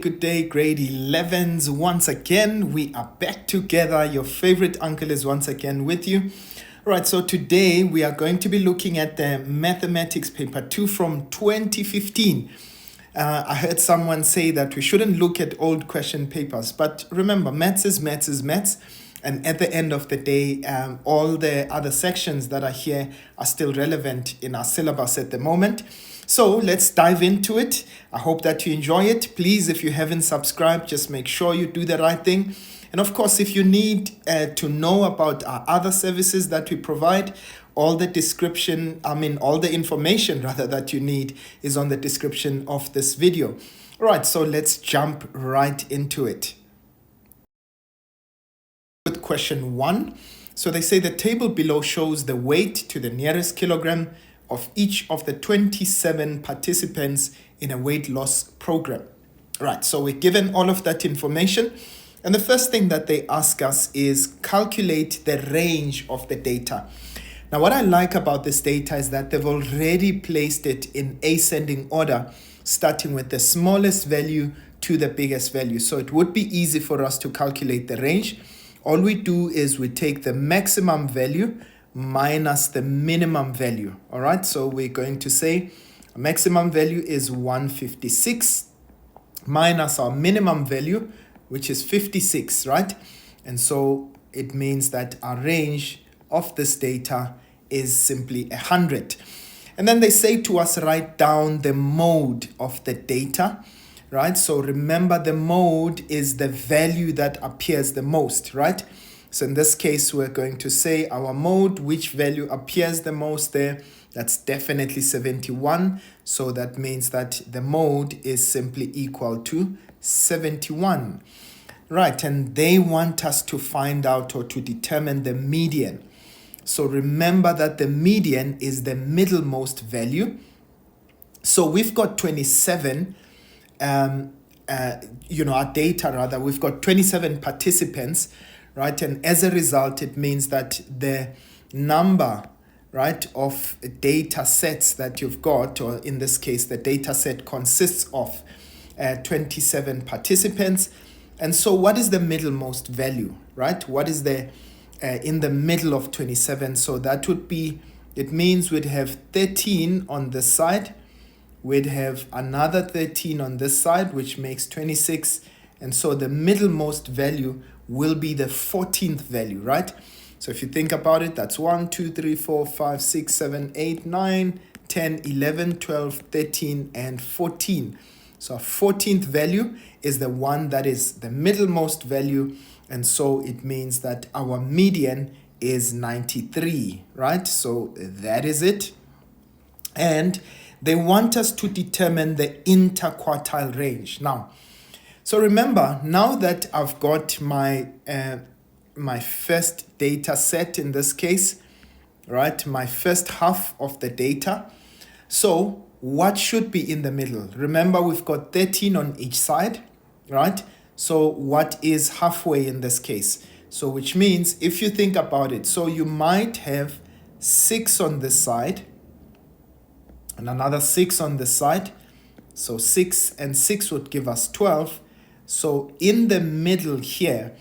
Good day, grade 11s. Once again, we are back together. Your favorite uncle is once again with you. All right, so today we are going to be looking at the mathematics paper 2 from 2015. I heard someone say that we shouldn't look at old question papers, but remember, maths is maths. And at the end of the day, all the other sections that are here are still relevant in our syllabus at the moment. So let's dive into it. I hope that you enjoy it. Please, if you haven't subscribed, just make sure you do the right thing. And of course, if you need to know about our other services that we provide, all the information rather that you need is on the description of this video. All right, so let's jump right into it. With question 1. So they say the table below shows the weight to the nearest kilogram of each of the 27 participants in a weight loss program. Right, so we're given all of that information. And the first thing that they ask us is calculate the range of the data. Now, what I like about this data is that they've already placed it in ascending order, starting with the smallest value to the biggest value. So it would be easy for us to calculate the range. All we do is we take the maximum value minus the minimum value. All right, so we're going to say maximum value is 156 minus our minimum value, which is 56, right? And so it means that our range of this data is simply 100. And then they say to us, write down the mode of the data, right? So remember, the mode is the value that appears the most, right? So in this case, we're going to say our mode, which value appears the most there. That's definitely 71. So that means that the mode is simply equal to 71. Right, and they want us to find out or to determine the median. So remember that the median is the middlemost value. So we've got 27, our data rather, we've got 27 participants, right? And as a result, it means that the number, right, of data sets that you've got, or in this case, the data set consists of 27 participants. And so what is the middlemost value, right? What is the in the middle of 27? So that would be, it means we'd have 13 on this side. We'd have another 13 on this side, which makes 26. And so the middlemost value will be the 14th value, right? So if you think about it, that's 1, 2, 3, 4, 5, 6, 7, 8, 9, 10, 11, 12, 13, and 14. So our 14th value is the one that is the middlemost value. And so it means that our median is 93, right? So that is it. And they want us to determine the interquartile range. Now, so remember, now that I've got my first data set in this case, right? My first half of the data. So what should be in the middle? Remember, we've got 13 on each side, right? So what is halfway in this case? So which means, if you think about it, so you might have 6 on this side and another 6 on this side. So 6 and 6 would give us 12. So in the middle here,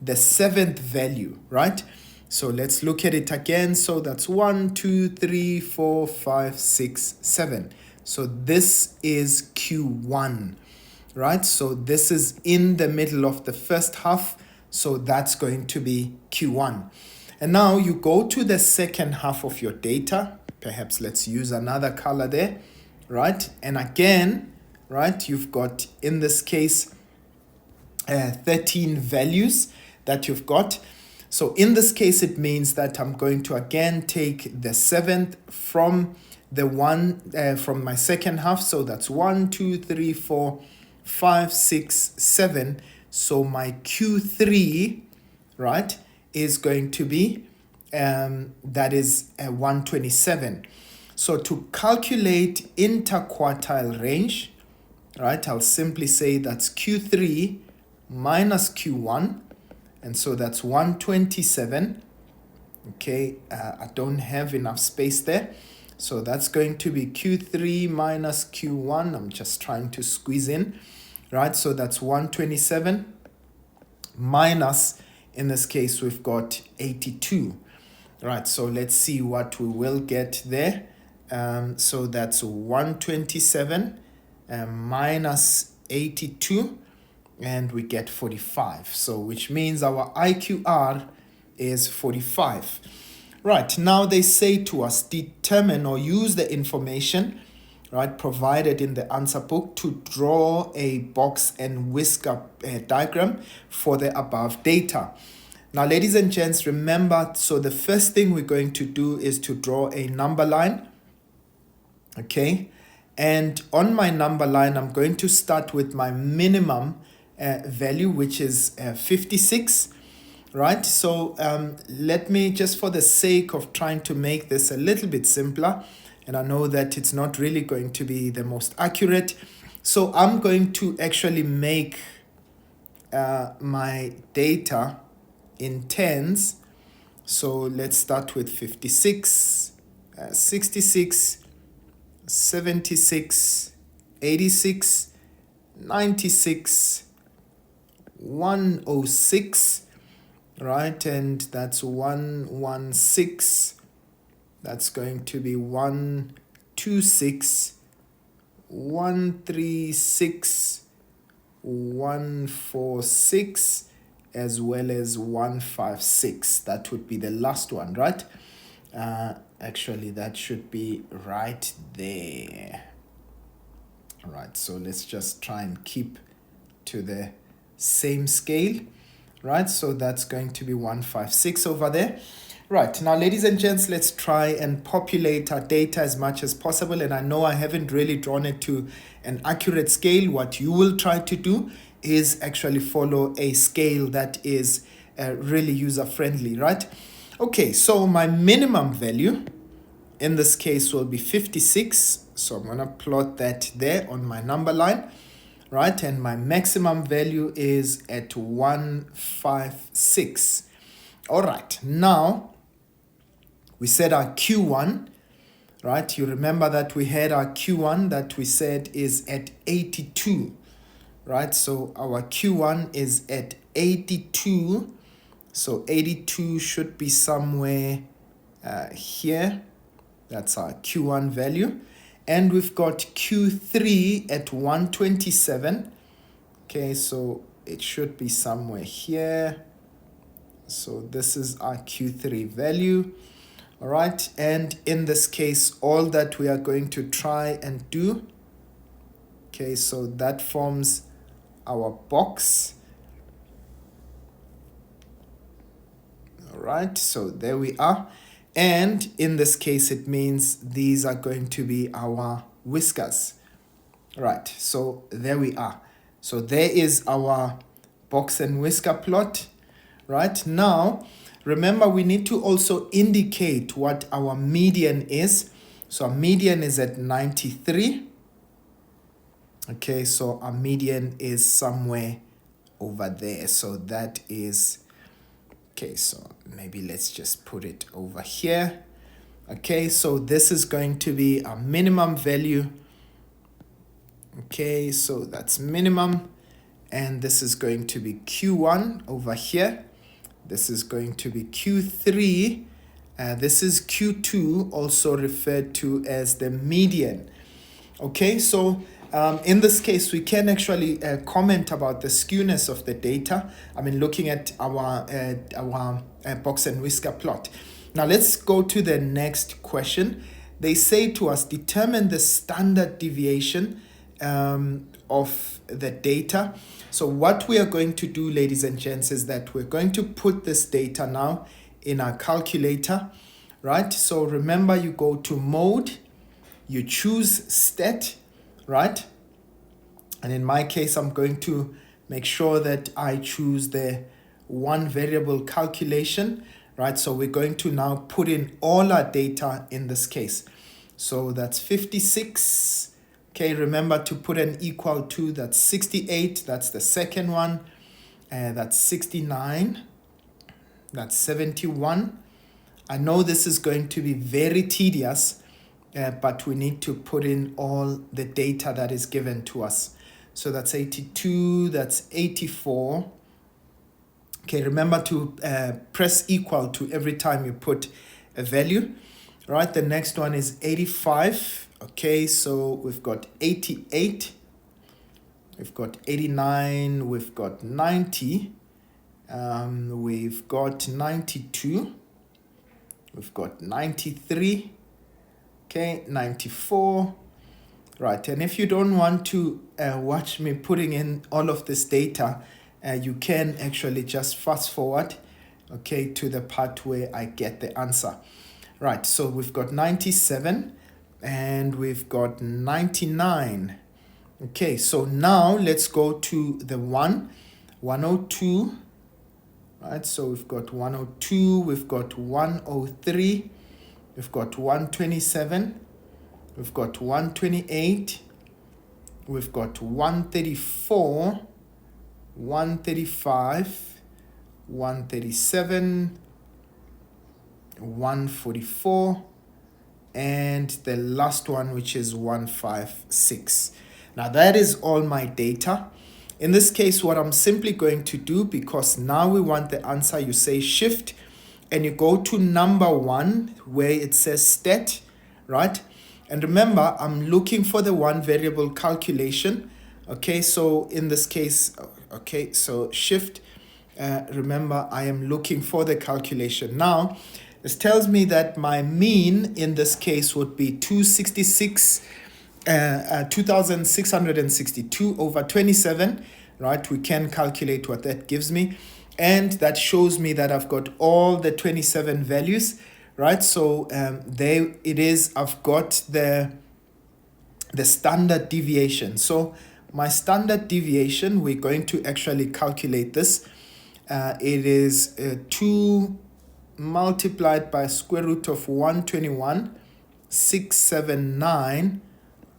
the 7th value, right? So let's look at it again. So that's 1, 2, 3, 4, 5, 6, 7. So this is Q1, right? So this is in the middle of the first half. So that's going to be Q1. And now you go to the second half of your data. Perhaps let's use another color there, right? And again, right, you've got, in this case, 13 values that you've got. So in this case, it means that I'm going to again take the 7th from the one from my second half. So that's 1, 2, 3, 4, 5, 6, 7. So my Q3, right, is going to be that is 127. So to calculate interquartile range, right, I'll simply say that's Q3 minus Q1. And so that's 127. Okay, I don't have enough space there. So that's going to be Q3 minus Q1. I'm just trying to squeeze in. right? So that's 127 minus, in this case, we've got 82, right? So let's see what we will get there. So that's 127 minus 82, and we get 45. So which means our IQR is 45. Right, now they say to us, determine or use the information, right, provided in the answer book to draw a box and whisker diagram for the above data. Now, ladies and gents, remember, so the first thing we're going to do is to draw a number line, okay? And on my number line, I'm going to start with my minimum value, which is 56, right? So let me, just for the sake of trying to make this a little bit simpler, and I know that it's not really going to be the most accurate, so I'm going to actually make my data in tens. So let's start with 56, 66, 76, 86, 96, 106, right? And that's 116. That's going to be 126, 136, 146, as well as 156. That would be the last one, right? Actually, that should be right there. All right, so let's just try and keep to the same scale, right? So that's going to be 156 over there. Right, now ladies and gents, let's try and populate our data as much as possible. And I know I haven't really drawn it to an accurate scale. What you will try to do is actually follow a scale that is really user-friendly, right? Okay, so my minimum value in this case will be 56. So I'm gonna plot that there on my number line, right? And my maximum value is at 156. All right, now we said our Q1, right? You remember that we had our Q1 that we said is at 82, right? So our Q1 is at 82. So 82 should be somewhere here. That's our Q1 value. And we've got Q3 at 127. Okay, so it should be somewhere here. So this is our Q3 value. All right, and in this case, all that we are going to try and do, okay, so that forms our box. All right, so there we are. And in this case, it means these are going to be our whiskers. Right, so there we are. So there is our box and whisker plot. Right, now, remember, we need to also indicate what our median is. So our median is at 93. Okay, so our median is somewhere over there. So that is, okay, so maybe let's just put it over here. Okay, so this is going to be our minimum value. Okay, so that's minimum. And this is going to be Q1 over here. This is going to be Q3. This is Q2, also referred to as the median. Okay, so in this case, we can actually comment about the skewness of the data. I mean, looking at our box and whisker plot. Now, let's go to the next question. They say to us, determine the standard deviation of the data. So what we are going to do, ladies and gents, is that we're going to put this data now in our calculator, right? So remember, you go to mode, you choose stat, right? And in my case, I'm going to make sure that I choose the one variable calculation, right? So we're going to now put in all our data in this case. So that's 56. Okay, remember to put an equal to, that's 68, that's the second one, that's 69, that's 71. I know this is going to be very tedious, but we need to put in all the data that is given to us. So that's 82, that's 84. Okay, remember to press equal to every time you put a value. Right, the next one is 85. Okay, so we've got 88. We've got 89. We've got 90. We've got 92. We've got 93. Okay, 94. Right, and if you don't want to watch me putting in all of this data, you can actually just fast forward, okay, to the part where I get the answer. Right, so we've got 97 and we've got 99. Okay, so now let's go to the 102. Right, so we've got 102, we've got 103, we've got 127, we've got 128, we've got 134, 135, 137, 144, and the last one, which is 156. Now that is all my data. In this case, what I'm simply going to do, because now we want the answer, you say shift and you go to number 1 where it says stat, right? And remember, I'm looking for the one variable calculation. Okay, so in this case, okay, so shift, remember, I am looking for the calculation. Now, this tells me that my mean in this case would be 2662 over 27, right? We can calculate what that gives me. And that shows me that I've got all the 27 values, right? So there it is. I've got the standard deviation. So my standard deviation, we're going to actually calculate this. It is 2 multiplied by square root of 121,679,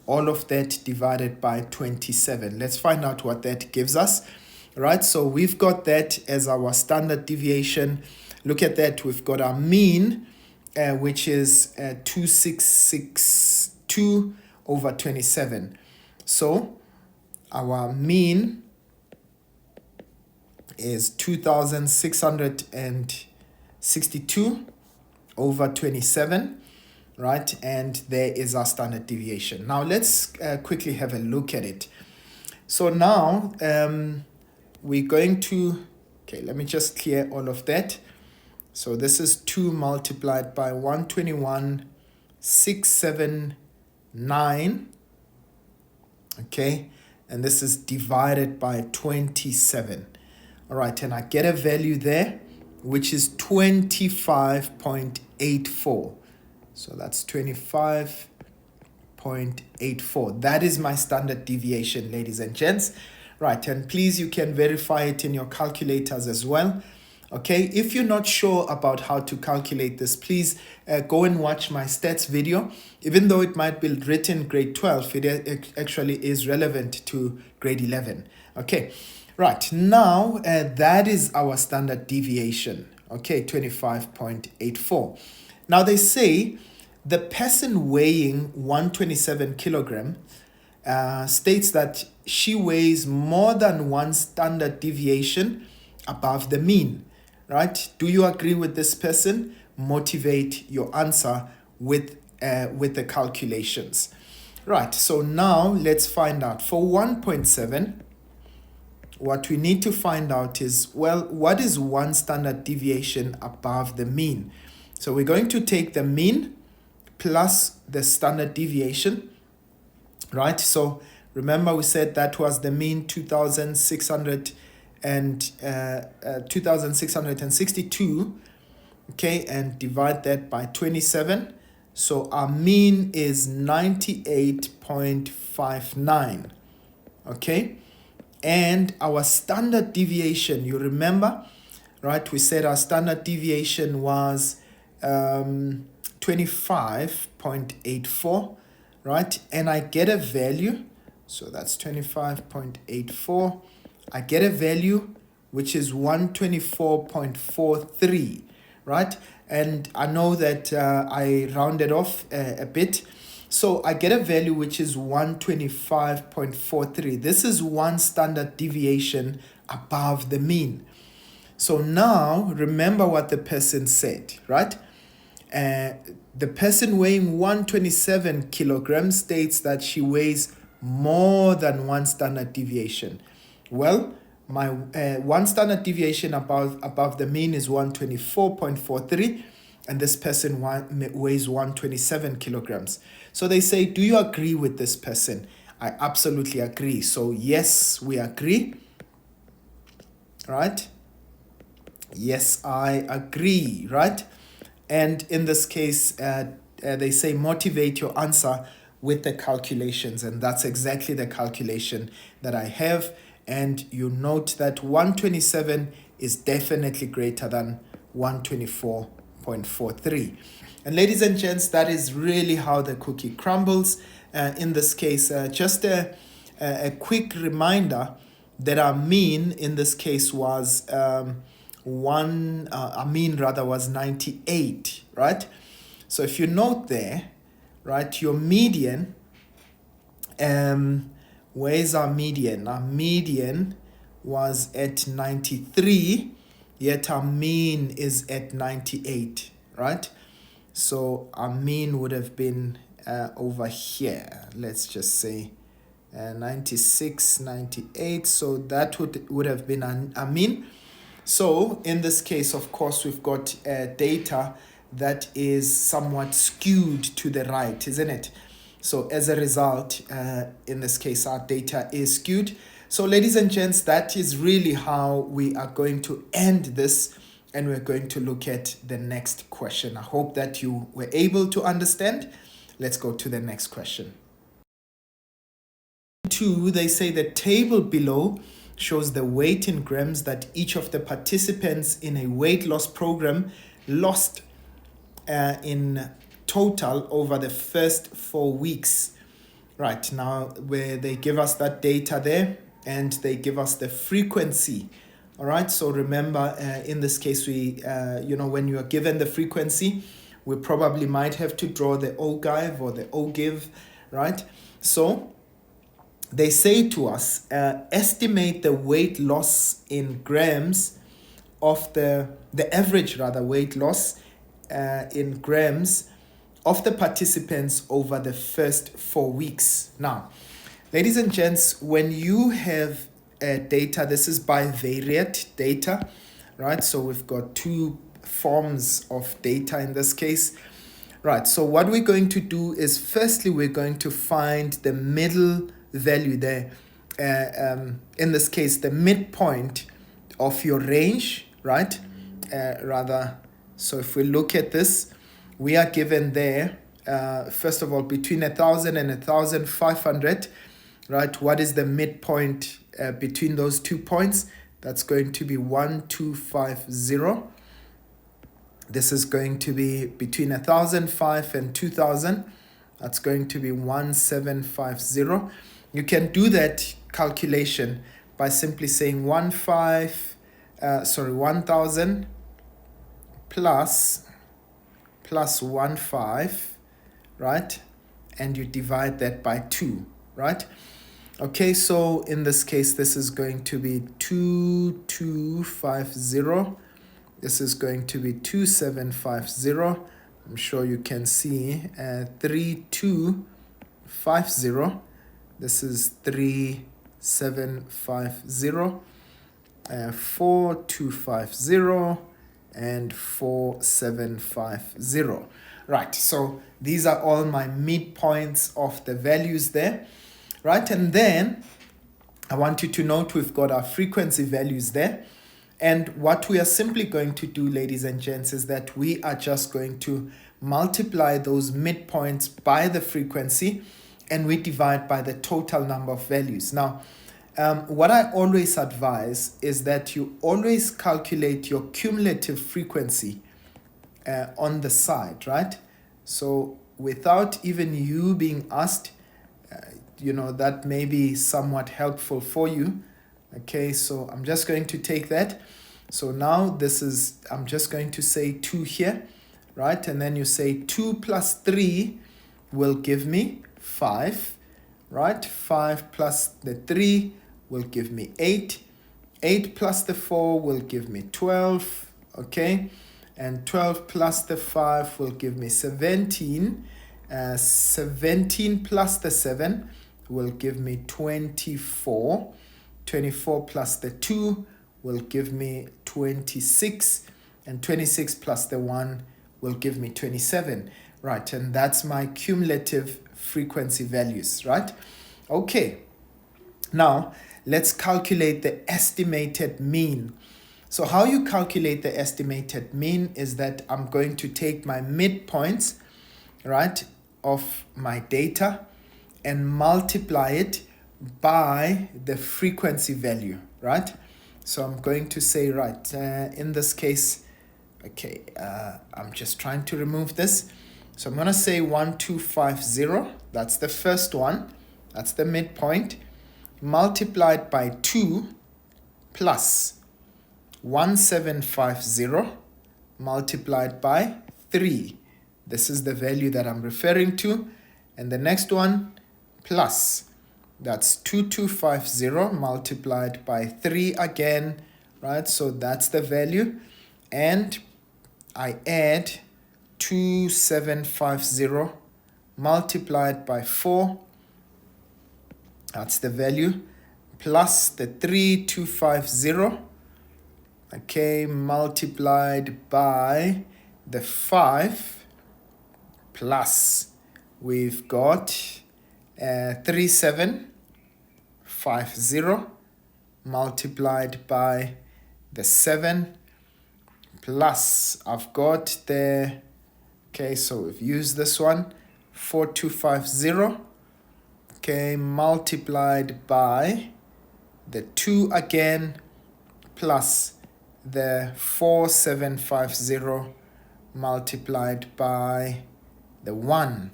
all of that divided by 27. Let's find out what that gives us. Right, so we've got that as our standard deviation. Look at that, we've got our mean, which is 2662 over 27. So our mean is 2662 over 27, right? And there is our standard deviation. Now let's quickly have a look at it. So now we're going to, okay, let me just clear all of that. So this is 2 multiplied by 121,679, okay, and this is divided by 27. All right, and I get a value there, which is 25.84. So that's 25.84. That is my standard deviation, ladies and gents. Right, and please, you can verify it in your calculators as well. Okay, if you're not sure about how to calculate this, please go and watch my stats video. Even though it might be written grade 12, it actually is relevant to grade 11. Okay, right, now that is our standard deviation. Okay, 25.84. Now they say the person weighing 127 kilogram states that she weighs more than one standard deviation above the mean, right? Do you agree with this person? Motivate your answer with the calculations. Right, so now let's find out. For 1.7, what we need to find out is, well, what is one standard deviation above the mean? So we're going to take the mean plus the standard deviation, right? So remember we said that was the mean 2662, okay, and divide that by 27. So our mean is 98.59, okay? And our standard deviation, you remember, right? We said our standard deviation was 25.84, right? And I get a value, so that's 25.84. I get a value which is 124.43, right? And I know that I rounded off a bit, So I get a value which is 125.43. This is one standard deviation above the mean. So now remember what the person said, right? The person weighing 127 kilograms states that she weighs more than one standard deviation. Well, my one standard deviation above the mean is 124.43, and this person weighs 127 kilograms. So they say, do you agree with this person? I absolutely agree. So yes, we agree. Right? Yes, I agree. Right? And in this case, they say motivate your answer with the calculations. And that's exactly the calculation that I have. And you note that 127 is definitely greater than 124.43. And ladies and gents, that is really how the cookie crumbles. In this case, just a quick reminder that our mean in this case was was 98, right? So if you note there, right, your median, where's our median? Our median was at 93, yet our mean is at 98, right? So our mean would have been over here. Let's just say 96, 98. So that would have been a mean. So in this case, of course, we've got data that is somewhat skewed to the right, isn't it? So as a result, in this case, our data is skewed. So ladies and gents, that is really how we are going to end this, and we're going to look at the next question. I hope that you were able to understand. Let's go to the next question. 2, they say the table below shows the weight in grams that each of the participants in a weight loss program lost in total over the first 4 weeks. Right, now where they give us that data there, and they give us the frequency. All right, so remember, in this case, we, when you are given the frequency, we probably might have to draw the Ogive or the Ogive, right? So they say to us, estimate the weight loss in grams of the average weight loss in grams of the participants over the first 4 weeks. Now, ladies and gents, when you have data, this is bivariate data, right? So we've got two forms of data in this case. Right, so what we're going to do is, firstly, we're going to find the middle value there. In this case, the midpoint of your range, right? So if we look at this, we are given there, first of all, between 1,000 and 1,500, right? What is the midpoint between those 2 points? That's going to be 1,250. This is going to be between 1,005 and 2,000. That's going to be 1,750. You can do that calculation by simply saying 1,000 plus 1,5, right? And you divide that by 2, right? Okay, so in this case, this is going to be 2,250. This is going to be 2,750. I'm sure you can see 3,250. This is 3,750, 4,250, and 4,750. Right, so these are all my midpoints of the values there, right? And then I want you to note we've got our frequency values there. And what we are simply going to do, ladies and gents, is that we are just going to multiply those midpoints by the frequency, and we divide by the total number of values. Now, what I always advise is that you always calculate your cumulative frequency on the side, right? So without even you being asked, that may be somewhat helpful for you. Okay, so I'm just going to take that. So now I'm just going to say 2 here, right? And then you say 2 plus 3 will give me 5, right? 5 plus the 3 will give me 8. 8 plus the 4 will give me 12, okay? And 12 plus the 5 will give me 17. 17 plus the 7 will give me 24. 24 plus the 2 will give me 26. And 26 plus the 1 will give me 27. Right, and that's my cumulative frequency values, right? Okay, now let's calculate the estimated mean. So how you calculate the estimated mean is that I'm going to take my midpoints, right, of my data and multiply it by the frequency value, right? So I'm going to say, right, in this case, okay, I'm just trying to remove this. So I'm going to say 1250, that's the first one, that's the midpoint, multiplied by 2 plus 1750 multiplied by 3. This is the value that I'm referring to. And the next one, plus, that's 2250 multiplied by 3 again, right? So that's the value. And I add 2750 multiplied by 4, that's the value, plus the 3250, okay, multiplied by the 5, plus we've got 3750 multiplied by the 7, plus I've got the, okay, so we've used this one, 4250, okay, multiplied by the 2 again, plus the 4750 multiplied by the 1.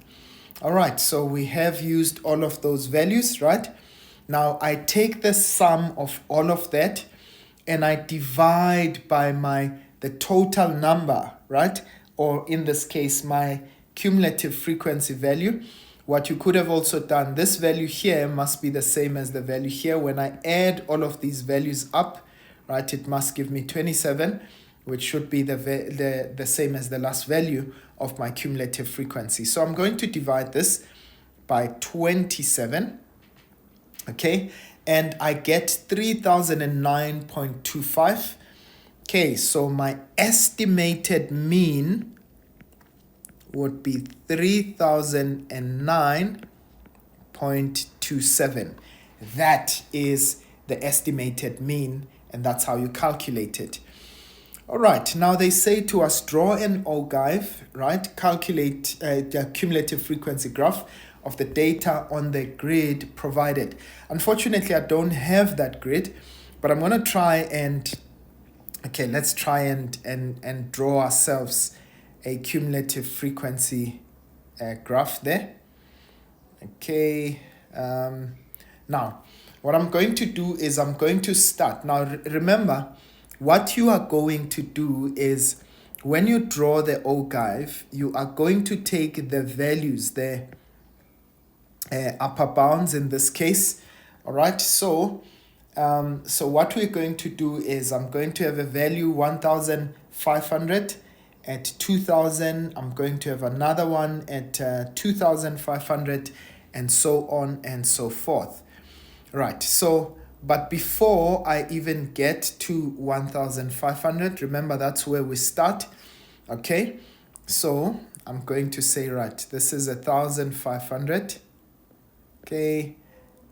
All right, so we have used all of those values, right? Now I take the sum of all of that and I divide by the total number, right? Or in this case, my cumulative frequency value. What you could have also done, this value here must be the same as the value here. When I add all of these values up, right, it must give me 27, which should be the same as the last value of my cumulative frequency. So I'm going to divide this by 27, okay? And I get 3009.25. Okay, so my estimated mean would be 3009.27. That is the estimated mean, and that's how you calculate it. All right, now they say to us, draw an Ogive, right? Calculate the cumulative frequency graph of the data on the grid provided. Unfortunately, I don't have that grid, but I'm going to try and, okay, let's try and draw ourselves a cumulative frequency graph there. Okay, now what I'm going to do is I'm going to start. Now remember, what you are going to do is when you draw the Ogive, you are going to take the values, the upper bounds in this case. All right, so what we're going to do is I'm going to have a value 1500 at 2000. I'm going to have another one at 2500, and so on and so forth. Right, so but before I even get to 1500, remember that's where we start. Okay, so I'm going to say, right, this is 1500, okay,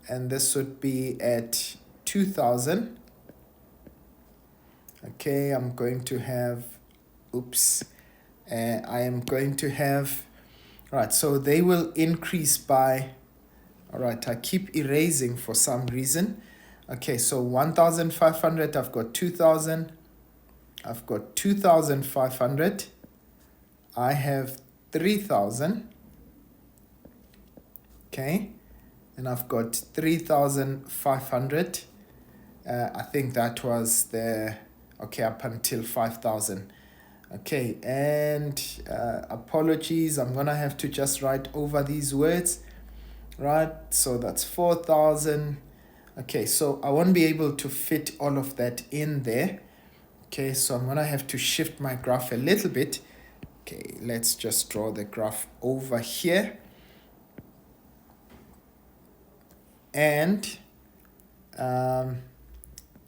and this would be at 2000. Okay, I'm going to have, I am going to have, right, so they will increase by, all right, I keep erasing for some reason. Okay, so 1500, I've got 2000, I've got 2500, I have 3000, okay, and I've got 3500. I think that was the, okay, up until 5000. Okay, and apologies, I'm gonna have to just write over these words, right? So that's 4,000. Okay, so I won't be able to fit all of that in there. Okay, so I'm gonna have to shift my graph a little bit. Okay, let's just draw the graph over here. And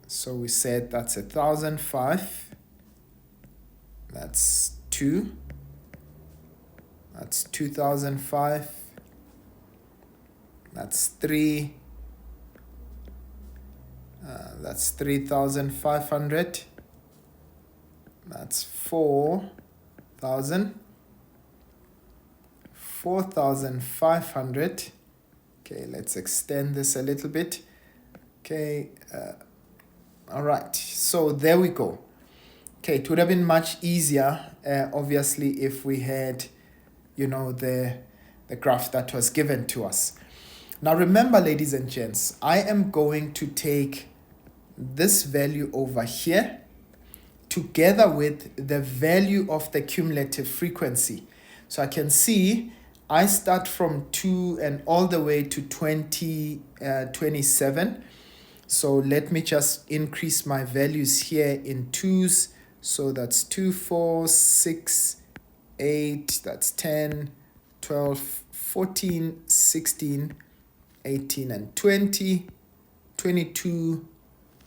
so we said that's 1,005. That's 2. That's 2,005. That's 3. That's 3,500. That's 4,000. 4,500. Okay, let's extend this a little bit. Okay, all right, so there we go. Okay, it would have been much easier, obviously, if we had, the graph that was given to us. Now remember, ladies and gents, I am going to take this value over here together with the value of the cumulative frequency. So I can see I start from 2 and all the way to 27. So let me just increase my values here in 2s. So that's 2, 4, 6, 8, that's 10, 12, 14, 16, 18, and 20, 22,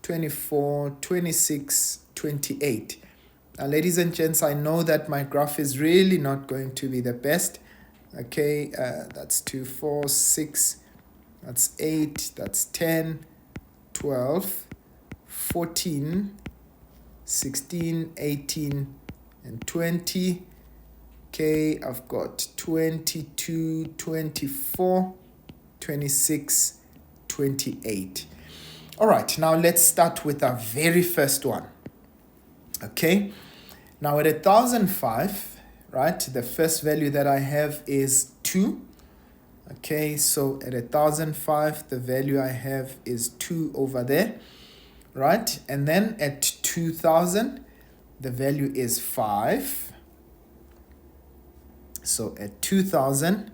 24, 26, 28. Now, ladies and gents, I know that my graph is really not going to be the best. Okay, that's 2, 4, 6, that's 8, that's 10, 12, 14, 16, 18, and 20. Okay, I've got 22, 24, 26, 28. All right, now let's start with our very first one. Okay, now at 1,005, right, the first value that I have is 2. Okay, so at 1,005, the value I have is 2 over there, right? And then at 2,000, the value is 5. So at 2,000,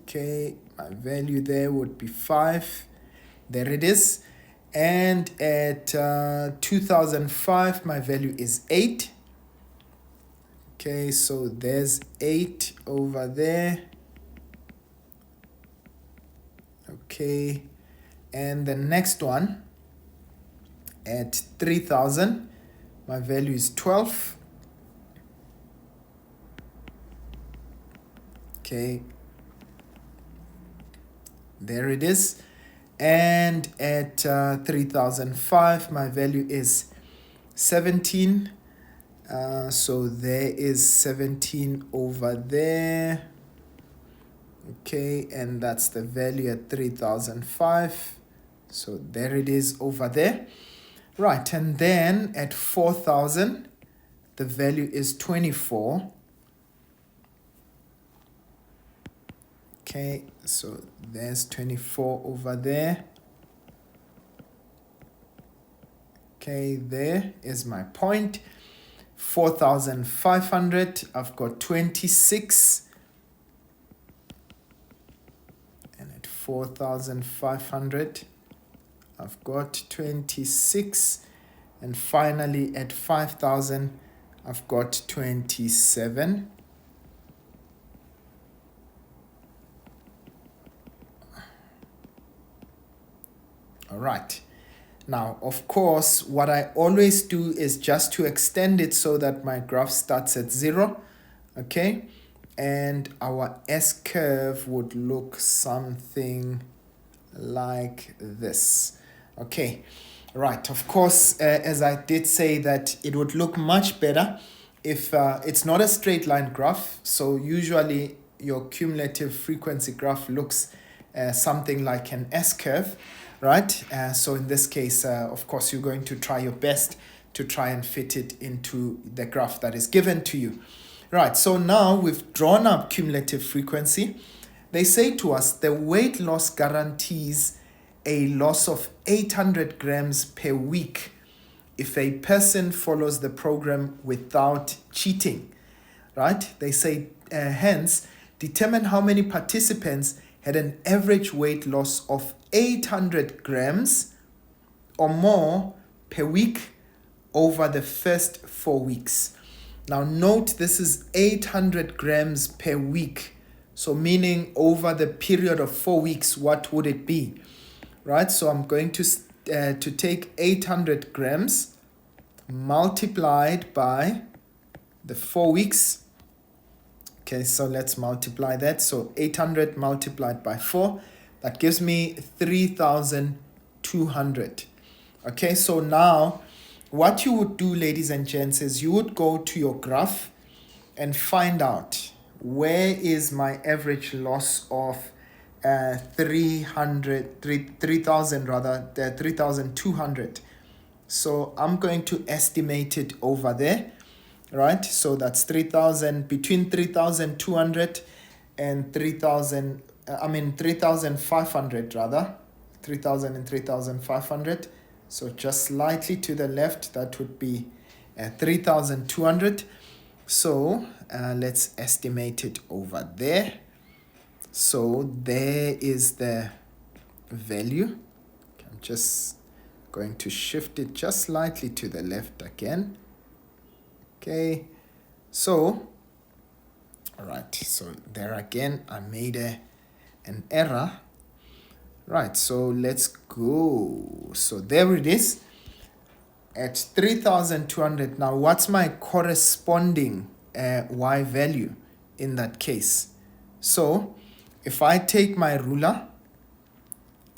okay, my value there would be 5. There it is. And at 2005, my value is 8. Okay, so there's 8 over there. Okay, and the next one, at 3,000, my value is 12. Okay, there it is. And at 3,005, my value is 17. So there is 17 over there. Okay, and that's the value at 3,005. So there it is over there. Right, and then at 4,000, the value is 24. Okay, so there's 24 over there. Okay, there is my point. 4,500, I've got 26. And at 4,500, I've got 26. And finally at 5,000, I've got 27. All right. Now, of course, what I always do is just to extend it so that my graph starts at 0, okay? And our S-curve would look something like this, okay? Right, of course, as I did say that it would look much better if it's not a straight line graph. So usually your cumulative frequency graph looks something like an S-curve. Right, so in this case, of course, you're going to try your best to try and fit it into the graph that is given to you. Right, so now we've drawn up cumulative frequency. They say to us the weight loss guarantees a loss of 800 grams per week if a person follows the program without cheating, right? They say, hence, determine how many participants had an average weight loss of 800 grams or more per week over the first 4 weeks. Now note this is 800 grams per week. So meaning over the period of 4 weeks, what would it be? Right, so I'm going to take 800 grams multiplied by the 4 weeks. Okay, so let's multiply that. So 800 multiplied by 4, that gives me 3,200. Okay, so now what you would do, ladies and gents, is you would go to your graph and find out where is my average loss of 3,200. So I'm going to estimate it over there, right? So that's 3,000, between 3,200 and 3,500 rather, 3,000 and 3,500. So just slightly to the left, that would be 3,200. So let's estimate it over there. So there is the value. I'm just going to shift it just slightly to the left again. Okay, so all right, so there again I made an error. Right, so let's go. So there it is at 3,200. Now what's my corresponding y value in that case? So if I take my ruler,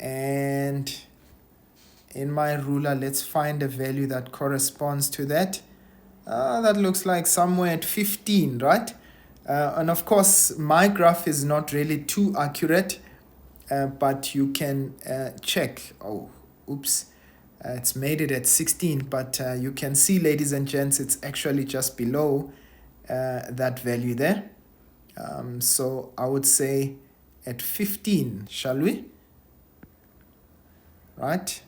and in my ruler let's find a value that corresponds to that. That looks like somewhere at 15, right? And of course my graph is not really too accurate, but you can check. Oh, oops, it's made it at 16, but you can see, ladies and gents, it's actually just below that value there. So I would say at 15, shall we? Right,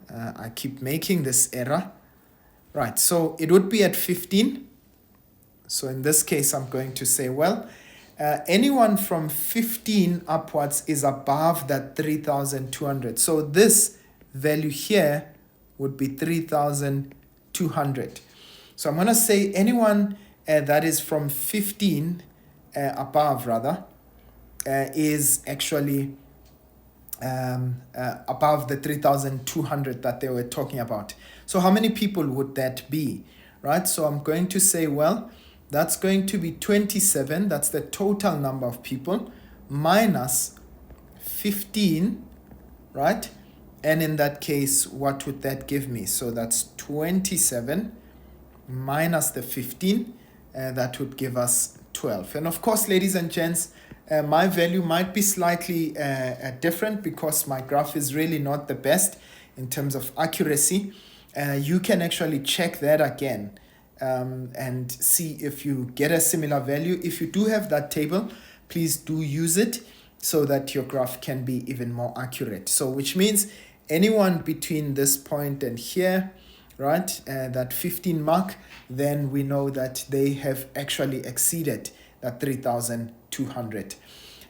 I keep making this error. Right, so it would be at 15. So in this case, I'm going to say, well, anyone from 15 upwards is above that 3,200. So this value here would be 3,200. So I'm going to say anyone that is from 15 above rather is actually above the 3,200 that they were talking about. So how many people would that be, right? So I'm going to say, well, that's going to be 27. That's the total number of people minus 15, right? And in that case, what would that give me? So that's 27 minus the 15. That would give us 12. And of course, ladies and gents, my value might be slightly different because my graph is really not the best in terms of accuracy. You can actually check that again and see if you get a similar value. If you do have that table, please do use it so that your graph can be even more accurate. So which means anyone between this point and here, right, that 15 mark, then we know that they have actually exceeded that 3,200.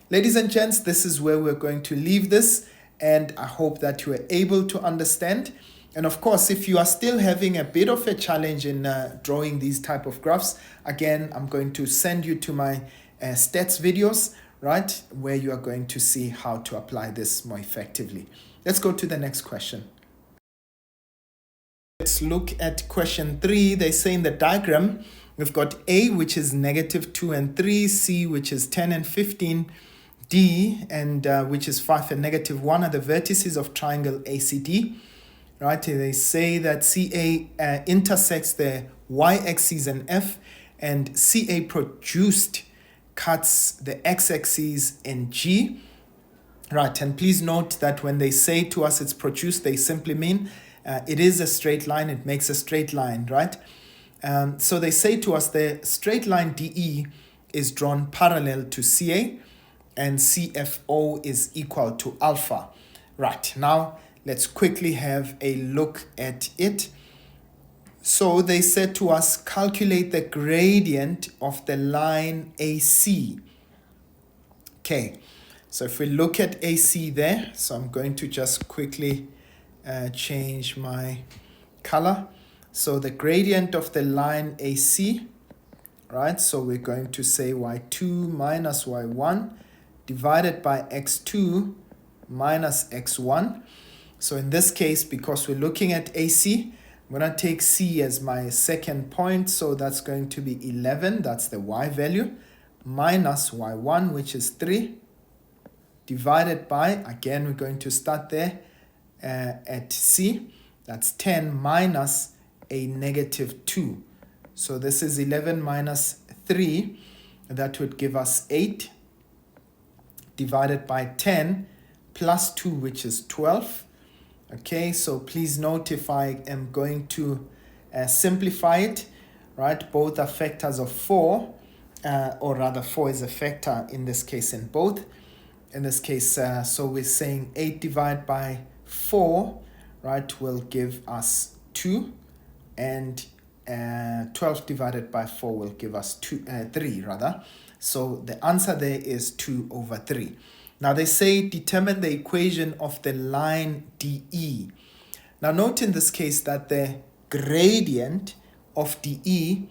Ladies and gents, this is where we're going to leave this, and I hope that you are able to understand. And of course, if you are still having a bit of a challenge in drawing these type of graphs, again, I'm going to send you to my stats videos, right, where you are going to see how to apply this more effectively. Let's go to the next question. Let's look at question 3. They say in the diagram, we've got A, which is -2 and 3, C, which is 10 and 15, D, and which is 5 and -1 are the vertices of triangle ACD. Right? They say that CA intersects the y-axis and F, and CA produced cuts the x-axis in G. Right, and please note that when they say to us it's produced, they simply mean it is a straight line, it makes a straight line, right? So they say to us the straight line DE is drawn parallel to CA, and CFO is equal to alpha. Right, now let's quickly have a look at it. So they said to us, calculate the gradient of the line AC. Okay, so if we look at AC there, so I'm going to just quickly change my color. So the gradient of the line AC, right? So we're going to say y2 minus y1 divided by x2 minus x1. So in this case, because we're looking at AC, I'm going to take C as my second point. So that's going to be 11, that's the y value, minus y1, which is 3, divided by, again, we're going to start there at C, that's 10 minus a negative 2. So this is 11 minus 3, that would give us 8, divided by 10 plus 2, which is 12. Okay, so please note if I am going to simplify it, right? Both are factors of 4, or rather 4 is a factor in this case in both. In this case, so we're saying 8 divided by 4, right, will give us 2, and 12 divided by 4 will give us 3 rather. So the answer there is 2/3. Now they say determine the equation of the line DE. Now note in this case that the gradient of DE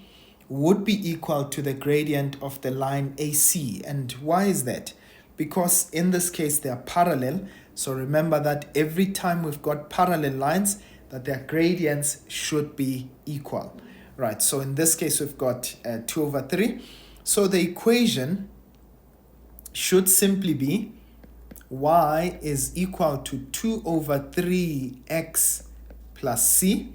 would be equal to the gradient of the line AC. And why is that? Because in this case they are parallel. So remember that every time we've got parallel lines, that their gradients should be equal. Right, so in this case we've got 2/3. So the equation should simply be y is equal to 2/3x plus c.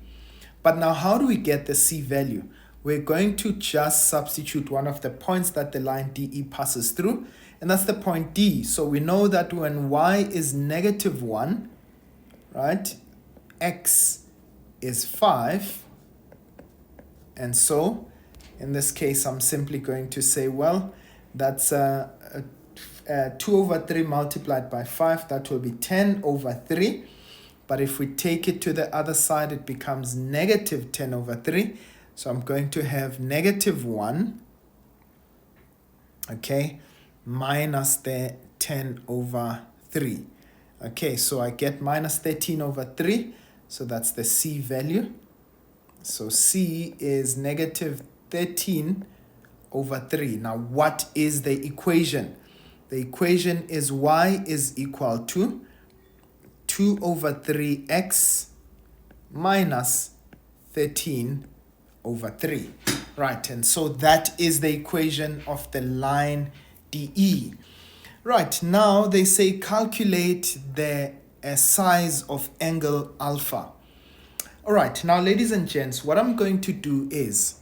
But now how do we get the c value? We're going to just substitute one of the points that the line DE passes through, and that's the point D. So we know that when y is -1, right, x is 5. And so in this case, I'm simply going to say, well, that's 2/3 multiplied by 5, that will be 10/3. But if we take it to the other side, it becomes -10/3. So I'm going to have -1, okay, minus the 10/3. Okay, so I get minus 13/3. So that's the C value. So C is -13/3. Now what is the equation? The equation is y is equal to 2/3x minus 13/3. Right, and so that is the equation of the line DE. Right, now they say calculate the size of angle alpha. All right, now ladies and gents, what I'm going to do is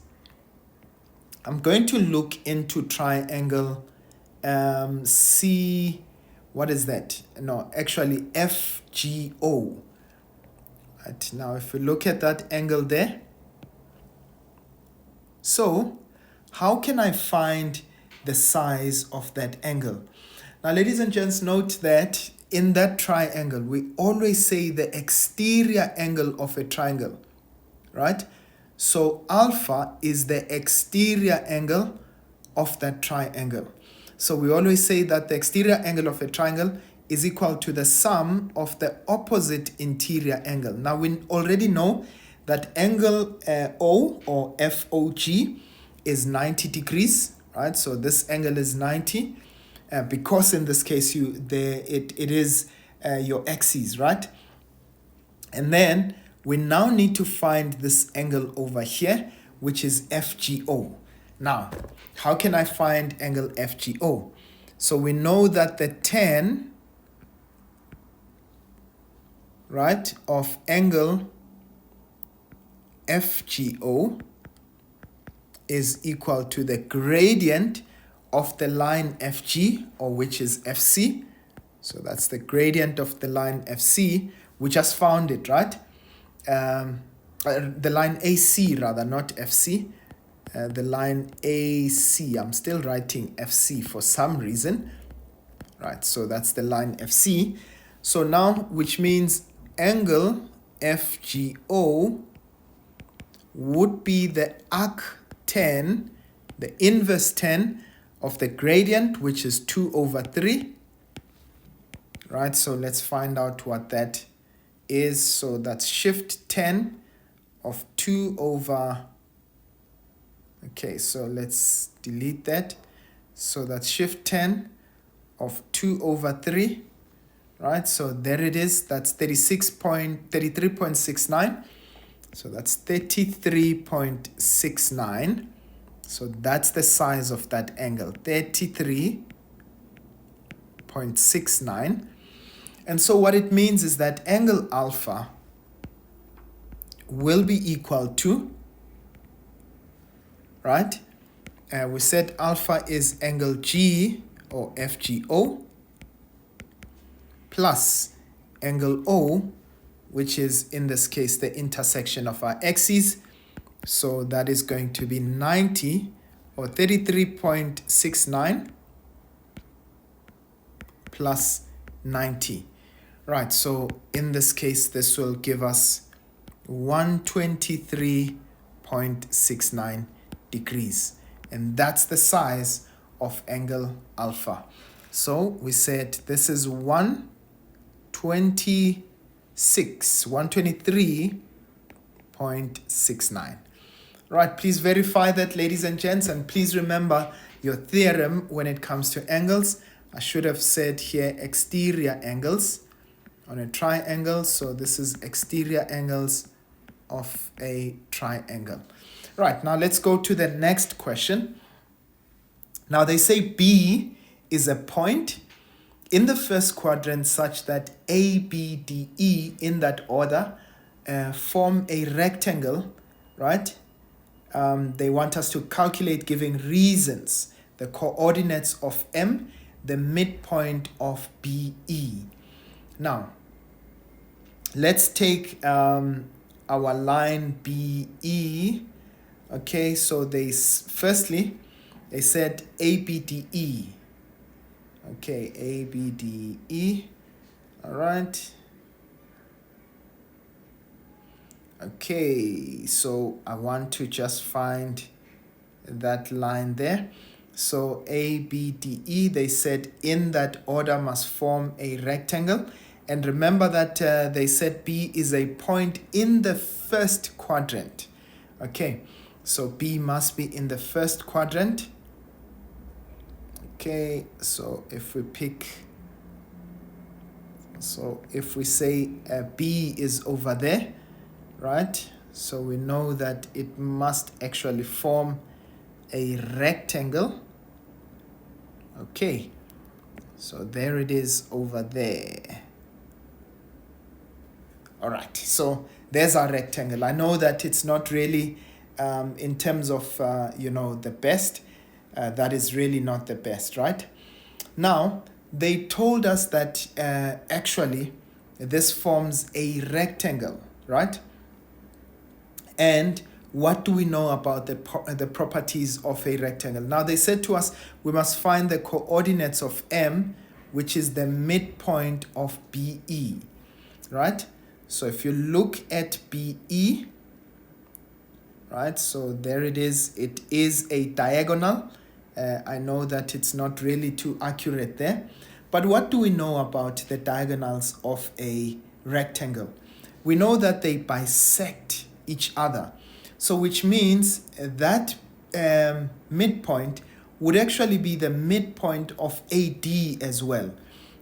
I'm going to look into triangle C, what is that? No, actually FGO. Right, now if we look at that angle there, so how can I find the size of that angle? Now ladies and gents, note that in that triangle, we always say the exterior angle of a triangle, right? So alpha is the exterior angle of that triangle. So we always say that the exterior angle of a triangle is equal to the sum of the opposite interior angle. Now we already know that angle O or FOG is 90 degrees, right? So this angle is 90. Because in this case it is your axis, right? And then we now need to find this angle over here, which is FGO. Now, how can I find angle FGO? So we know that the tan, right, of angle FGO is equal to the gradient of the line FG, or which is FC. So that's the gradient of the line FC. We just found it, right? The line AC rather, not FC. The line AC, I'm still writing FC for some reason. Right, so that's the line FC. So now, which means angle FGO would be the arc-tan, the inverse tan of the gradient, which is 2 over 3. Right, so let's find out what that is. So that's shift 10 of 2 over, okay, so let's delete that. So that's shift 10 of 2 over 3, right? So there it is, that's 33.69. So that's 33.69. So that's the size of that angle, 33.69. And so what it means is that angle alpha will be equal to, right? We said alpha is angle G or FGO plus angle O, which is in this case the intersection of our axes. So that is going to be 90 or 33.69 plus 90. Right, so in this case, this will give us 123.69 degrees. And that's the size of angle alpha. So we said this is 123.69. Right, please verify that, ladies and gents, and please remember your theorem when it comes to angles. I should have said here exterior angles on a triangle. So this is exterior angles of a triangle. Right, now let's go to the next question. Now they say B is a point in the first quadrant such that A, B, D, E in that order form a rectangle, right? They want us to calculate giving reasons, the coordinates of M, the midpoint of BE. Now, let's take our line BE. Okay, so firstly, they said ABDE. Okay, ABDE. All right. Okay, so I want to just find that line there. So ABDE, they said in that order must form a rectangle. And remember that they said B is a point in the first quadrant. Okay, so B must be in the first quadrant. Okay, so if we say B is over there, right? So we know that it must actually form a rectangle. Okay, so there it is over there. All right, so there's our rectangle. I know that it's not really in terms of the best. That is really not the best, right? Now they told us that actually this forms a rectangle, right? And what do we know about the properties of a rectangle? Now they said to us we must find the coordinates of M, which is the midpoint of BE, right? So if you look at BE, right, so there it is a diagonal. I know that it's not really too accurate there, but what do we know about the diagonals of a rectangle? We know that they bisect each other, so which means that midpoint would actually be the midpoint of AD as well.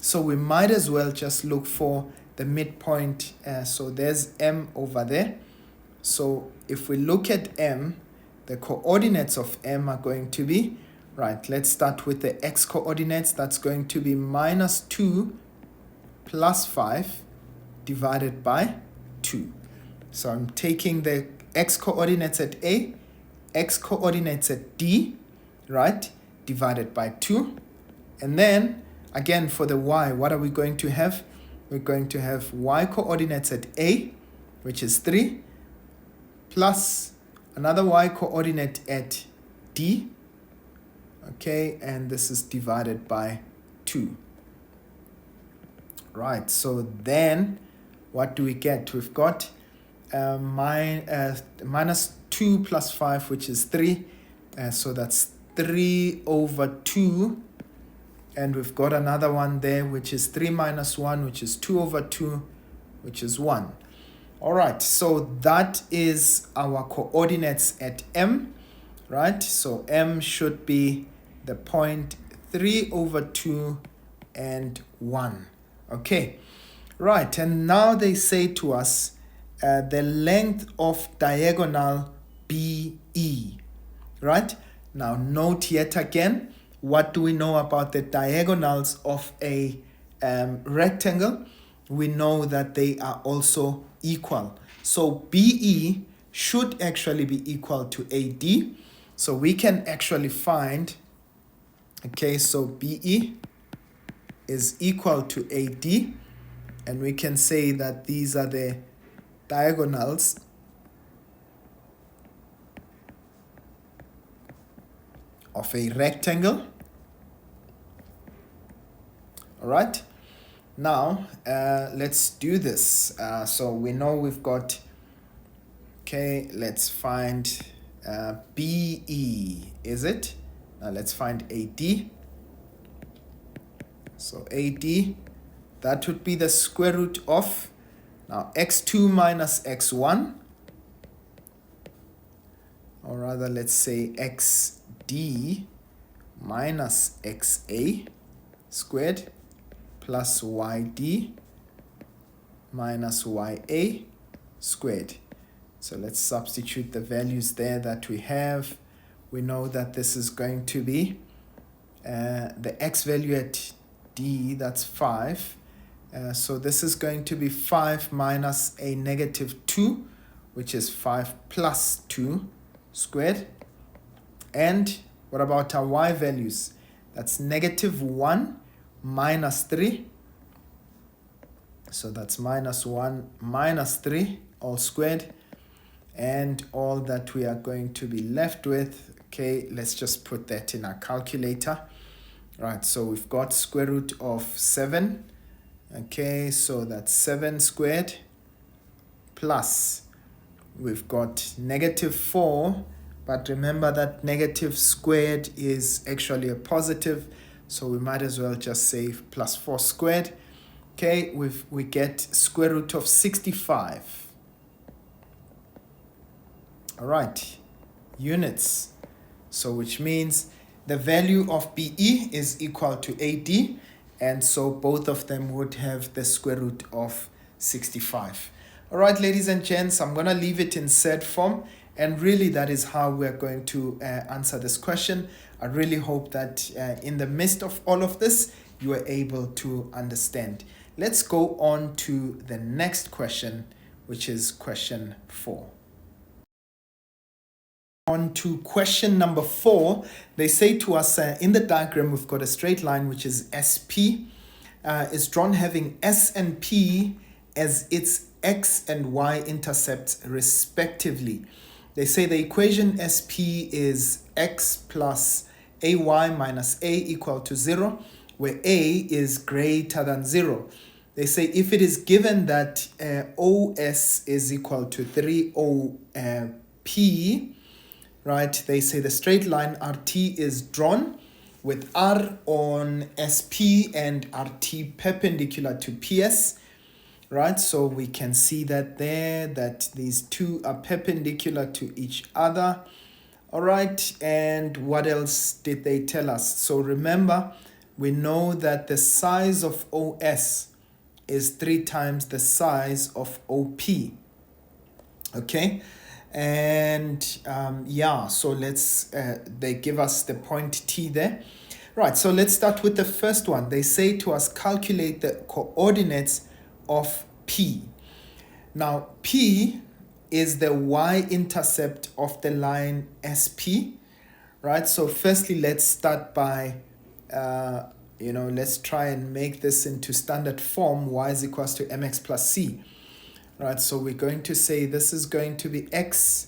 So we might as well just look for the midpoint. So there's M over there. So if we look at M, the coordinates of M are going to be, right, let's start with the x coordinates. That's going to be -2 plus 5 divided by 2. So I'm taking the x coordinates at A, x coordinates at D, right, divided by 2. And then again for the y, what are we going to have? We're going to have y coordinates at A, which is 3, plus another y coordinate at D, okay, and this is divided by 2. Right, so then what do we get? We've got -2 2 plus 5, which is 3. So that's 3 over 2. And we've got another one there, which is 3 minus 1, which is 2 over 2, which is 1. All right, so that is our coordinates at M, right? So M should be the point 3 over 2 and 1. Okay, right, and now they say to us the length of diagonal BE, right? Now note yet again, what do we know about the diagonals of a rectangle? We know that they are also equal. So BE should actually be equal to AD. So we can actually find, okay, so BE is equal to AD. And we can say that these are the diagonals of a rectangle. All right. Now, let's do this. So we know we've got, okay, let's find BE, is it? Now let's find AD. So AD, that would be the square root of, now x2 minus x1, or rather let's say xd minus xa squared plus yd minus ya squared. So let's substitute the values there that we have. We know that this is going to be the x value at d, that's 5. So this is going to be 5 minus a negative 2, which is 5 plus 2 squared. And what about our y values? That's negative 1 minus 3. So that's minus 1 minus 3 all squared. And all that we are going to be left with, okay, let's just put that in our calculator. Right, so we've got square root of 7. Okay, so that's 7 squared plus, we've got negative 4, but remember that negative squared is actually a positive, so we might as well just say plus 4 squared. Okay, we get square root of 65. All right, units. So which means the value of BE is equal to AD, and so both of them would have the square root of 65. All right, ladies and gents, I'm going to leave it in set form. And really, that is how we're going to answer this question. I really hope that in the midst of all of this, you are able to understand. Let's go on to the next question, which is question 4. On to question number 4, they say to us in the diagram we've got a straight line which is SP, is drawn having S and P as its x and y intercepts respectively. They say the equation SP is x plus ay minus a equal to 0, where a is greater than 0. They say if it is given that OS is equal to 3OP, right, they say the straight line RT is drawn with R on SP and RT perpendicular to PS, right? So we can see that there, that these two are perpendicular to each other. All right, and what else did they tell us? So remember, we know that the size of OS is 3 times the size of OP, okay? And yeah, so let's they give us the point T there. Right, so let's start with the first one. They say to us calculate the coordinates of P. Now P is the y-intercept of the line SP, right? So firstly, let's start by let's try and make this into standard form. Y is equals to mx plus c. Right, so we're going to say this is going to be x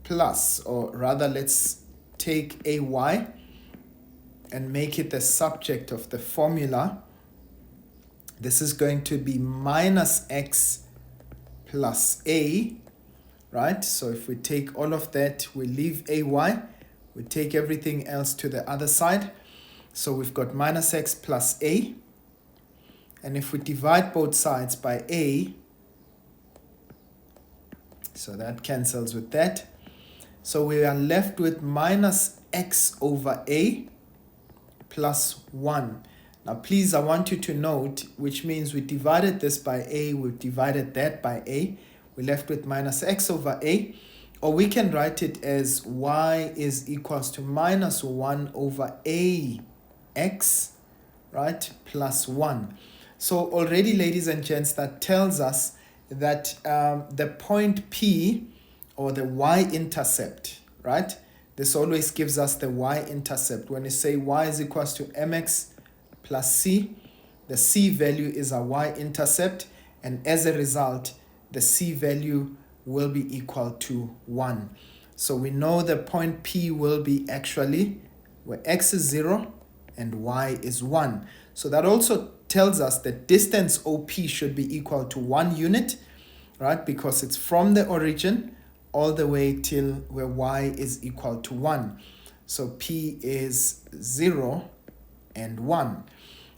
plus, or rather let's take ay and make it the subject of the formula. This is going to be minus x plus a, right? So if we take all of that, we leave ay, we take everything else to the other side. So we've got minus x plus a. And if we divide both sides by a, so that cancels with that. So we are left with minus x over a plus 1. Now please, I want you to note, which means we divided this by a, we divided that by a. We're left with minus x over a. Or we can write it as y is equals to minus 1 over a x, right, plus 1. So already, ladies and gents, that tells us that the point P, or the y-intercept, right? This always gives us the y-intercept. When you say y is equals to mx plus c, the c value is a y-intercept, and as a result, the c value will be equal to 1. So we know the point P will be actually where x is 0 and y is 1. So that also tells us that distance OP should be equal to 1 unit, right? Because it's from the origin all the way till where y is equal to 1. So P is 0 and 1.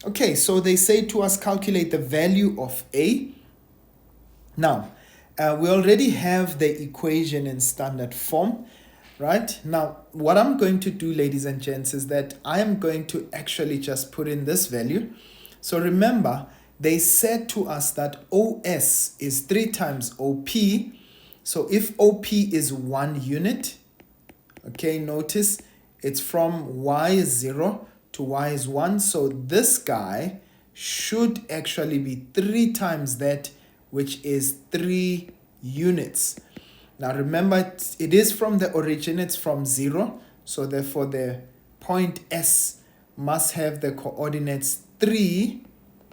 Okay, so they say to us calculate the value of A. Now, we already have the equation in standard form, right? Now, what I'm going to do, ladies and gents, is that I am going to actually just put in this value. So remember, they said to us that OS is 3 times OP. So if OP is 1 unit, okay, notice it's from y is 0 to y is 1. So this guy should actually be 3 times that, which is 3 units. Now remember, it is from the origin, it's from 0. So therefore the point S must have the coordinates 3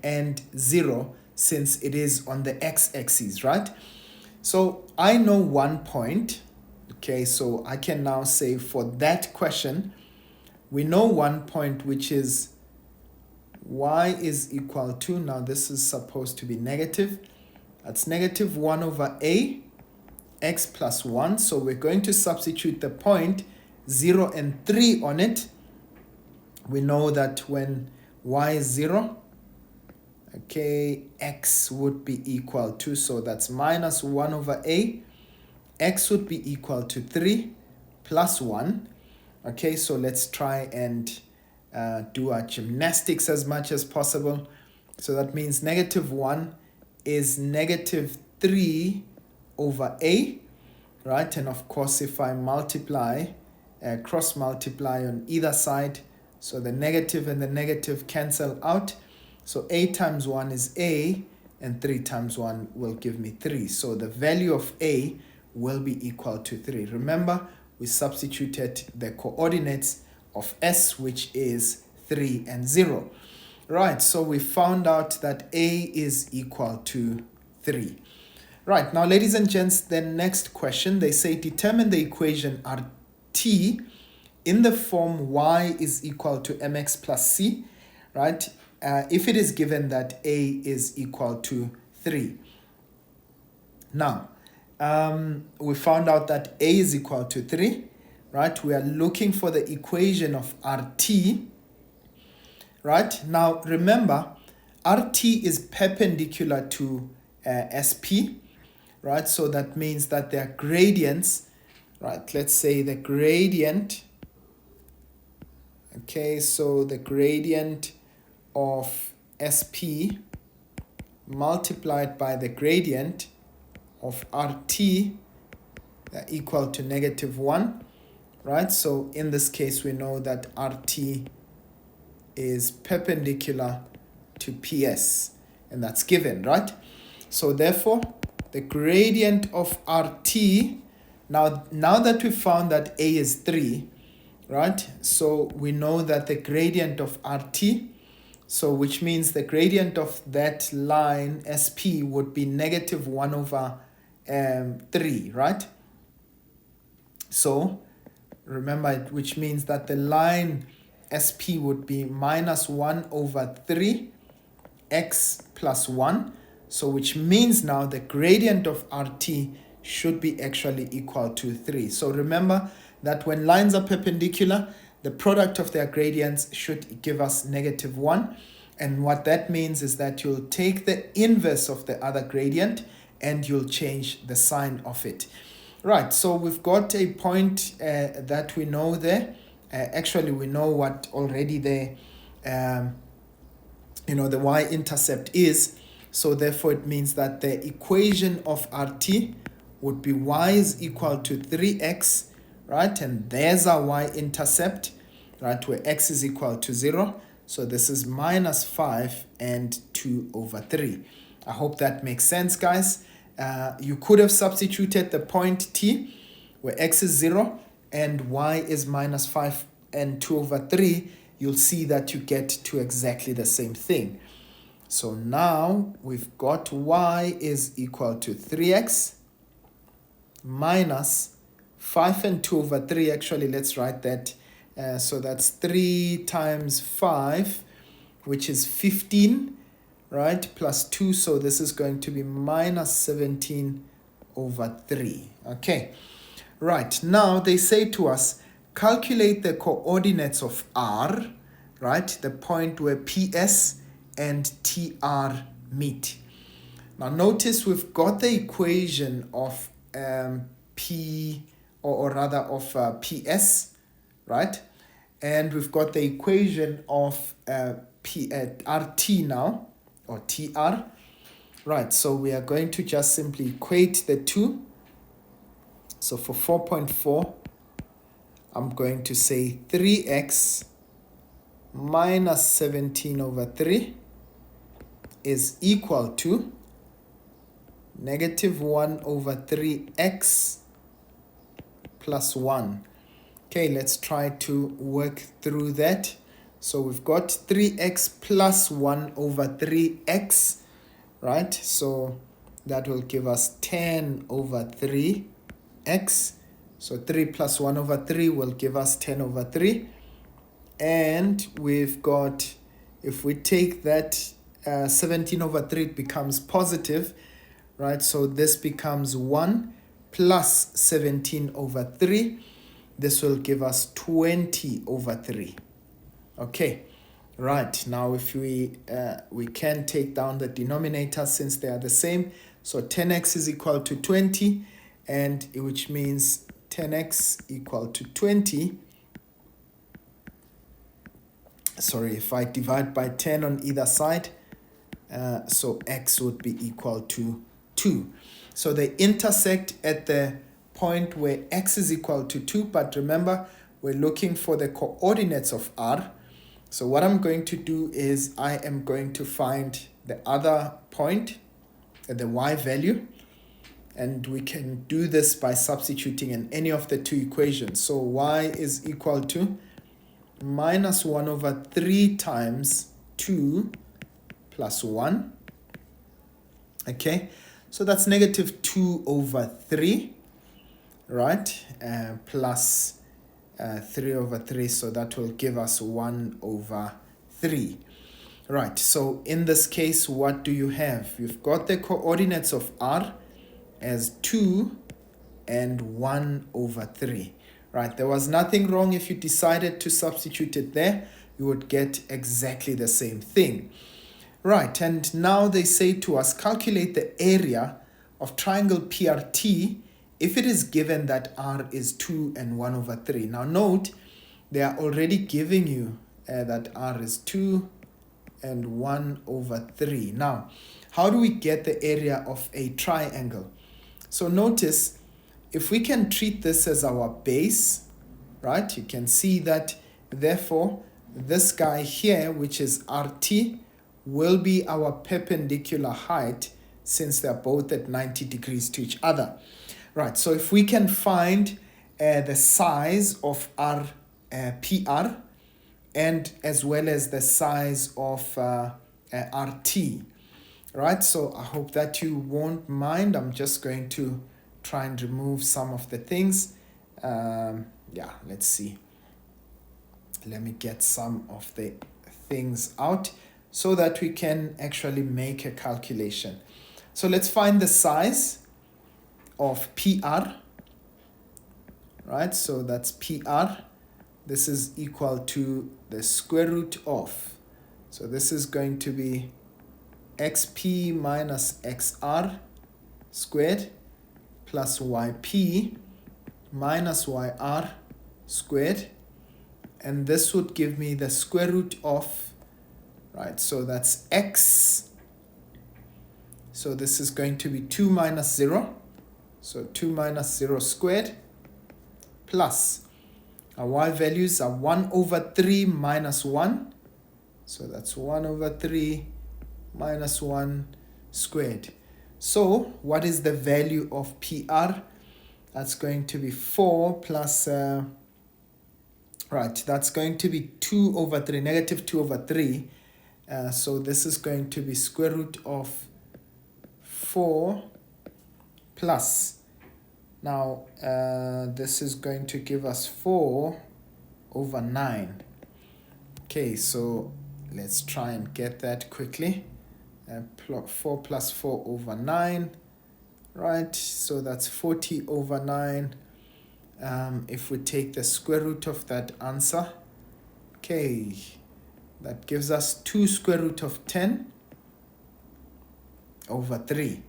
and 0, since it is on the x-axis, right? So I know 1 point. Okay, so I can now say for that question, we know 1 point, which is y is equal to, now this is supposed to be negative. That's negative 1 over a x plus 1. So we're going to substitute the point 0 and 3 on it. We know that when y is 0, okay, x would be equal to, so that's minus 1 over a. X would be equal to 3 plus 1. Okay, so let's try and do our gymnastics as much as possible. So that means negative 1 is negative 3 over a, right? And of course, if I multiply, cross multiply on either side, so the negative and the negative cancel out. So a times 1 is a, and 3 times 1 will give me 3. So the value of a will be equal to 3. Remember, we substituted the coordinates of S, which is 3 and 0. Right, so we found out that a is equal to 3. Right, now ladies and gents, the next question, they say determine the equation RT in the form y is equal to mx plus c, right? If it is given that a is equal to 3. Now, we found out that a is equal to 3, right? We are looking for the equation of RT, right? Now, remember, RT is perpendicular to SP, right? So that means that their gradients, right? Let's say the gradient, okay, so the gradient of SP multiplied by the gradient of RT equal to negative 1, right? So in this case, we know that RT is perpendicular to PS, and that's given, right? So therefore, the gradient of RT, now that we found that A is 3, right? So we know that the gradient of RT, so which means the gradient of that line SP would be negative 1 over 3, right? So remember, which means that the line SP would be minus 1 over 3 x plus 1. So which means now the gradient of RT should be actually equal to 3. So remember that when lines are perpendicular, the product of their gradients should give us -1. And what that means is that you'll take the inverse of the other gradient and you'll change the sign of it. Right, so we've got a point that we know there. Actually, we know what already the the y-intercept is. So therefore, it means that the equation of RT would be y is equal to 3x, right? And there's our y-intercept, right, where x is equal to 0. So this is -5 and 2/3. I hope that makes sense, guys. You could have substituted the point t, where x is 0 and y is -5 and 2/3. You'll see that you get to exactly the same thing. So now we've got y is equal to 3x minus 5 and 2/3. Actually, let's write that. So that's 3 times 5, which is 15, right, plus 2. So this is going to be -17/3. Okay, right. Now they say to us, calculate the coordinates of R, right, the point where PS and TR meet. Now notice we've got the equation of P, or rather of PS, right? And we've got the equation of RT now, or TR. Right, so we are going to just simply equate the two. So for 4.4, I'm going to say 3x minus 17/3 is equal to -1/3x plus 1. Okay, let's try to work through that. So we've got 3x plus 1/3x, right? So that will give us 10/3x. So 3 plus 1/3 will give us 10/3. And we've got, if we take that 17/3, it becomes positive, right? So this becomes 1 plus 17/3. This will give us 20/3. Okay, right. Now if we can take down the denominator since they are the same. So 10x is equal to 20, and which means 10x equal to 20. Sorry, if I divide by 10 on either side, so x would be equal to 2. So they intersect at the point where x is equal to 2, but remember, we're looking for the coordinates of R. So what I'm going to do is I am going to find the other point at the y value, and we can do this by substituting in any of the two equations. So y is equal to -1/3 times 2 plus 1. Okay, so that's -2/3, right, plus 3/3, so that will give us 1/3. Right, so in this case, what do you have? You've got the coordinates of R as 2 and 1/3. Right, there was nothing wrong if you decided to substitute it there. You would get exactly the same thing. Right, and now they say to us, calculate the area of triangle PRT if it is given that R is 2 and 1/3. Now note, they are already giving you that R is 2 and 1/3. Now, how do we get the area of a triangle? So notice, if we can treat this as our base, right, you can see that therefore this guy here, which is RT, will be our perpendicular height since they're both at 90 degrees to each other. Right, so if we can find the size of our PR and as well as the size of RT, right, so I hope that you won't mind. I'm just going to try and remove some of the things. Yeah, let's see. Let me get some of the things out so that we can actually make a calculation. So let's find the size of PR, right? So that's PR. This is equal to the square root of, so this is going to be XP minus XR squared plus YP minus YR squared, and this would give me the square root of, right, so that's X, so this is going to be 2 minus 0, so 2 minus 0 squared, plus our Y values are 1 over 3 minus 1, so that's 1 over 3 minus 1 squared. So what is the value of PR? That's going to be 4 plus, right, that's going to be 2 over 3, negative 2 over 3. So this is going to be square root of 4 plus, now this is going to give us 4 over 9. Okay, so let's try and get that quickly. 4 plus 4 over 9, right, so that's 40 over 9. If we take the square root of that answer, okay, that gives us 2 square root of 10 over 3.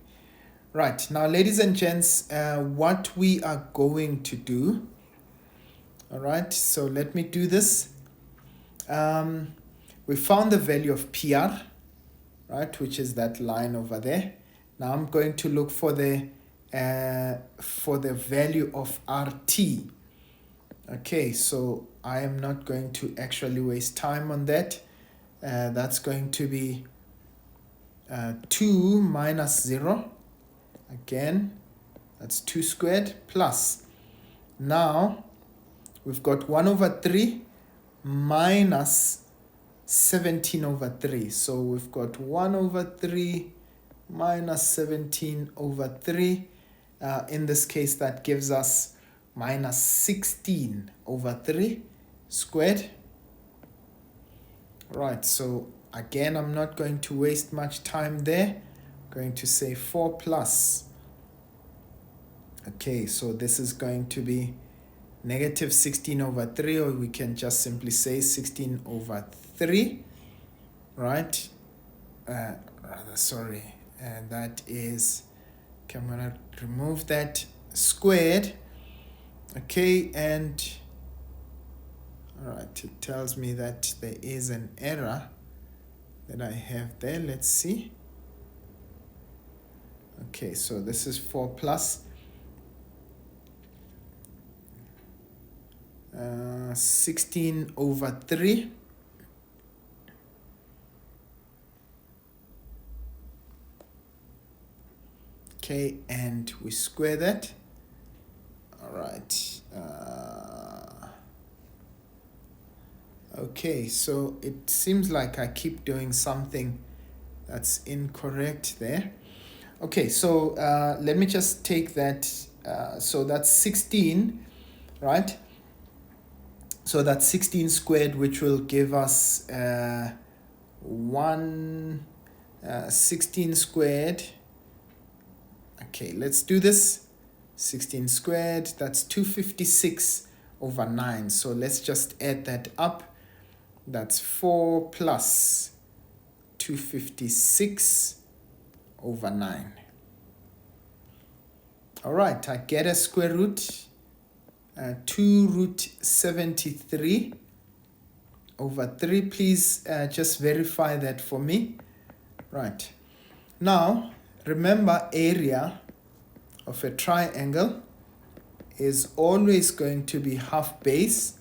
Right, now ladies and gents, what we are going to do, all right, so let me do this. We found the value of PR, right, which is that line over there. Now I'm going to look for the value of RT. Okay, so I am not going to actually waste time on that. That's going to be 2 minus 0. Again, that's 2 squared plus. Now we've got 1 over 3 minus 17 over 3. So we've got 1 over 3 minus 17 over 3. In this case, that gives us minus 16 over 3 squared. Right, so again, I'm not going to waste much time there. I'm going to say 4 plus. Okay, so this is going to be negative 16 over 3, or we can just simply say 16 over 3, right? And that is, okay, I'm gonna remove that squared. Okay, and all right, it tells me that there is an error that I have there. Let's see. Okay, so this is 4 plus 16 over 3. Okay, and we square that. All right. Okay, so it seems like I keep doing something that's incorrect there. Okay, so let me just take that. So that's 16, right? So that's 16 squared, which will give us 16 squared. Okay, let's do this. 16 squared, that's 256 over 9. So let's just add that up. That's 4 plus 256 over 9. All right, I get a square root. 2 root 73 over 3. Please just verify that for me. Right. Now, remember, area of a triangle is always going to be half base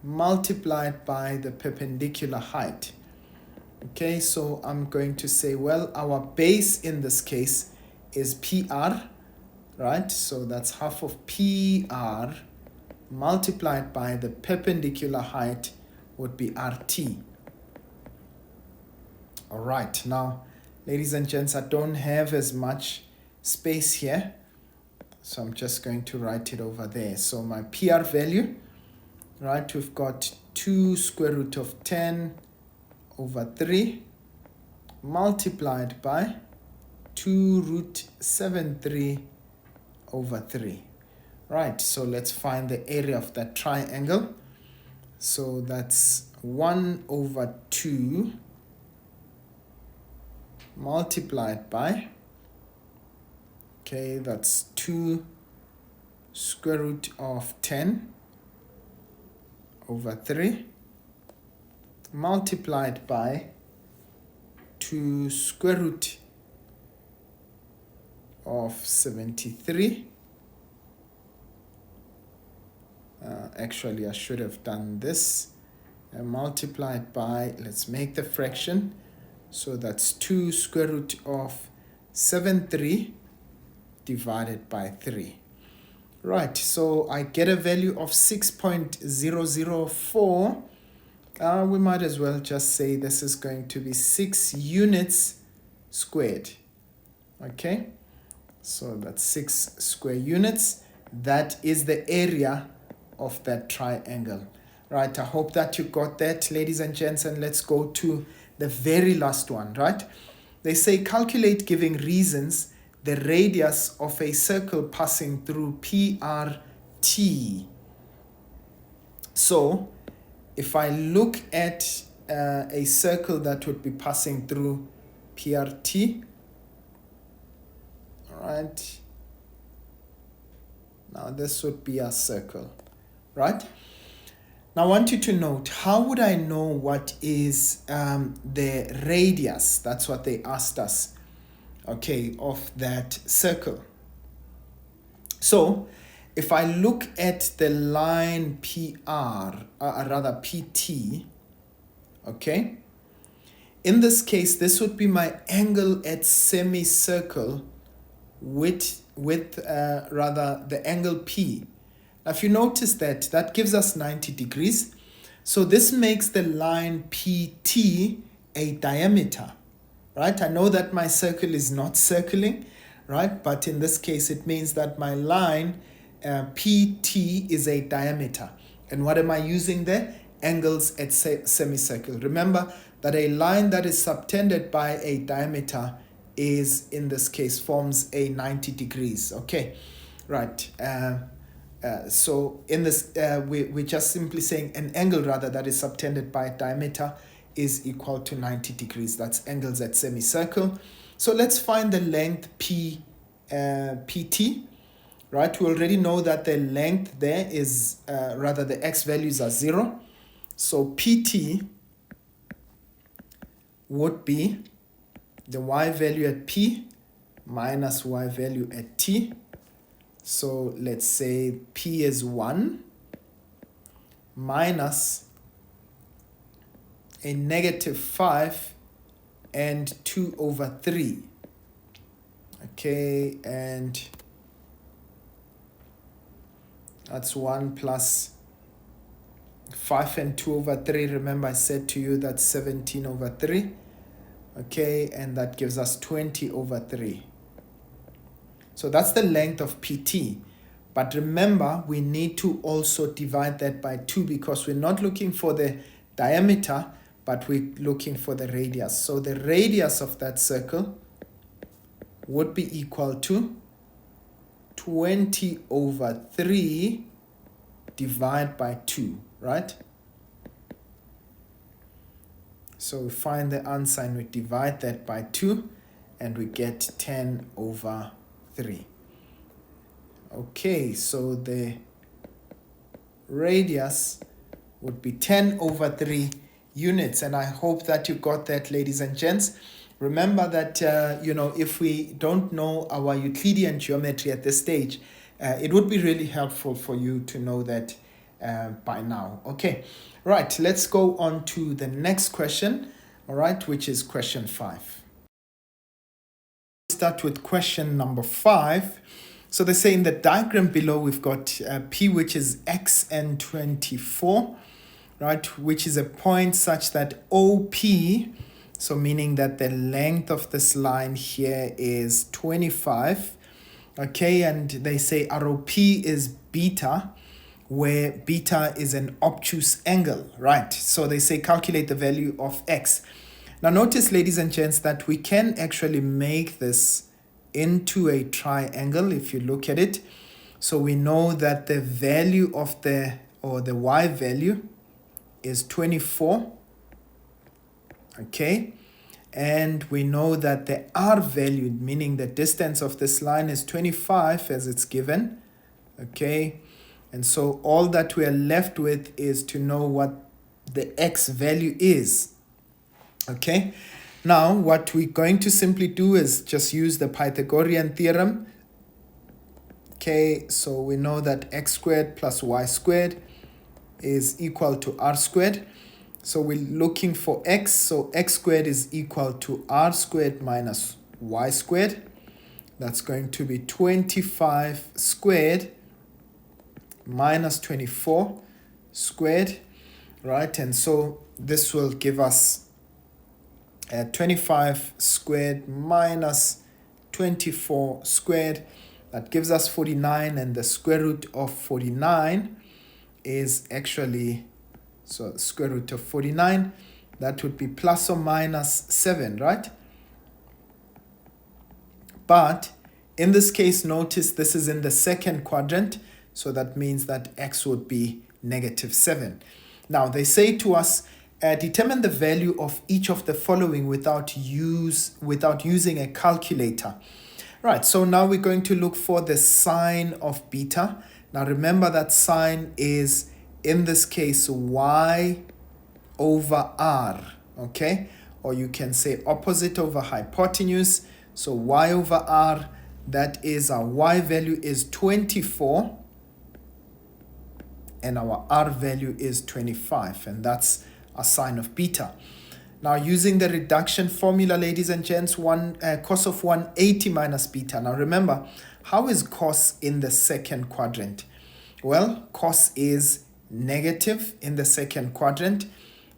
multiplied by the perpendicular height. Okay, so I'm going to say, well, our base in this case is PR, right? So that's half of PR multiplied by the perpendicular height would be RT. All right, now, ladies and gents, I don't have as much space here, so I'm just going to write it over there. So my PR value, right, we've got 2 square root of 10 over 3 multiplied by 2 root 73 over 3. Right, so let's find the area of that triangle. So that's 1 over 2 multiplied by, okay, that's 2 square root of 10 over 3 multiplied by 2 square root of 73. Actually, I should have done this. Multiplied by, let's make the fraction. So that's 2 square root of 73 divided by 3. Right, so I get a value of 6.004. We might as well just say this is going to be 6 units squared. Okay, so that's 6 square units. That is the area of that triangle. Right, I hope that you got that, ladies and gents, and let's go to the very last one, right? They say calculate, giving reasons, the radius of a circle passing through PRT. So if I look at a circle that would be passing through PRT, all right, now this would be a circle, right? Now I want you to note, how would I know what is the radius? That's what they asked us, okay, of that circle. So if I look at the line PR, rather PT, okay, in this case, this would be my angle at semicircle with rather the angle P. Now, if you notice that gives us 90 degrees. So this makes the line PT a diameter, right? I know that my circle is not circling, right? But in this case, it means that my line PT is a diameter. And what am I using there? Angles at semicircle. Remember that a line that is subtended by a diameter is, in this case, forms a 90 degrees. Okay, right. So in this, we're just simply saying an angle rather that is subtended by a diameter is equal to 90 degrees. That's angles at semicircle. So let's find the length PT, right? We already know that the length there is, rather the x values are 0. So PT would be the y value at P minus y value at T. So let's say P is 1 minus a negative 5 and 2 over 3. Okay, and that's 1 plus 5 and 2 over 3. Remember I said to you that's 17 over 3. Okay, and that gives us 20 over 3. So that's the length of PT. But remember, we need to also divide that by 2 because we're not looking for the diameter, but we're looking for the radius. So the radius of that circle would be equal to 20 over 3 divided by 2, right? So we find the answer and we divide that by 2 and we get 10 over 3. Okay, so the radius would be 10 over 3 units, and I hope that you got that, ladies and gents. Remember that, if we don't know our Euclidean geometry at this stage, it would be really helpful for you to know that by now. Okay, right, let's go on to the next question, all right, which is question 5. Start with question number 5. So they say in the diagram below we've got P, which is x and 24, right, which is a point such that OP, so meaning that the length of this line here is 25, okay, and they say ROP is beta, where beta is an obtuse angle, right? So they say calculate the value of x. Now notice, ladies and gents, that we can actually make this into a triangle, if you look at it. So we know that the value of the y value is 24. Okay. And we know that the r value, meaning the distance of this line, is 25 as it's given. Okay. And so all that we are left with is to know what the x value is. Okay. Now what we're going to simply do is just use the Pythagorean theorem. Okay, so we know that x squared plus y squared is equal to r squared. So we're looking for x, so x squared is equal to r squared minus y squared. That's going to be 25 squared minus 24 squared, right? And so this will give us 25 squared minus 24 squared. That gives us 49, and the square root of 49 is actually, so square root of 49, that would be plus or minus 7, right? But in this case, notice this is in the second quadrant, so that means that x would be negative 7. Now they say to us, determine the value of each of the following without using a calculator. Right, so now we're going to look for the sine of beta. Now remember that sine is, in this case, y over r, okay? Or you can say opposite over hypotenuse. So y over r, that is our y value is 24, and our r value is 25, and that's a sine of beta. Now using the reduction formula, ladies and gents, cos of 180 minus beta. Now remember, how is cos in the second quadrant? Well, cos is negative in the second quadrant.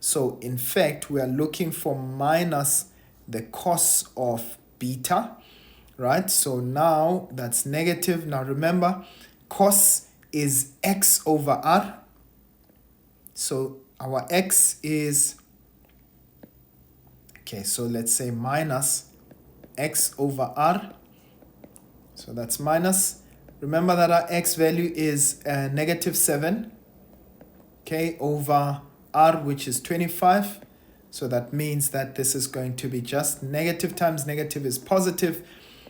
So in fact, we are looking for minus the cos of beta, right? So now that's negative. Now remember, cos is x over r. So our x is, okay, so let's say minus x over r. So that's minus. Remember that our x value is negative 7, okay, over r, which is 25. So that means that this is going to be just negative times negative is positive.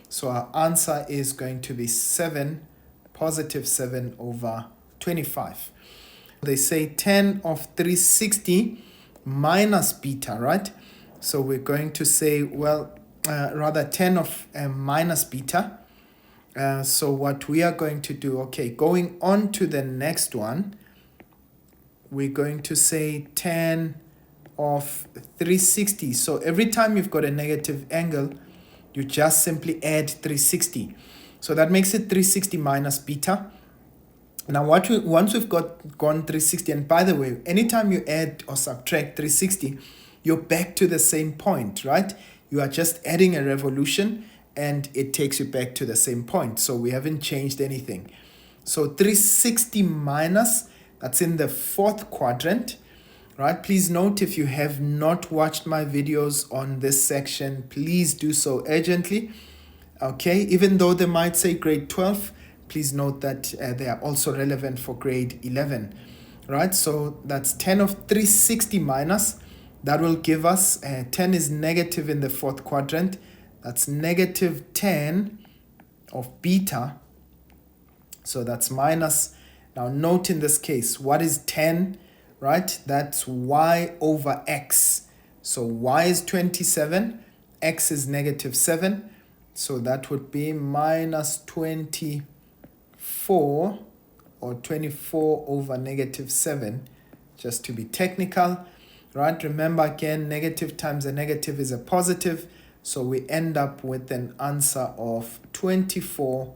So our answer is going to be 7, positive 7 over 25. They say 10 of 360 minus beta, right? So we're going to say, well, rather 10 of minus beta. So what we are going to do, okay, going on to the next one, we're going to say 10 of 360. So every time you've got a negative angle, you just simply add 360. So that makes it 360 minus beta. Now once we've gone 360, and by the way, anytime you add or subtract 360, you're back to the same point, right? You are just adding a revolution and it takes you back to the same point. So we haven't changed anything. So 360 minus, that's in the fourth quadrant, right? Please note, if you have not watched my videos on this section, please do so urgently. Okay, even though they might say grade 12, please note that they are also relevant for grade 11, right? So that's 10 of 360 minus. That will give us, 10 is negative in the fourth quadrant. That's negative 10 of beta. So that's minus. Now note in this case, what is 10, right? That's y over x. So y is 27, x is negative 7. So that would be minus 24, or 24 over negative 7, just to be technical, right? Remember again, negative times a negative is a positive. So we end up with an answer of 24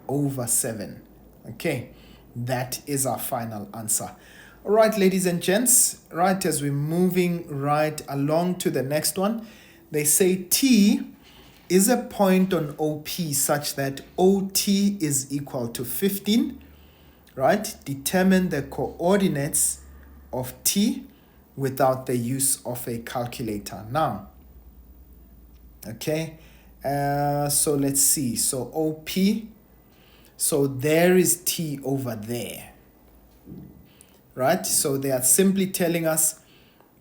over 7. Okay, that is our final answer. All right, ladies and gents, right, as we're moving right along to the next one, they say T is a point on OP such that OT is equal to 15, right? Determine the coordinates of T without the use of a calculator. Now, okay, So let's see. So OP. So there is T over there. Right? So they are simply telling us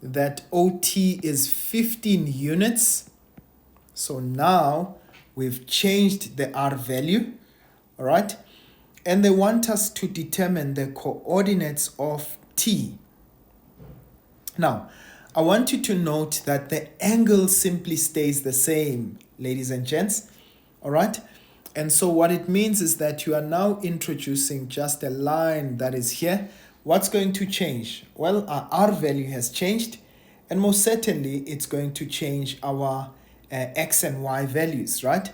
that OT is 15 units. So now we've changed the R value. All right? And they want us to determine the coordinates of T. Now, I want you to note that the angle simply stays the same, ladies and gents. All right? And so what it means is that you are now introducing just a line that is here. What's going to change? Well, our R value has changed, and most certainly it's going to change our X and Y values, right?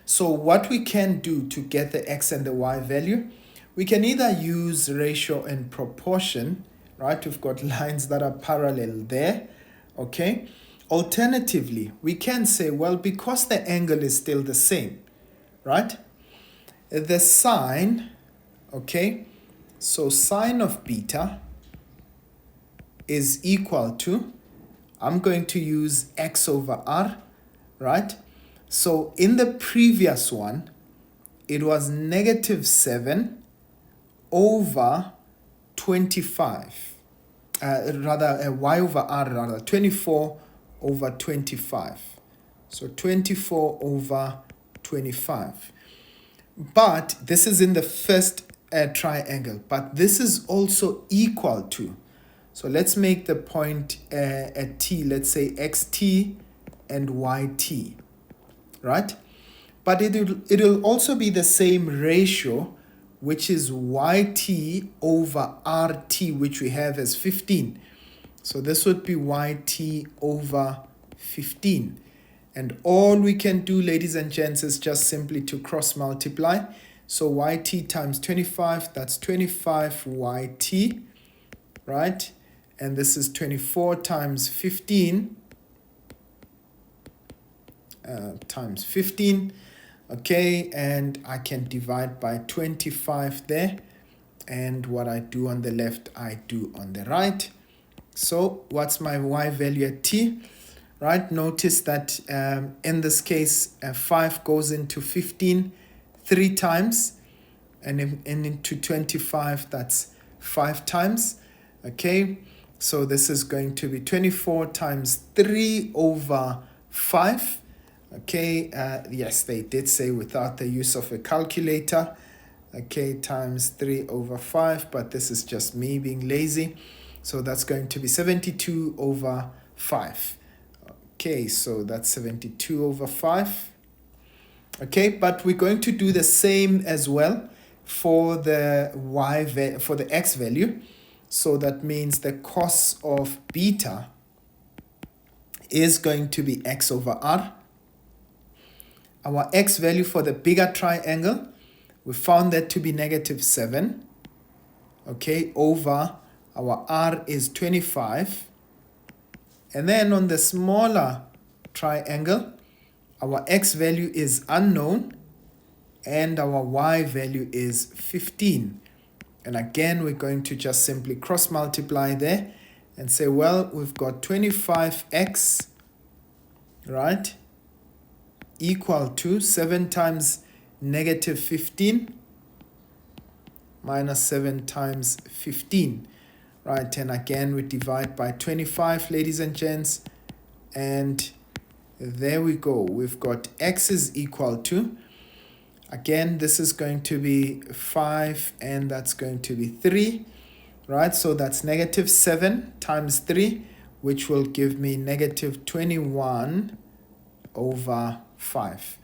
So what we can do to get the X and the Y value, we can either use ratio and proportion, right? We've got lines that are parallel there, okay? Alternatively, we can say, well, because the angle is still the same, right? The sine, okay? So sine of beta is equal to, I'm going to use X over R, right? So in the previous one, it was -7 over 25. Y over R, rather, 24 over 25. So 24 over 25. But this is in the first triangle. But this is also equal to. So let's make the point at T. Let's say XT and YT. Right? But it'll also be the same ratio, which is YT over RT, which we have as 15. So this would be YT over 15. And all we can do, ladies and gents, is just simply to cross multiply. So YT times 25, that's 25 YT, right? And this is 24 times 15. Times 15, okay, and I can divide by 25 there, and what I do on the left I do on the right. So what's my Y value at T? Right, notice that in this case 5 goes into 15 3 times, and into 25, that's 5 times, okay. So this is going to be 24 times 3 over 5. Okay, yes, they did say without the use of a calculator. Okay, times 3 over 5, but this is just me being lazy. So that's going to be 72 over 5. Okay, so that's 72 over 5. Okay, but we're going to do the same as well for the for the X value. So that means the cos of beta is going to be X over R. Our X value for the bigger triangle, we found that to be -7, okay, over our R is 25. And then on the smaller triangle, our X value is unknown and our Y value is 15. And again, we're going to just simply cross multiply there and say, well, we've got 25x, right, equal to 7 times -15 minus 7 times 15, right? And again, we divide by 25, ladies and gents, and there we go. We've got x is equal to, again, this is going to be 5 and that's going to be 3, right? So that's -7 times 3, which will give me -21 over 5.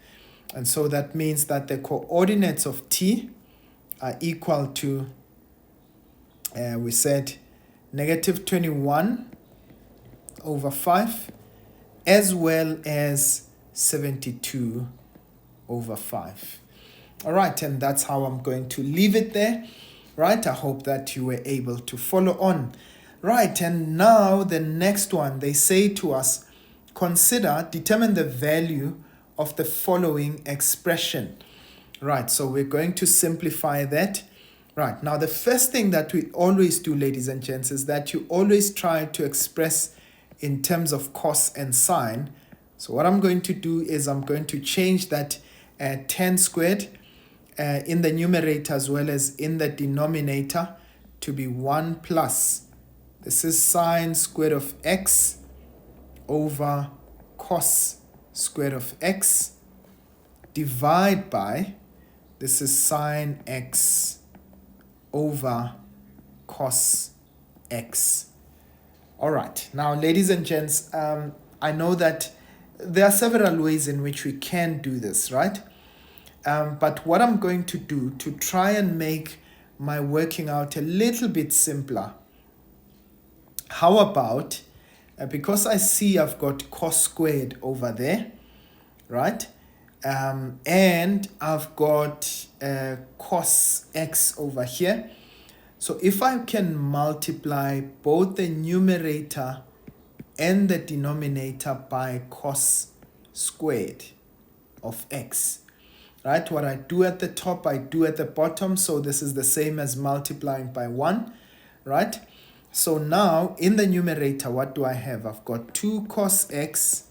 And so that means that the coordinates of t are equal to, we said, -21 over 5 as well as 72 over 5. All right, and that's how I'm going to leave it there, right? I hope that you were able to follow on. Right, and now the next one, they say to us, determine the value of the following expression. Right, so we're going to simplify that. Right, now the first thing that we always do, ladies and gents, is that you always try to express in terms of cos and sine So what I'm going to do is I'm going to change that 10 squared in the numerator as well as in the denominator to be 1 plus. This is sine squared of x over cos squared of x divide by, this is sine x over cos x. All right, now ladies and gents, I know that there are several ways in which we can do this, right? But what I'm going to do to try and make my working out a little bit simpler, how about, because I see I've got cos squared over there, right? And I've got cos x over here. So if I can multiply both the numerator and the denominator by cos squared of x, right? What I do at the top, I do at the bottom. So this is the same as multiplying by 1, right? So now in the numerator, what do I have? I've got 2 cos x.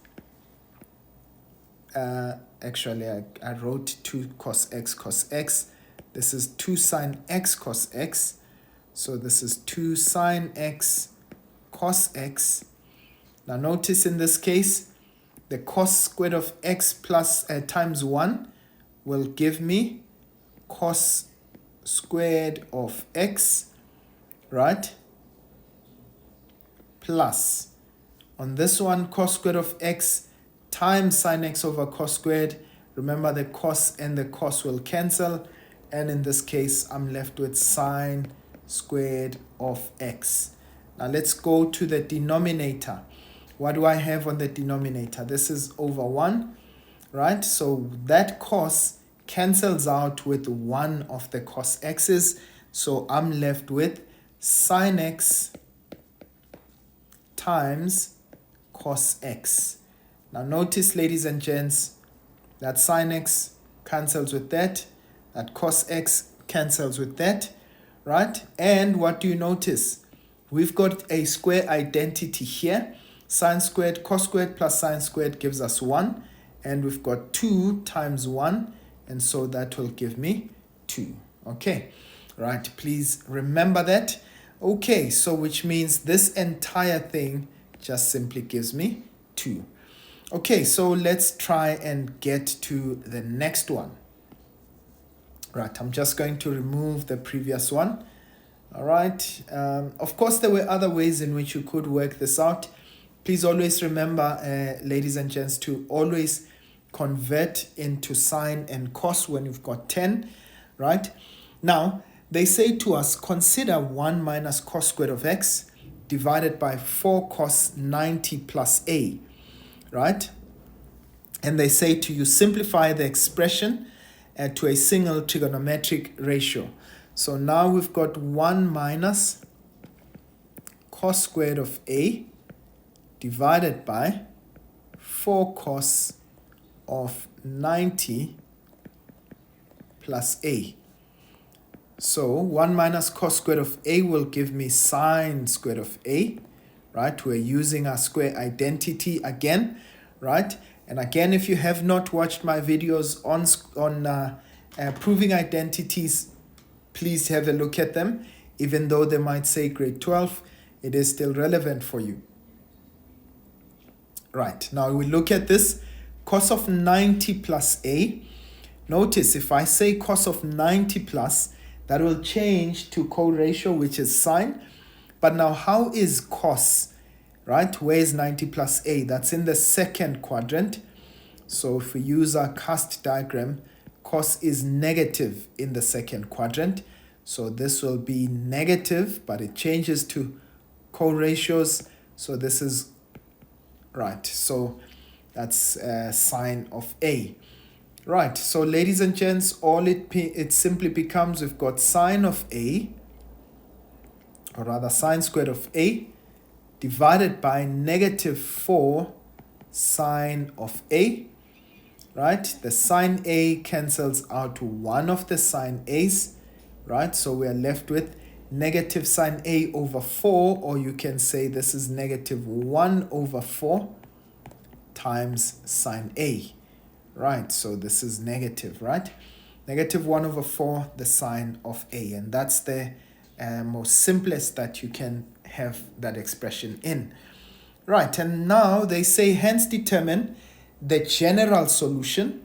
Actually, I wrote 2 cos x. This is 2 sine x cos x. So this is 2 sine x cos x. Now notice in this case, the cos squared of x plus times 1 will give me cos squared of x, right? Plus, on this one, cos squared of x times sine x over cos squared. Remember, the cos and the cos will cancel. And in this case, I'm left with sine squared of x. Now let's go to the denominator. What do I have on the denominator? This is over 1, right? So that cos cancels out with one of the cos x's. So I'm left with sine x times cos x. Now notice, ladies and gents, that sine x cancels with that cos x cancels with that, right? And what do you notice? We've got a square identity here. Sine squared, cos squared plus sine squared gives us 1. And we've got 2 times 1. And so that will give me 2. Okay, right? Please remember that. Okay, so which means this entire thing just simply gives me 2. Okay, so let's try and get to the next one. Right, I'm just going to remove the previous one. All right. Of course, there were other ways in which you could work this out. Please always remember, ladies and gents, to always convert into sine and cos when you've got 10, right? Now, they say to us, consider 1 minus cos squared of x divided by 4 cos 90 plus a, right? And they say to you, simplify the expression to a single trigonometric ratio. So now we've got 1 minus cos squared of a divided by 4 cos of 90 plus a. So 1 minus cos squared of a will give me sine squared of a, right? We're using our square identity again, right? And again, if you have not watched my videos on proving identities, please have a look at them. Even though they might say grade 12, it is still relevant for you. Right, now we look at this. Cos of 90 plus a. Notice if I say cos of 90 plus, that will change to co-ratio, which is sine. But now how is cos, right? Where is 90 plus a? That's in the second quadrant. So if we use our cast diagram, cos is negative in the second quadrant. So this will be negative, but it changes to co-ratios. So this is right. So that's sine of a. Right. So ladies and gents, all it simply becomes, we've got sine of a, or rather sine squared of a, divided by negative 4 sine of a. Right, the sine a cancels out to one of the sine a's, right? So we are left with negative sine a over 4, or you can say this is negative 1 over 4 times sine A. Right, so this is negative, right? Negative 1 over 4, the sine of A. And that's the most simplest that you can have that expression in. Right, and now they say hence determine the general solution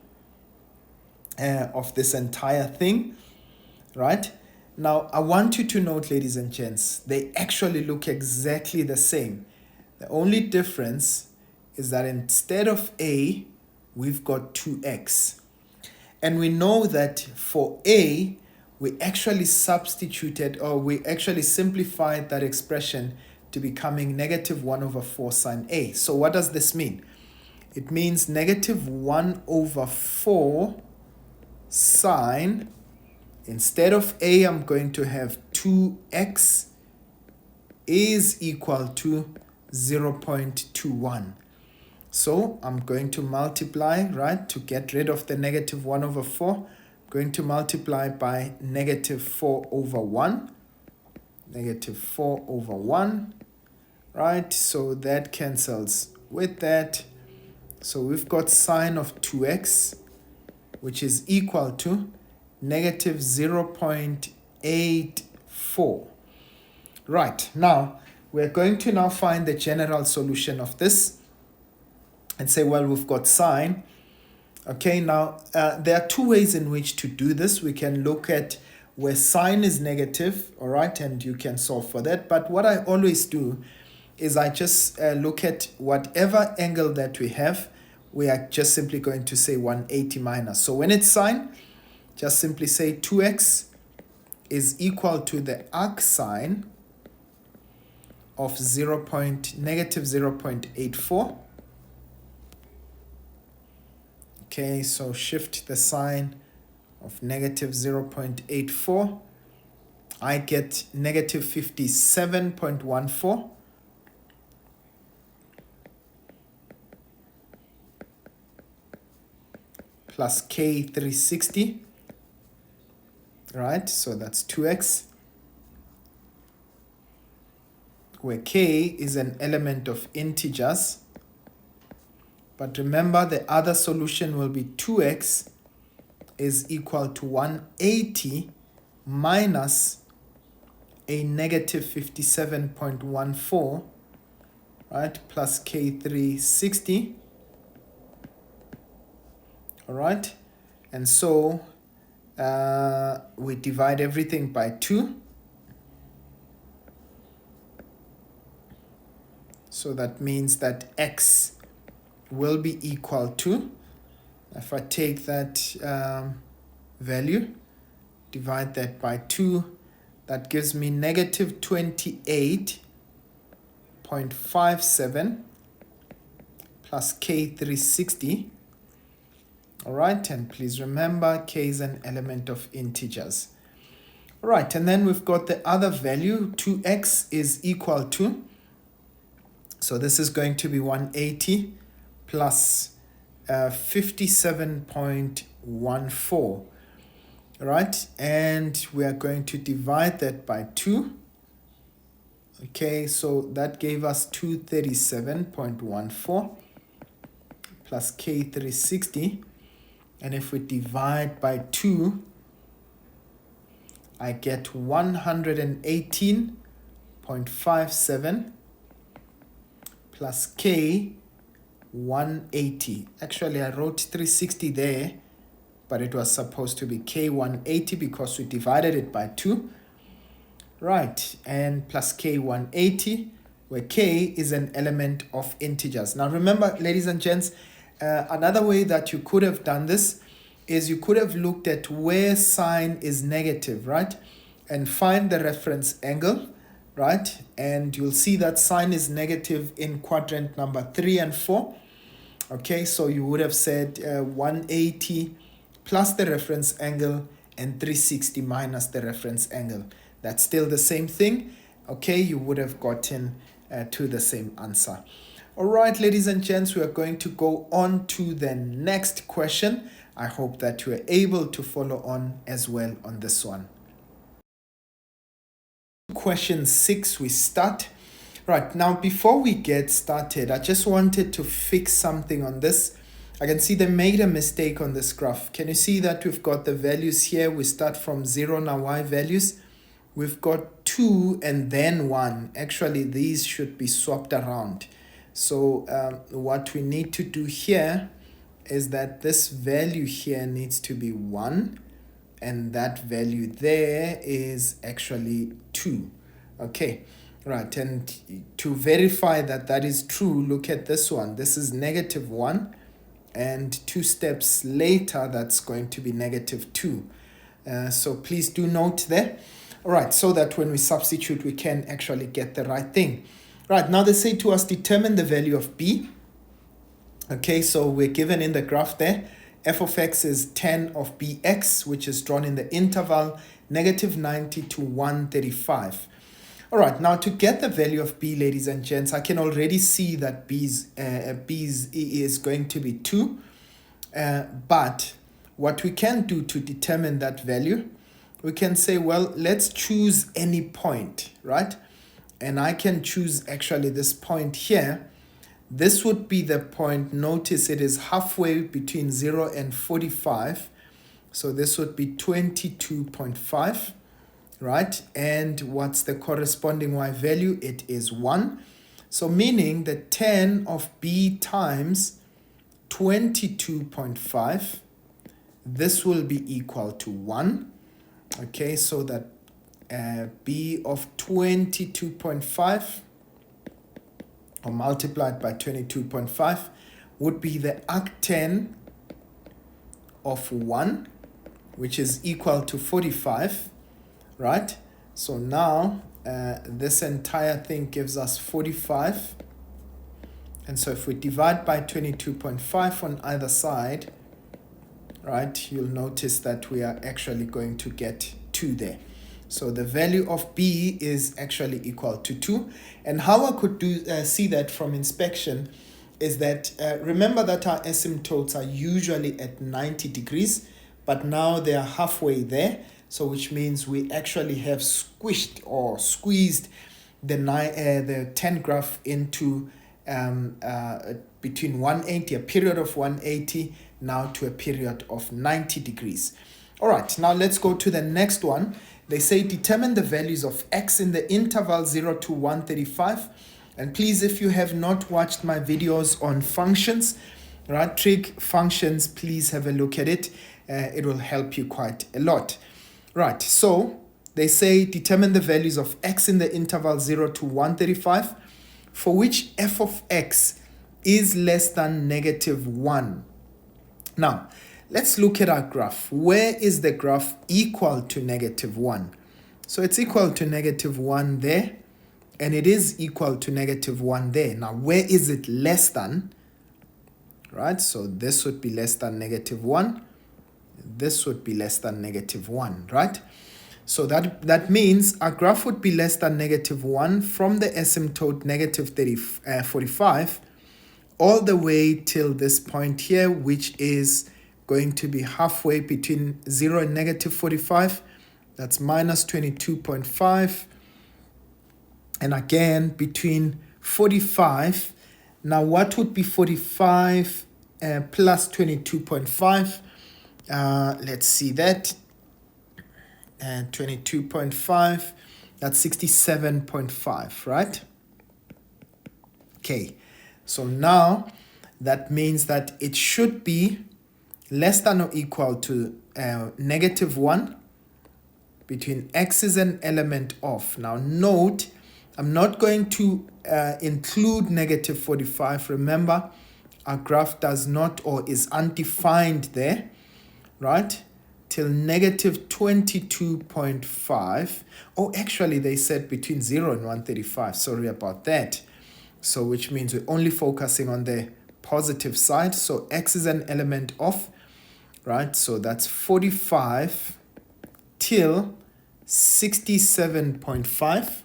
of this entire thing, right? Now, I want you to note, ladies and gents, they actually look exactly the same. The only difference is that instead of A, we've got 2x. And we know that for A, we actually substituted, or we actually simplified that expression to becoming negative 1 over 4 sine A. So what does this mean? It means negative 1 over 4 sine, instead of A, I'm going to have 2x is equal to 0.21. So I'm going to multiply, right, to get rid of the negative 1 over 4. I'm going to multiply by negative 4 over 1. Negative 4 over 1, right? So that cancels with that. So we've got sine of 2x, which is equal to negative 0.84. Right, now we're going to now find the general solution of this and say, well, we've got sine. Okay, now there are two ways in which to do this. We can look at where sine is negative, all right, and you can solve for that. But what I always do is I just look at whatever angle that we have. We are just simply going to say 180 minus. So when it's sine, just simply say 2x is equal to the arc sine of negative 0.84. Okay, so shift the sign of negative 0.84. I get negative 57.14. Plus K 360. Right, so that's 2x. Where K is an element of integers. But remember, the other solution will be 2x is equal to 180 minus a negative 57.14, right, plus K360. All right, and so we divide everything by 2. So that means that x will be equal to, if I take that value, divide that by 2, that gives me negative 28.57 plus K360. All right, and please remember K is an element of integers. All right, and then we've got the other value, 2x is equal to, so this is going to be 180 plus 57.14, right? And we are going to divide that by 2. Okay, so that gave us 237.14 plus K360. And if we divide by 2, I get 118.57 plus K 180. Actually, I wrote 360 there, but it was supposed to be K 180 because we divided it by 2. Right, and plus K 180, where K is an element of integers. Now remember, ladies and gents, another way that you could have done this is you could have looked at where sine is negative, right? And find the reference angle, right? And you'll see that sine is negative in quadrant number 3 and 4. Okay, so you would have said 180 plus the reference angle and 360 minus the reference angle. That's still the same thing. Okay, you would have gotten to the same answer. All right, ladies and gents, we are going to go on to the next question. I hope that you are able to follow on as well on this one. Question 6, we start. Right, now before we get started, I just wanted to fix something on this. I can see they made a mistake on this graph. Can you see that we've got the values here? We start from 0 now, y values. We've got 2 and then 1. Actually, these should be swapped around. So what we need to do here is that this value here needs to be 1. And that value there is actually 2. Okay. Right, and to verify that that is true, look at this one. This is -1, and 2 steps later, that's going to be -2. So please do note there. All right, so that when we substitute, we can actually get the right thing. Right, now they say to us, determine the value of b. Okay, so we're given in the graph there, f of x is 10 of bx, which is drawn in the interval -90 to 135. All right, now to get the value of b, ladies and gents, I can already see that b is going to be 2. But what we can do to determine that value, we can say, well, let's choose any point, right? And I can choose actually this point here. This would be the point. Notice it is halfway between 0 and 45. So this would be 22.5. Right, and what's the corresponding y value? It is 1. So meaning that 10 of b times 22.5, this will be equal to 1. Okay, so that b of 22.5 or multiplied by 22.5 would be the arctan of 1, which is equal to 45. Right, so now this entire thing gives us 45, and so if we divide by 22.5 on either side, right, you'll notice that we are actually going to get 2 there. So the value of b is actually equal to 2. And how I could see that from inspection is that remember that our asymptotes are usually at 90 degrees, but now they are halfway there. So which means we actually have squished or squeezed the 10 graph into between 180, a period of 180, now to a period of 90 degrees. All right, now let's go to the next one. They say determine the values of x in the interval 0 to 135. And please, if you have not watched my videos on functions, right, trig functions, please have a look at it. It will help you quite a lot. Right, so they say determine the values of x in the interval 0 to 135, for which f of x is less than -1. Now, let's look at our graph. Where is the graph equal to -1? So it's equal to -1 there, and it is equal to -1 there. Now, where is it less than? Right, so this would be less than -1. This would be less than -1, right? So that means our graph would be less than -1 from the asymptote -45 all the way till this point here, which is going to be halfway between 0 and -45. That's -22.5. And again, between 45. Now, what would be 45 plus 22.5? Let's see that. 22.5, that's 67.5, right? Okay, so now that means that it should be less than or equal to -1 between x is an element of. Now note, I'm not going to include -45. Remember, our graph does not or is undefined there, right? Till -22.5. Oh, actually, they said between 0 and 135. Sorry about that. So which means we're only focusing on the positive side. So x is an element of, right? So that's 45 till 67.5,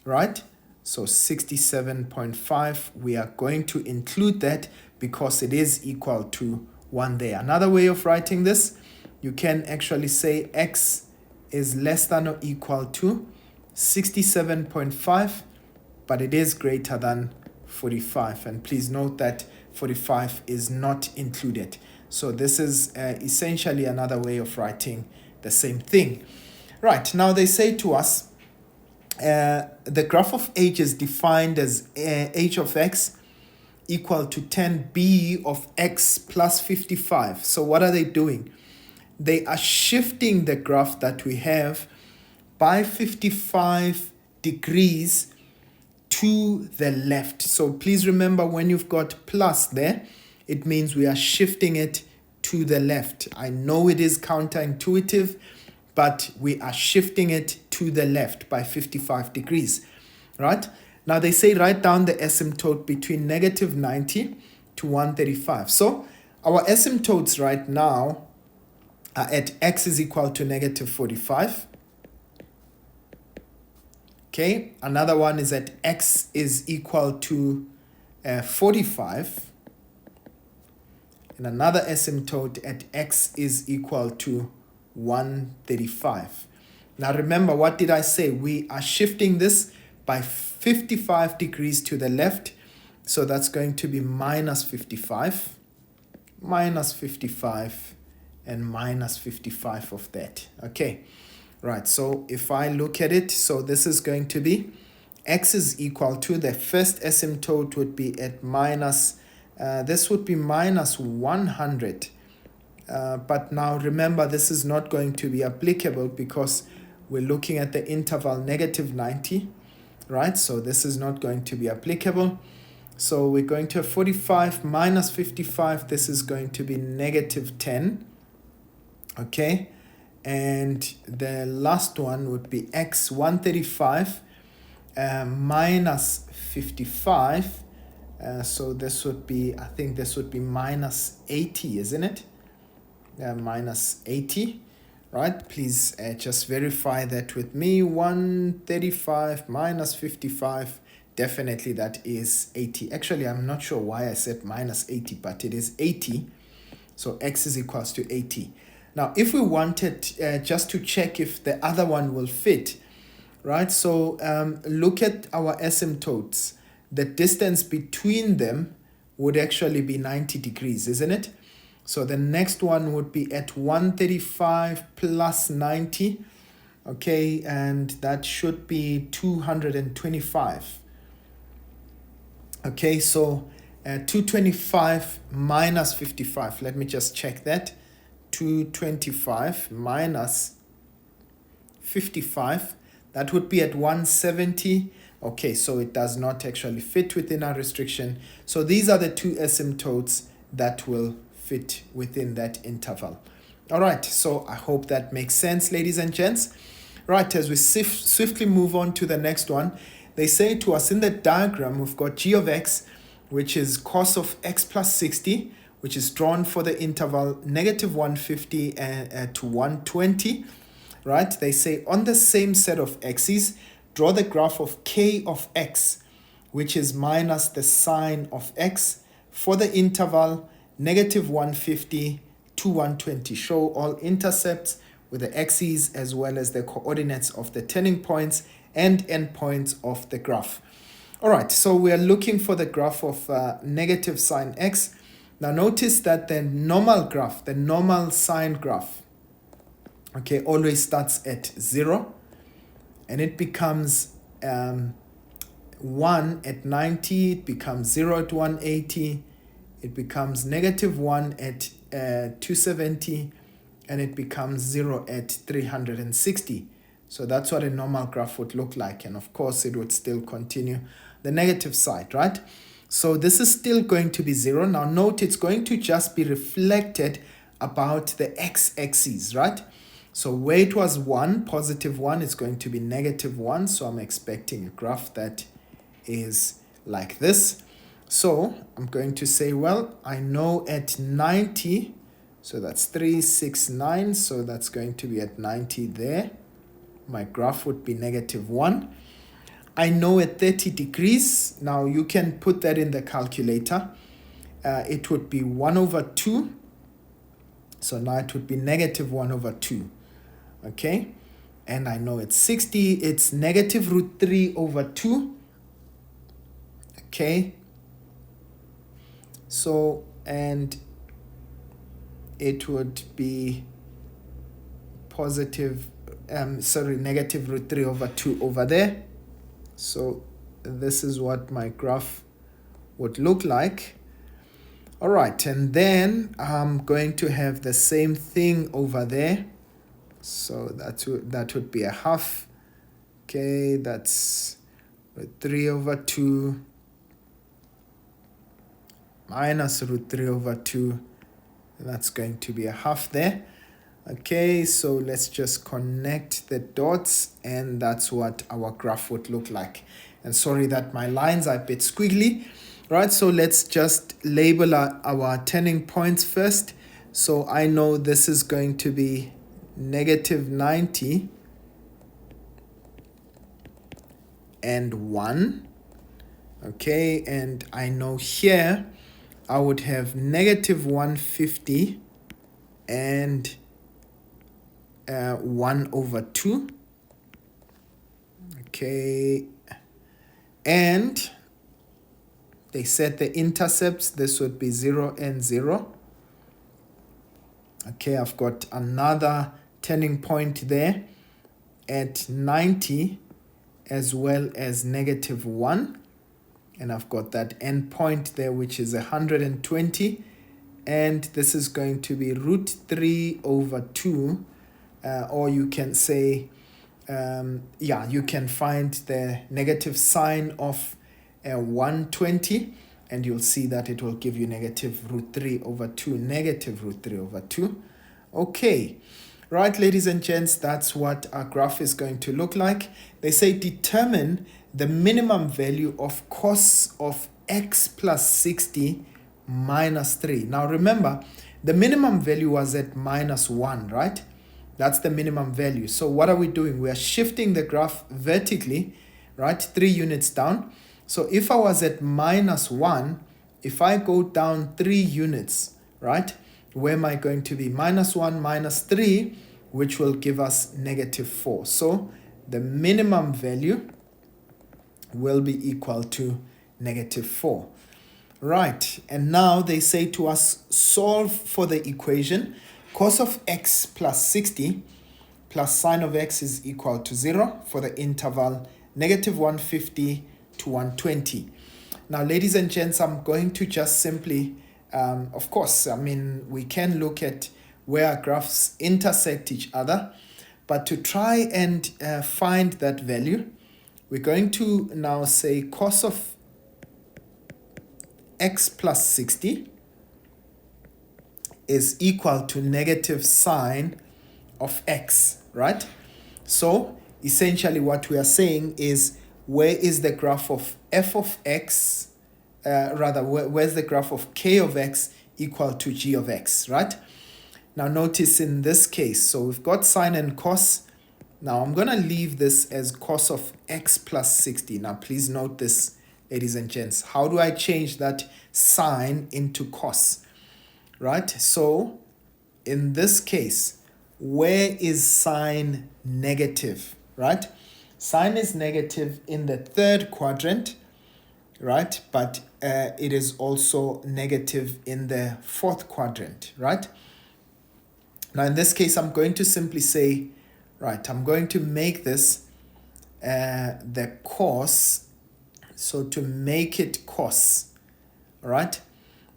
right? So 67.5, we are going to include that because it is equal to 1 there. Another way of writing this, you can actually say x is less than or equal to 67.5, but it is greater than 45. And please note that 45 is not included. So this is essentially another way of writing the same thing. Right, now they say to us, the graph of h is defined as h of x equal to 10b of x plus 55. So what are they doing? They are shifting the graph that we have by 55 degrees to the left. So please remember, when you've got plus there, it means we are shifting it to the left. I know it is counterintuitive, but we are shifting it to the left by 55 degrees, right? Now they say write down the asymptote between negative 90 to 135. So our asymptotes right now are at x is equal to negative 45. Okay, another one is at x is equal to 45. And another asymptote at x is equal to 135. Now remember, what did I say? We are shifting this by 55 degrees to the left. So that's going to be minus 55, and minus 55 of that. Okay, right. So if I look at it, so this is going to be x is equal to, the first asymptote would be at minus, this would be minus 100. But now remember, this is not going to be applicable because we're looking at the interval negative 90, right? So this is not going to be applicable. So we're going to have 45 minus 55. This is going to be negative 10. Okay. And the last one would be x 135 minus 55. So this would be, I think this would be minus 80, isn't it? Minus 80, right? Please just verify that with me. 135 minus 55, definitely that is 80. Actually, I'm not sure why I said minus 80, but it is 80. So x is equals to 80. Now, if we wanted just to check if the other one will fit, right? So look at our asymptotes. The distance between them would actually be 90 degrees, isn't it? So the next one would be at 135 plus 90. Okay, and that should be 225. Okay, so 225 minus 55. Let me just check that. 225 minus 55. That would be at 170. Okay, so it does not actually fit within our restriction. So these are the two asymptotes that will fit within that interval. All right, so I hope that makes sense, ladies and gents. Right, as we swiftly move on to the next one, they say to us in the diagram, we've got g of x, which is cos of x plus 60, which is drawn for the interval negative 150 to 120, right? They say on the same set of x's, draw the graph of k of x, which is minus the sine of x for the interval negative 150 to 120. Show all intercepts with the axes as well as the coordinates of the turning points and endpoints of the graph. All right, so we are looking for the graph of negative sine x. Now notice that the normal graph, the normal sine graph, okay, always starts at 0 and it becomes 1 at 90, it becomes 0 at 180, it becomes negative 1 at 270, and it becomes 0 at 360. So that's what a normal graph would look like. And of course, it would still continue the negative side, right? So this is still going to be 0. Now note, it's going to just be reflected about the x-axis, right? So where it was 1, positive 1, it's going to be negative 1. So I'm expecting a graph that is like this. So I'm going to say, well, I know at 90, so that's 369, so that's going to be at 90 there. My graph would be negative 1. I know at 30 degrees, now you can put that in the calculator. It would be 1 over 2. So now it would be negative 1 over 2. Okay, and I know at 60, it's negative root 3 over 2. Okay. So, and it would be negative root 3 over 2 over there. So this is what my graph would look like. All right, and then I'm going to have the same thing over there. So that would be a half. Okay, that's root 3 over 2 minus root 3 over 2. That's going to be a half there. Okay, so let's just connect the dots, and that's what our graph would look like. And sorry that my lines are a bit squiggly. Right, so let's just label our turning points first. So I know this is going to be negative 90 and 1. Okay, and I know here I would have negative 150 and 1 over 2. Okay, and they said the intercepts, this would be 0 and 0. Okay, I've got another turning point there at 90 as well as negative 1. And I've got that end point there, which is 120. And this is going to be root 3 over 2. Or you can say, you can find the negative sign of 120, and you'll see that it will give you negative root 3 over 2, negative root 3 over 2. Okay, right, ladies and gents, that's what our graph is going to look like. They say determine the minimum value of cos of x plus 60 minus 3. Now remember, the minimum value was at minus 1, right? That's the minimum value. So what are we doing? We are shifting the graph vertically, right? 3 units down. So if I was at minus 1, if I go down 3 units, right? Where am I going to be? Minus 1 minus 3, which will give us negative 4. So the minimum value will be equal to negative 4. Right, and now they say to us, solve for the equation cos of x plus 60 plus sine of x is equal to 0 for the interval negative 150 to 120. Now, ladies and gents, I'm going to just simply, of course, I mean, we can look at where our graphs intersect each other, but to try and find that value, we're going to now say cos of x plus 60 is equal to negative sine of x, right? So essentially what we are saying is, where is the graph of f of x, where's the graph of k of x equal to g of x, right? Now notice in this case, so we've got sine and cos. Now I'm going to leave this as cos of x plus 60. Now please note this, ladies and gents. How do I change that sine into cos? Right, so in this case, where is sine negative, right? Sine is negative in the third quadrant, right? But it is also negative in the fourth quadrant, right? Now in this case, I'm going to simply say, right, I'm going to make this the cos, so to make it cos, right?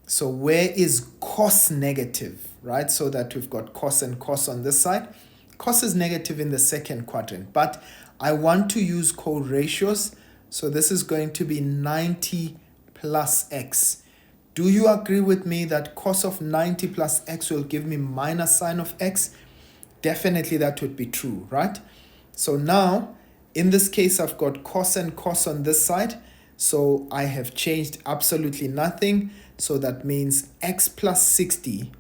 So where is cos negative, right? So that we've got cos and cos on this side. Cos is negative in the second quadrant, but I want to use co-ratios. So this is going to be 90 plus x. Do you agree with me that cos of 90 plus x will give me minus sine of x? Definitely that would be true, right? So now, in this case, I've got cos and cos on this side. So I have changed absolutely nothing. So that means x plus 60,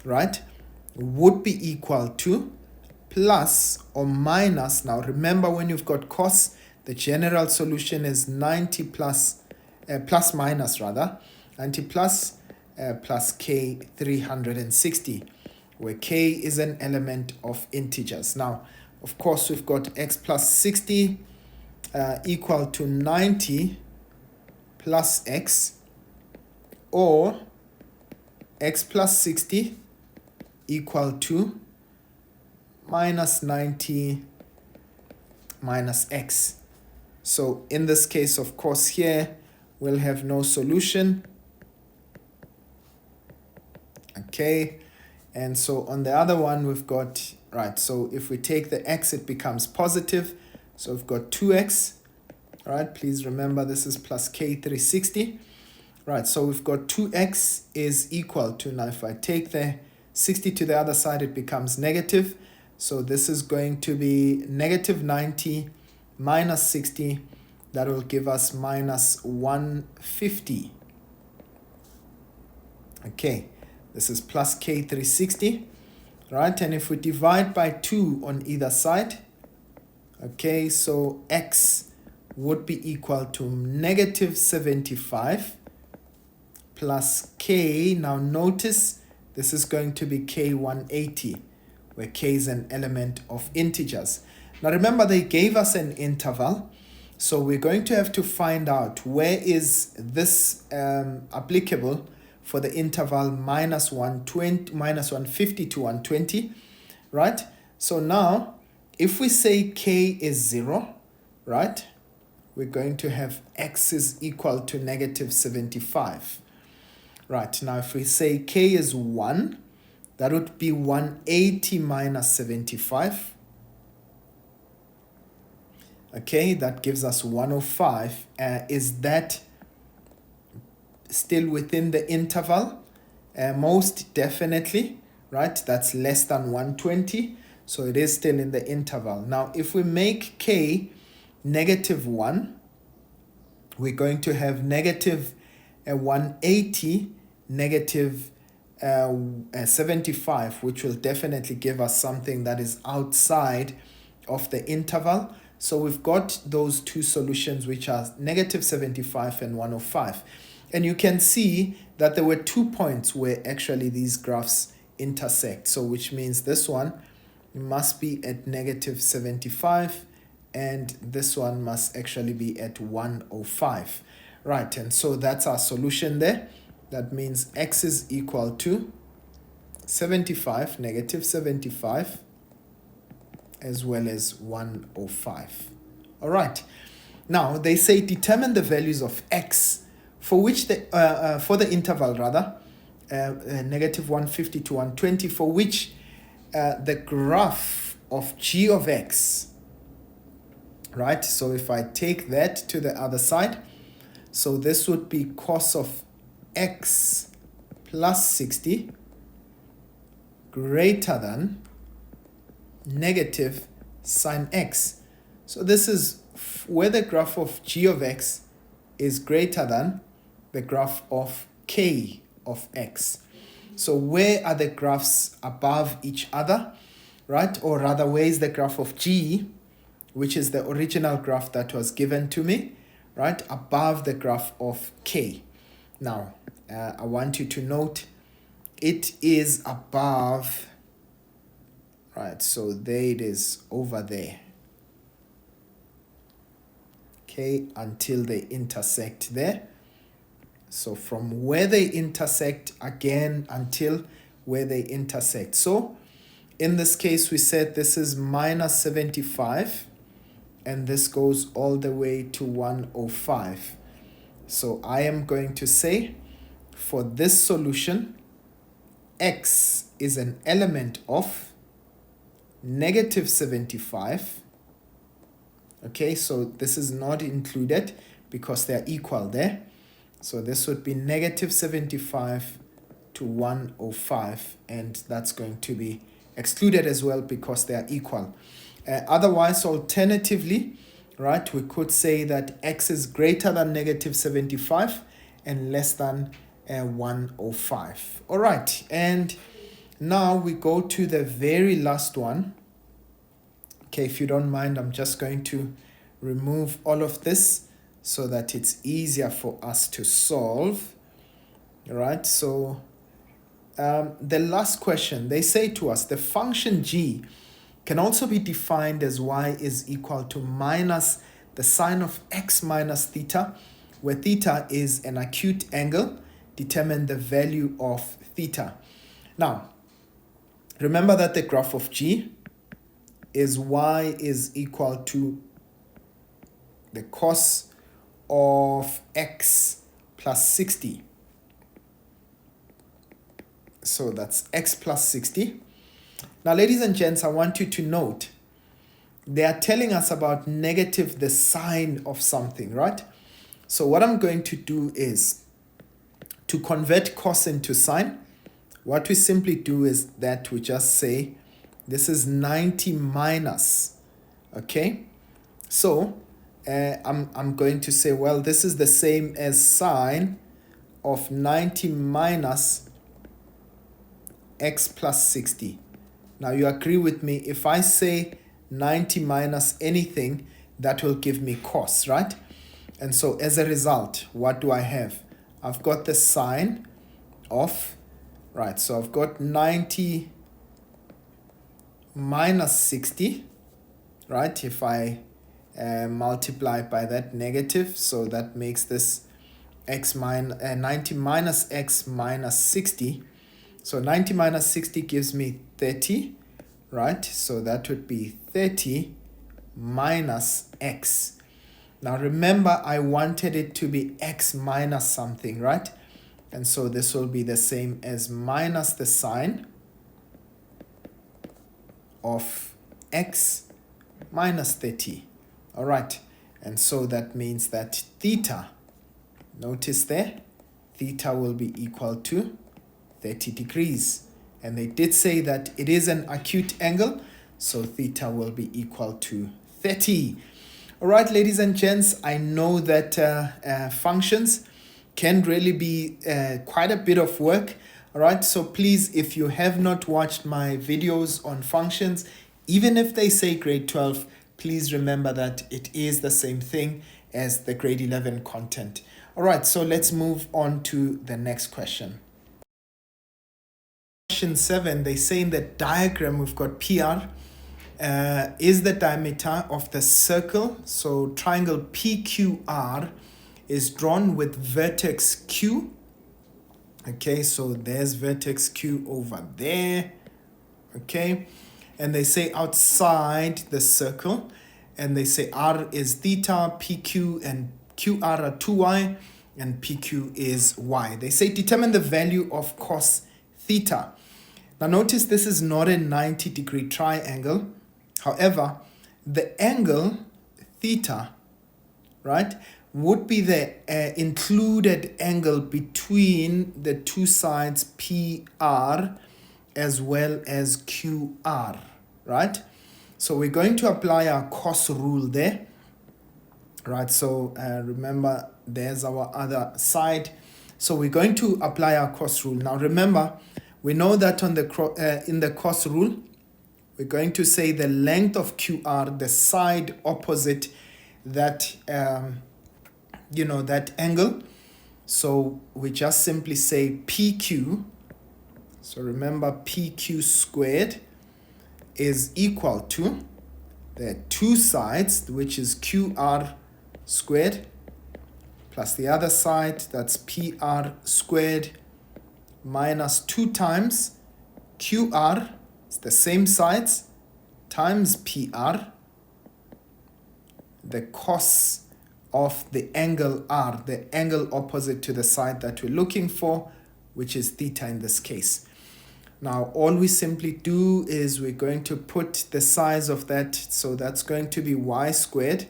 right, would be equal to plus or minus. Now remember, when you've got cos, the general solution is 90 plus, plus minus rather, 90 plus plus k 360, where k is an element of integers. Now, of course, we've got x plus 60 equal to 90 plus x, or x plus 60 equal to minus 90 minus x. So in this case, of course, here we'll have no solution. Okay, and so on the other one we've got, right, so if we take the x, it becomes positive. So we've got 2x, right? Please remember this is plus k 360. Right, so we've got 2x is equal to, now if I take the 60 to the other side, it becomes negative. So this is going to be negative 90 minus 60. That will give us minus 150. Okay, this is plus k 360, right? And if we divide by 2 on either side, okay, so x would be equal to negative 75 plus k. Now notice this is going to be k 180, where k is an element of integers. Now remember, they gave us an interval, so we're going to have to find out where is this applicable for the interval minus 150 to 120, right? So now if we say k is 0, right, we're going to have x is equal to negative 75. Right, now if we say k is 1, that would be 180 minus 75. Okay, that gives us 105. Is that still within the interval? Most definitely, right? That's less than 120, so it is still in the interval. Now, if we make k negative 1, we're going to have negative 180 negative 75, which will definitely give us something that is outside of the interval. So we've got those two solutions, which are negative 75 and 105. And you can see that there were 2 points where actually these graphs intersect. So which means this one must be at negative 75 and this one must actually be at 105. Right, and so that's our solution there. That means x is equal to 75, negative 75, as well as 105. All right. Now they say determine the values of x for which the for the interval rather negative 150 to 120, for which the graph of g of x, right? So if I take that to the other side, so this would be cos of x plus 60 greater than negative sine x. So this is where the graph of g of x is greater than the graph of k of x. So where are the graphs above each other, right? Or rather, where is the graph of g, which is the original graph that was given to me, right? Above the graph of k. Now, I want you to note it is above, right? So there it is over there. Okay, until they intersect there. So from where they intersect again until where they intersect. So in this case, we said this is minus 75 and this goes all the way to 105. So I am going to say for this solution, x is an element of negative 75. Okay, so this is not included because they're equal there. So this would be negative 75 to 105, and that's going to be excluded as well because they are equal. Otherwise, alternatively, right, we could say that x is greater than negative 75 and less than 105. All right, and now we go to the very last one. Okay, if you don't mind, I'm just going to remove all of this so that it's easier for us to solve. All right, so the last question, they say to us, the function g can also be defined as y is equal to minus the sine of x minus theta where theta is an acute angle, determine the value of theta. Now, remember that the graph of G is y is equal to the cos of x plus 60. So that's x plus 60. Now, ladies and gents, I want you to note, they are telling us about negative the sign of something, right? So what I'm going to do is, to convert cos into sine, what we simply do is that we just say, this is 90 minus, okay? So I'm going to say, well, this is the same as sine of 90 minus x plus 60. Now you agree with me, if I say 90 minus anything, that will give me cos, right? And so as a result, what do I have? I've got the sine of, right, so I've got 90 minus 60, right? If I multiply by that negative, so that makes this 90 minus x minus 60. So 90 minus 60 gives me 30, right? So that would be 30 minus x. Now remember, I wanted it to be x minus something, right? And so this will be the same as minus the sine of x minus 30. All right. And so that means that theta, notice there, theta will be equal to 30 degrees. And they did say that it is an acute angle, so theta will be equal to 30. All right, ladies and gents, I know that functions can really be quite a bit of work. All right, so please, if you have not watched my videos on functions, even if they say grade 12, please remember that it is the same thing as the grade 11 content. All right, so let's move on to the next question. Question 7, they say in the diagram we've got PR is the diameter of the circle. So triangle PQR is drawn with vertex Q. Okay, so there's vertex Q over there. Okay, and they say outside the circle, and they say R is theta, PQ and QR are 2y, and PQ is y. They say determine the value of cos theta. Now notice this is not a 90-degree triangle. However, the angle theta, right, would be the included angle between the two sides PR as well as QR, right? So we're going to apply our cos rule there, right? So remember, there's our other side. So we're going to apply our cos rule. Now remember, we know that on the in the cos rule, we're going to say the length of QR, the side opposite that, that angle. So we just simply say PQ. So remember, PQ squared is equal to the two sides, which is QR squared, plus the other side, that's PR squared, minus 2 times QR, it's the same sides, times PR, the cos of the angle R, the angle opposite to the side that we're looking for, which is theta in this case. Now, all we simply do is we're going to put the size of that, so that's going to be y squared.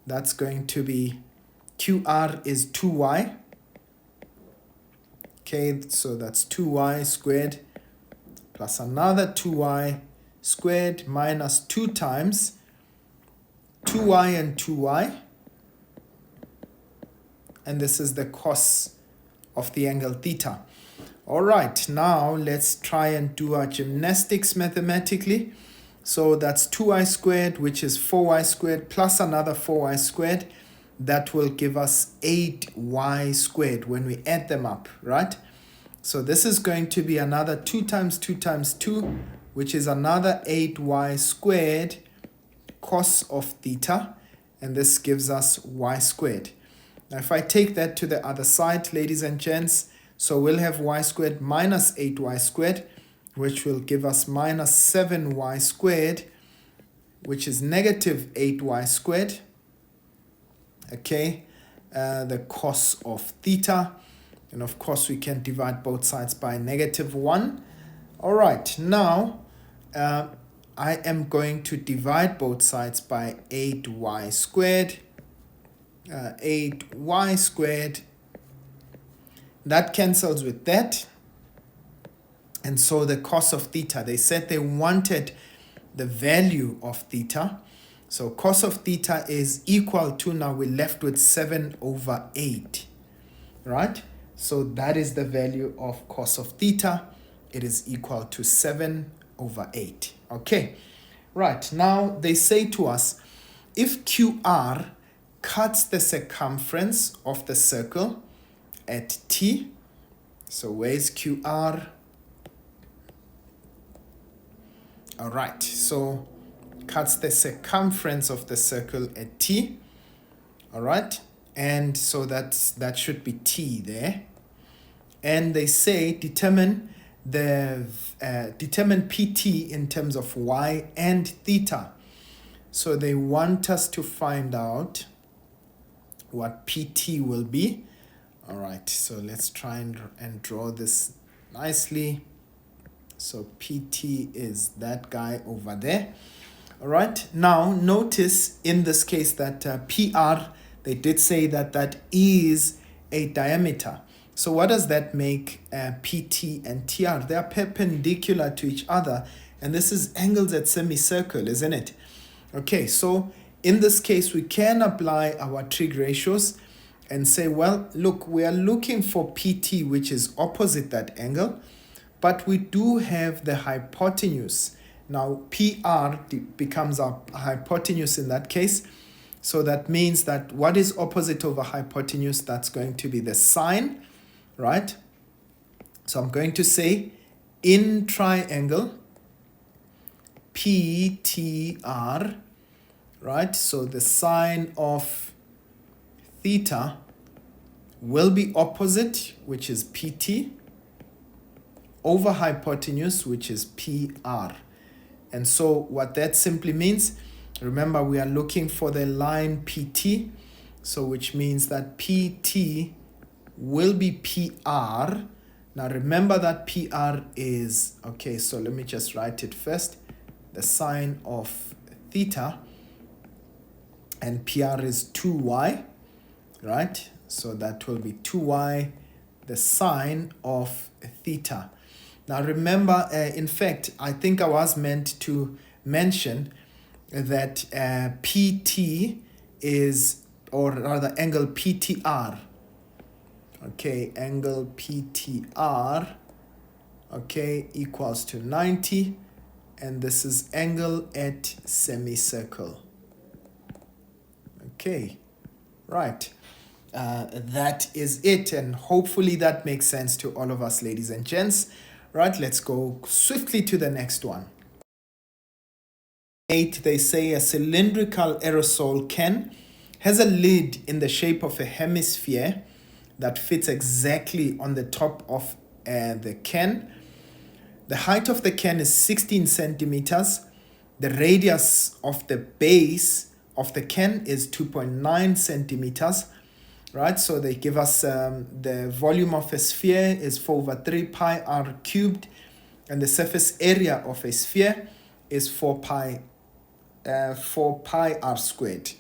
That's going to be QR is 2y. Okay, so that's 2y squared plus another 2y squared minus 2 times 2y and 2y. And this is the cos of the angle theta. All right, now let's try and do our gymnastics mathematically. So that's 2y squared, which is 4y squared, plus another 4y squared. That will give us 8y squared when we add them up, right? So this is going to be another 2 times 2 times 2, which is another 8y squared cos of theta. And this gives us y squared. Now if I take that to the other side, ladies and gents, so we'll have y squared minus 8y squared, which will give us minus 7y squared, which is negative 8y squared. Okay, the cos of theta. And of course, we can divide both sides by -1. All right, now I am going to divide both sides by 8y squared. 8y squared. That cancels with that. And so the cos of theta, they said they wanted the value of theta. So cos of theta is equal to, now we're left with 7/8, right? So that is the value of cos of theta. It is equal to 7/8. Okay, right. Now they say to us, if QR cuts the circumference of the circle at T, so where's QR? All right, so cuts the circumference of the circle at T. All right, and so that should be T there. And they say determine PT in terms of y and theta. So they want us to find out what PT will be. All right, so let's try and draw this nicely. So PT is that guy over there. All right, now notice in this case that PR, they did say that that is a diameter. So what does that make PT and TR? They are perpendicular to each other, and this is angles at semicircle, isn't it? Okay, so in this case, we can apply our trig ratios and say, well, look, we are looking for PT, which is opposite that angle, but we do have the hypotenuse. Now, PR becomes our hypotenuse in that case. So that means that what is opposite over hypotenuse? That's going to be the sine, right? So I'm going to say in triangle PTR, right? So the sine of theta will be opposite, which is PT, over hypotenuse, which is PR. And so what that simply means, remember we are looking for the line PT, so which means that PT will be PR. Now remember that PR is, okay, so let me just write it first. The sine of theta, and PR is 2y, right? So that will be 2y, the sine of theta. Now remember, in fact, I think I was meant to mention that PT is, or rather angle PTR. Okay, angle PTR, okay, equals to 90. And this is angle at semicircle. Okay, right. That is it. And hopefully that makes sense to all of us, ladies and gents. Right, let's go swiftly to the next one. 8, they say a cylindrical aerosol can has a lid in the shape of a hemisphere that fits exactly on the top of the can. The height of the can is 16 centimeters. The radius of the base of the can is 2.9 centimeters. Right, so they give us the volume of a sphere is 4/3 pi r cubed, and the surface area of a sphere is 4 pi r squared.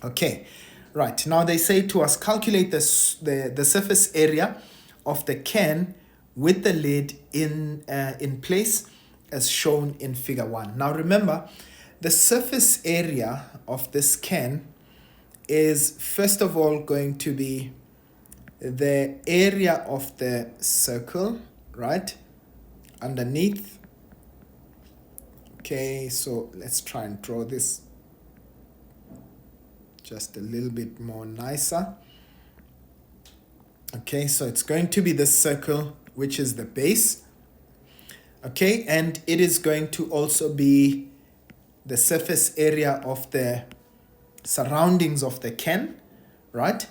Okay, right, now they say to us calculate the surface area of the can with the lid in place as shown in figure 1. Now remember, the surface area of this can is first of all going to be the area of the circle, right, underneath. Okay, so let's try and draw this just a little bit more nicer. Okay, so it's going to be the circle, which is the base. Okay, and it is going to also be the surface area of the surroundings of the can, right?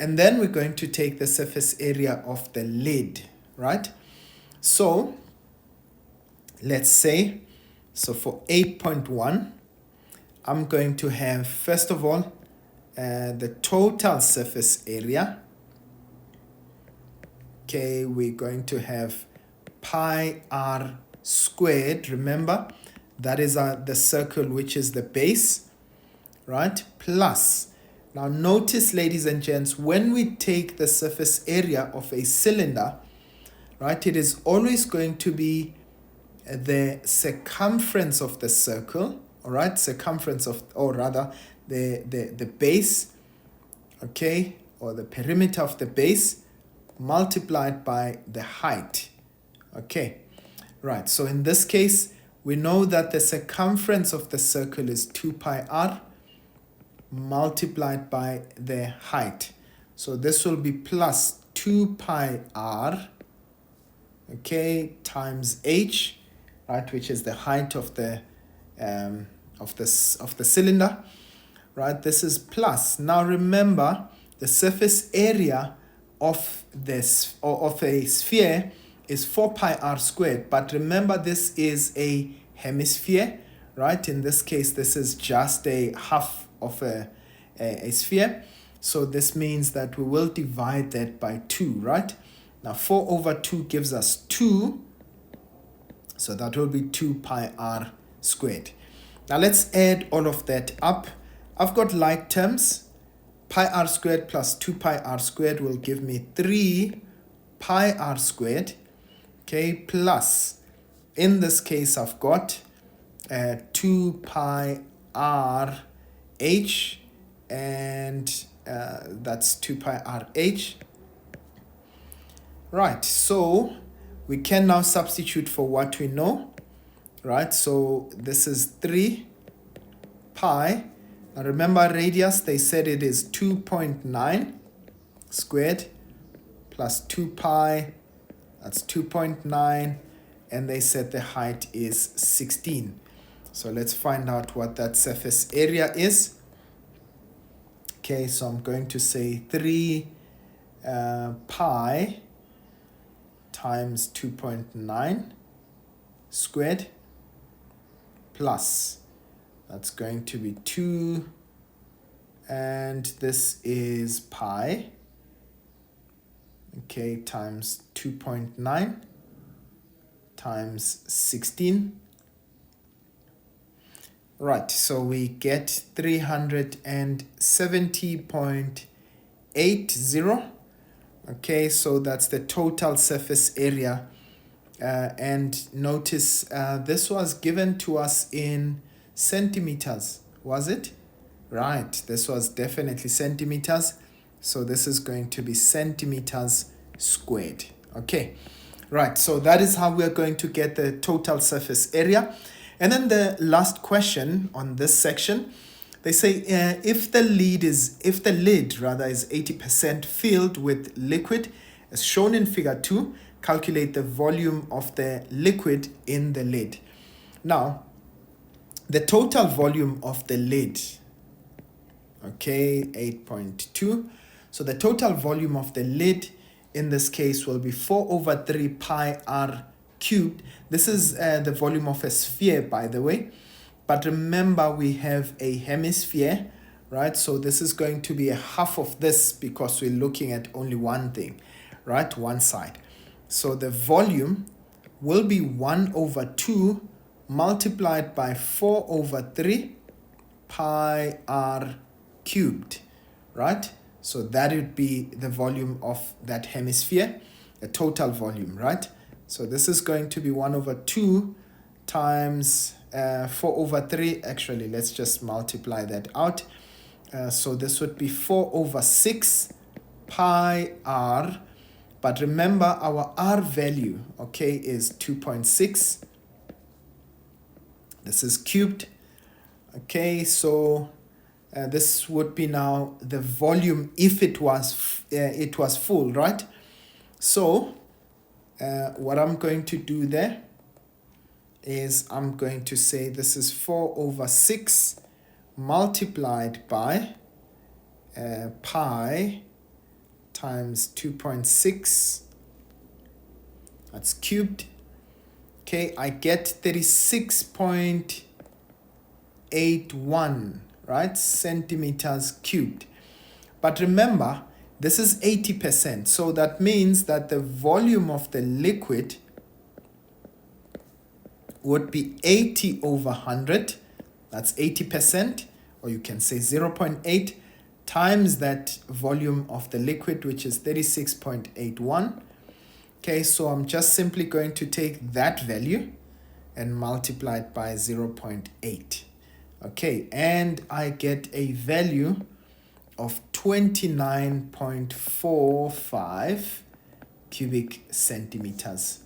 And then we're going to take the surface area of the lid, right? So let's say, so for 8.1, I'm going to have, first of all, the total surface area. Okay, we're going to have pi r squared. Remember, that is the circle, which is the base, right? Plus, now notice, ladies and gents, when we take the surface area of a cylinder, right, it is always going to be the circumference of the circle, all right, circumference of, or rather the base, okay, or the perimeter of the base multiplied by the height. Okay, right, so in this case, we know that the circumference of the circle is 2 pi r multiplied by the height. So this will be plus 2 pi r, okay, times h, right, which is the height of the cylinder, right? This is plus. Now remember, the surface area of this, or of a sphere, is 4 pi r squared. But remember, this is a hemisphere, right? In this case, this is just a half of a sphere. So this means that we will divide that by 2, right? Now 4 over 2 gives us 2. So that will be 2 pi r squared. Now let's add all of that up. I've got like terms. Pi r squared plus 2 pi r squared will give me 3 pi r squared. Okay, plus, in this case, I've got 2 pi r h, and that's 2 pi r h. Right, so we can now substitute for what we know, right? So this is 3 pi. Now remember, radius, they said it is 2.9 squared plus 2 pi, that's 2.9, and they said the height is 16. So let's find out what that surface area is. Okay, so I'm going to say 3 pi times 2.9 squared plus, that's going to be 2, and this is pi, okay, times 2.9 times 16. Right, so we get 370.80. Okay, so that's the total surface area. And notice this was given to us in centimeters, was it? Right, this was definitely centimeters. So this is going to be centimeters squared. Okay, right, so that is how we're going to get the total surface area. And then the last question on this section, they say if the lid is 80% filled with liquid, as shown in figure 2, calculate the volume of the liquid in the lid. Now, the total volume of the lid, okay, 8.2. So the total volume of the lid in this case will be 4 over 3 pi r cubed. This is the volume of a sphere, by the way. But remember, we have a hemisphere, right? So this is going to be a half of this because we're looking at only one thing, right? One side. So the volume will be 1 over 2 multiplied by 4 over 3 pi r cubed, right? So that would be the volume of that hemisphere, the total volume, right? So this is going to be 1 over 2 times 4 over 3. Actually, let's just multiply that out. So this would be 4 over 6 pi r. But remember, our r value, okay, is 2.6. This is cubed. Okay, so this would be now the volume if it was full, right? So what I'm going to do there is I'm going to say this is 4 over 6 multiplied by pi times 2.6. That's cubed. Okay, I get 36.81, right? Centimeters cubed. But remember, this is 80%. So that means that the volume of the liquid would be 80 over 100. That's 80%. Or you can say 0.8 times that volume of the liquid, which is 36.81. Okay, so I'm just simply going to take that value and multiply it by 0.8. Okay, and I get a value of 29.45 cubic centimeters.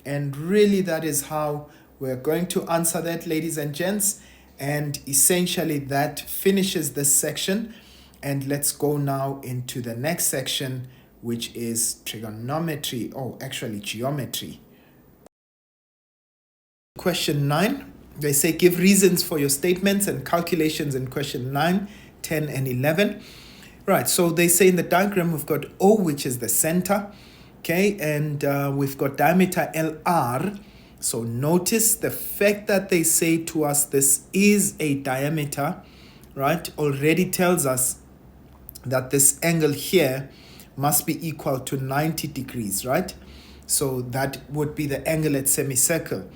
And really that is how we're going to answer that, ladies and gents. And essentially that finishes this section. And let's go now into the next section, which is trigonometry, geometry. Question 9, they say give reasons for your statements and calculations in question 9, 10, and 11. Right, so they say in the diagram we've got O, which is the center, okay, and we've got diameter LR. So notice the fact that they say to us this is a diameter, right, already tells us that this angle here must be equal to 90 degrees, right? So that would be the angle at semicircle.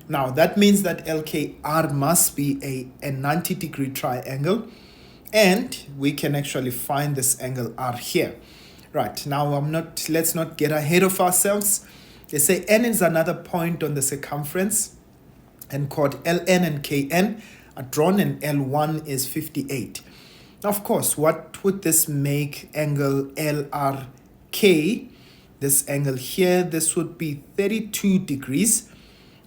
Now that means that LKR must be a 90 degree triangle, and we can actually find this angle R here. Right, now let's not get ahead of ourselves. They say N is another point on the circumference, and chord LN and KN are drawn, and L1 is 58. Now, of course, what would this make angle LRK? This angle here, this would be 32 degrees,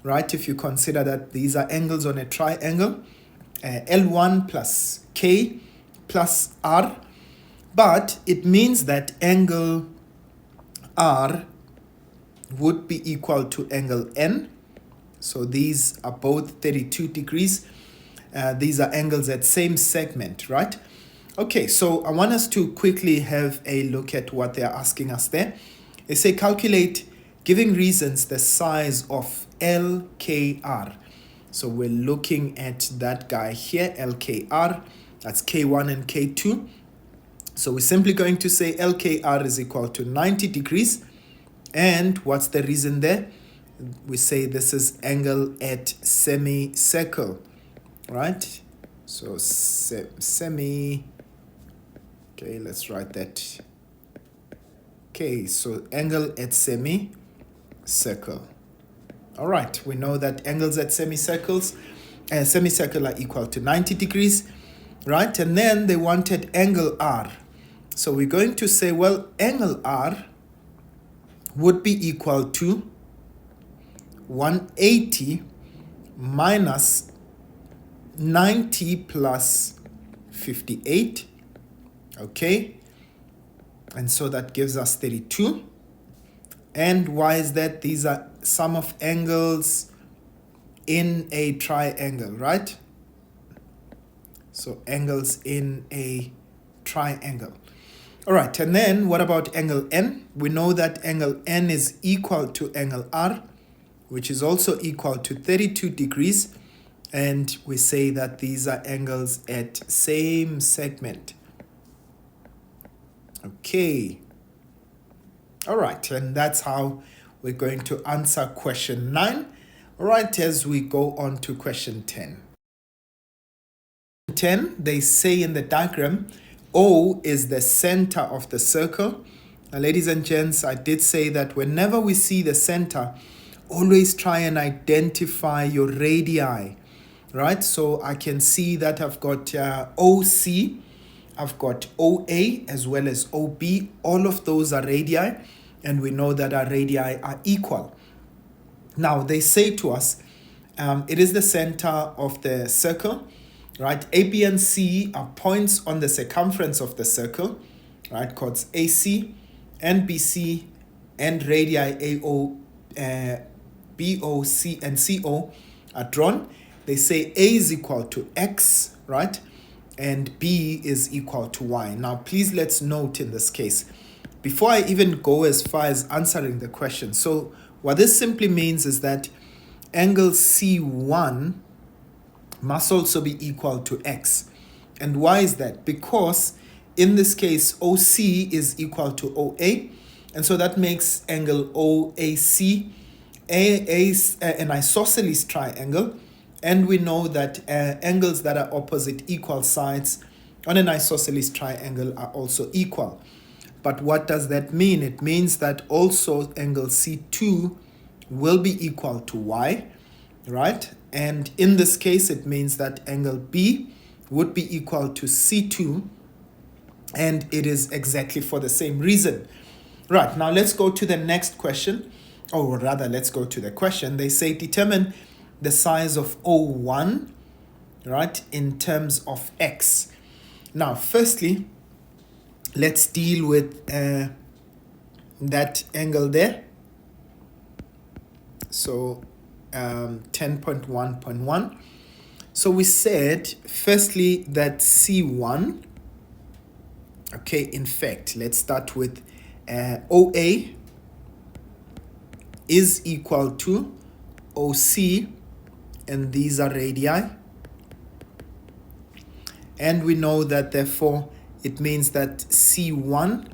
right? If you consider that these are angles on a triangle, L1 plus K plus R. But it means that angle R would be equal to angle N. So these are both 32 degrees. These are angles at same segment, right? Okay, so I want us to quickly have a look at what they're asking us there. They say calculate, giving reasons, the size of LKR. So we're looking at that guy here, LKR. That's K1 and K2. So we're simply going to say LKR is equal to 90 degrees. And what's the reason there? We say this is angle at semicircle, right? So okay, let's write that. Okay, so angle at semicircle. All right, we know that angles at semicircle are equal to 90 degrees, right? And then they wanted angle R. So we're going to say, well, angle R would be equal to 180 minus 90 plus 58. Okay. And so that gives us 32. And why is that? These are sum of angles in a triangle, right? So angles in a triangle. All right, and then what about angle N? We know that angle N is equal to angle R, which is also equal to 32 degrees. And we say that these are angles at same segment. Okay. All right, and that's how we're going to answer question 9. All right, as we go on to question 10. 10, they say in the diagram, O is the center of the circle. Now, ladies and gents, I did say that whenever we see the center, always try and identify your radii, right? So I can see that I've got OC, I've got OA as well as OB. All of those are radii, and we know that our radii are equal. Now, they say to us, it is the center of the circle, right? A, B, and C are points on the circumference of the circle, right? Chords AC and BC and radii AO, BOC, and CO are drawn. They say A is equal to X, right? And B is equal to Y. Now, please let's note in this case, before I even go as far as answering the question, so what this simply means is that angle C1 must also be equal to x. And why is that? Because in this case, OC is equal to OA, and so that makes angle OAC an isosceles triangle, and we know that angles that are opposite equal sides on an isosceles triangle are also equal. But what does that mean? It means that also angle C2 will be equal to y, right? And in this case, it means that angle B would be equal to C2, and it is exactly for the same reason. Right, now let's go to the next question, or rather, let's go to the question. They say determine the size of O1, right, in terms of x. Now, firstly, let's deal with that angle there. So 10.1.1. So we said, firstly, that C1, okay, in fact, let's start with OA is equal to OC, and these are radii. And we know that, therefore, it means that C1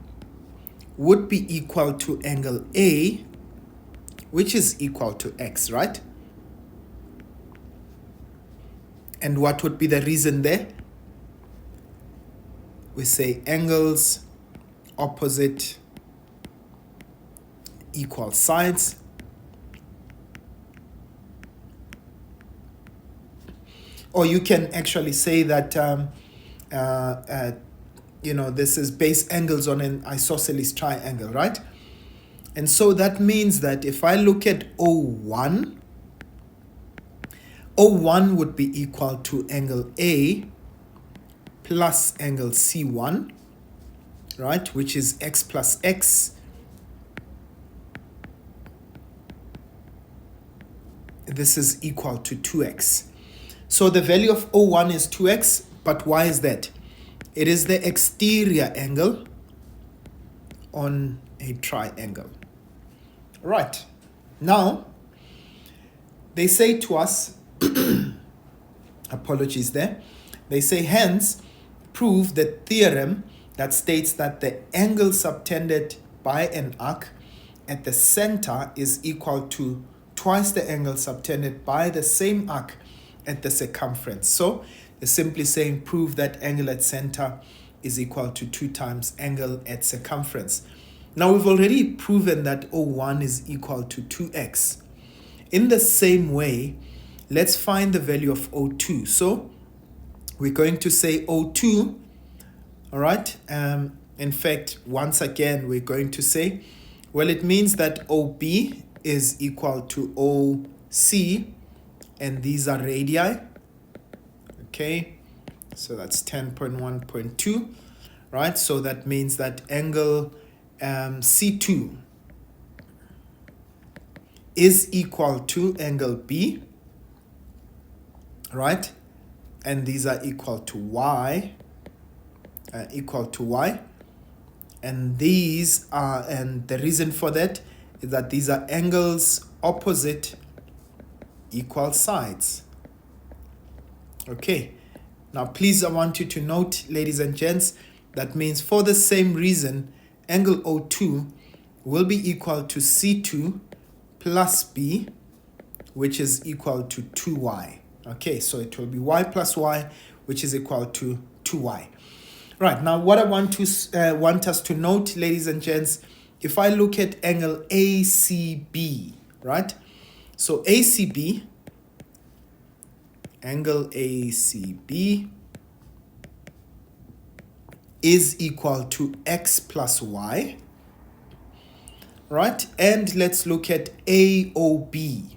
would be equal to angle A, which is equal to x, right? And what would be the reason there? We say angles opposite equal sides. Or you can actually say that this is base angles on an isosceles triangle, right? And so that means that if I look at O1 would be equal to angle A plus angle C1, right, which is x plus x. This is equal to 2x. So the value of O1 is 2x, but why is that? It is the exterior angle on a triangle. Right. Now, they say to us, apologies there, they say, hence, prove the theorem that states that the angle subtended by an arc at the center is equal to twice the angle subtended by the same arc at the circumference. So they're simply saying prove that angle at center is equal to 2 times angle at circumference. Now we've already proven that O1 is equal to 2x. In the same way, let's find the value of O2. So we're going to say O2, all right? In fact, once again, we're going to say, well, it means that OB is equal to OC, and these are radii, okay? So that's 10.1.2, right? So that means that angle C2 is equal to angle B, right? And these are equal to y, and these are, and the reason for that is that these are angles opposite equal sides. Okay, now please, I want you to note, ladies and gents, that means for the same reason, angle O2 will be equal to C2 plus B, which is equal to 2y. Okay, so it will be y plus y, which is equal to 2y. Right, now what I want us to note, ladies and gents, if I look at angle ACB, right? So angle ACB is equal to x plus y, right? And let's look at AOB.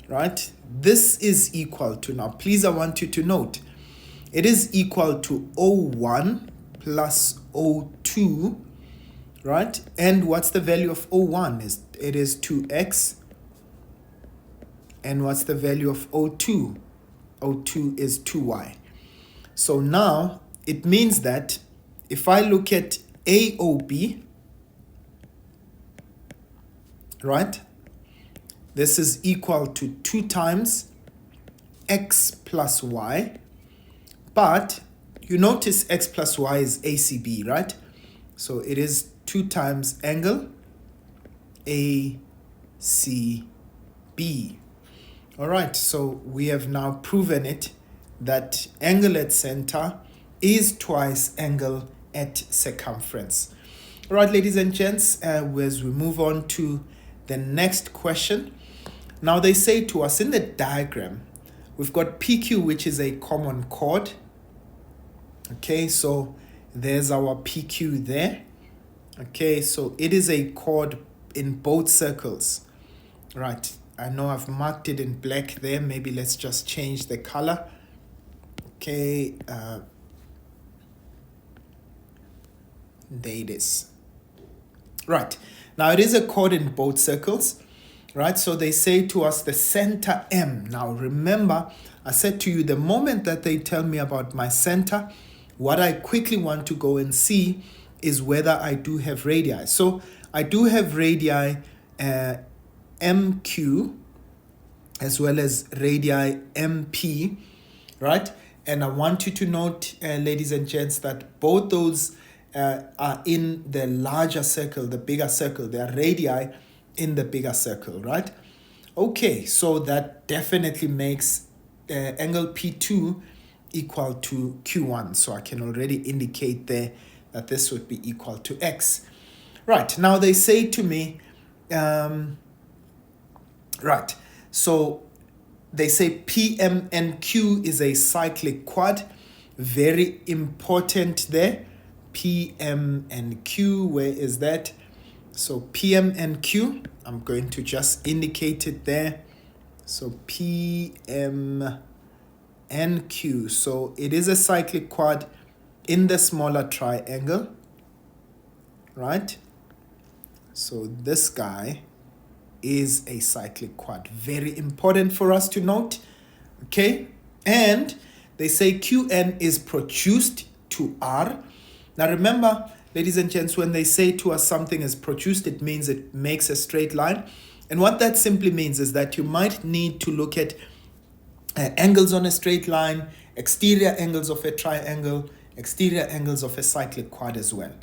Right? This is equal to, now please, I want you to note, it is equal to O1 plus O2, right? And what's the value of O1? It is 2x. And what's the value of O2? O2 is 2y. So now it means that if I look at AOB, right, this is equal to 2 times x plus y, but you notice x plus y is ACB, right? So it is 2 times angle ACB. All right, so we have now proven it, that angle at center is twice angle at circumference. All right, ladies and gents, as we move on to the next question. Now they say to us in the diagram, we've got PQ, which is a common chord. Okay, so there's our PQ there. Okay, so it is a chord in both circles. Right, I know I've marked it in black there. Maybe let's just change the color. Okay, there it is. Right, now it is a chord in both circles. Right, so they say to us the center M. Now remember, I said to you, the moment that they tell me about my center, what I quickly want to go and see is whether I do have radii. So I do have radii MQ as well as radii MP, right? And I want you to note, ladies and gents, that both those are in the larger circle, the bigger circle. They are radii in the bigger circle, right? Okay, so that definitely makes angle P2 equal to Q1. So I can already indicate there that this would be equal to X. Right, now they say to me, right, so they say PMNQ is a cyclic quad. Very important there. PMNQ, where is that? So PMNQ, I'm going to just indicate it there. So PMNQ, so it is a cyclic quad in the smaller triangle, right? So this guy is a cyclic quad. Very important for us to note, okay? And they say QN is produced to R. Now remember, ladies and gents, when they say to us something is produced, it means it makes a straight line. And what that simply means is that you might need to look at angles on a straight line, exterior angles of a triangle, exterior angles of a cyclic quad as well.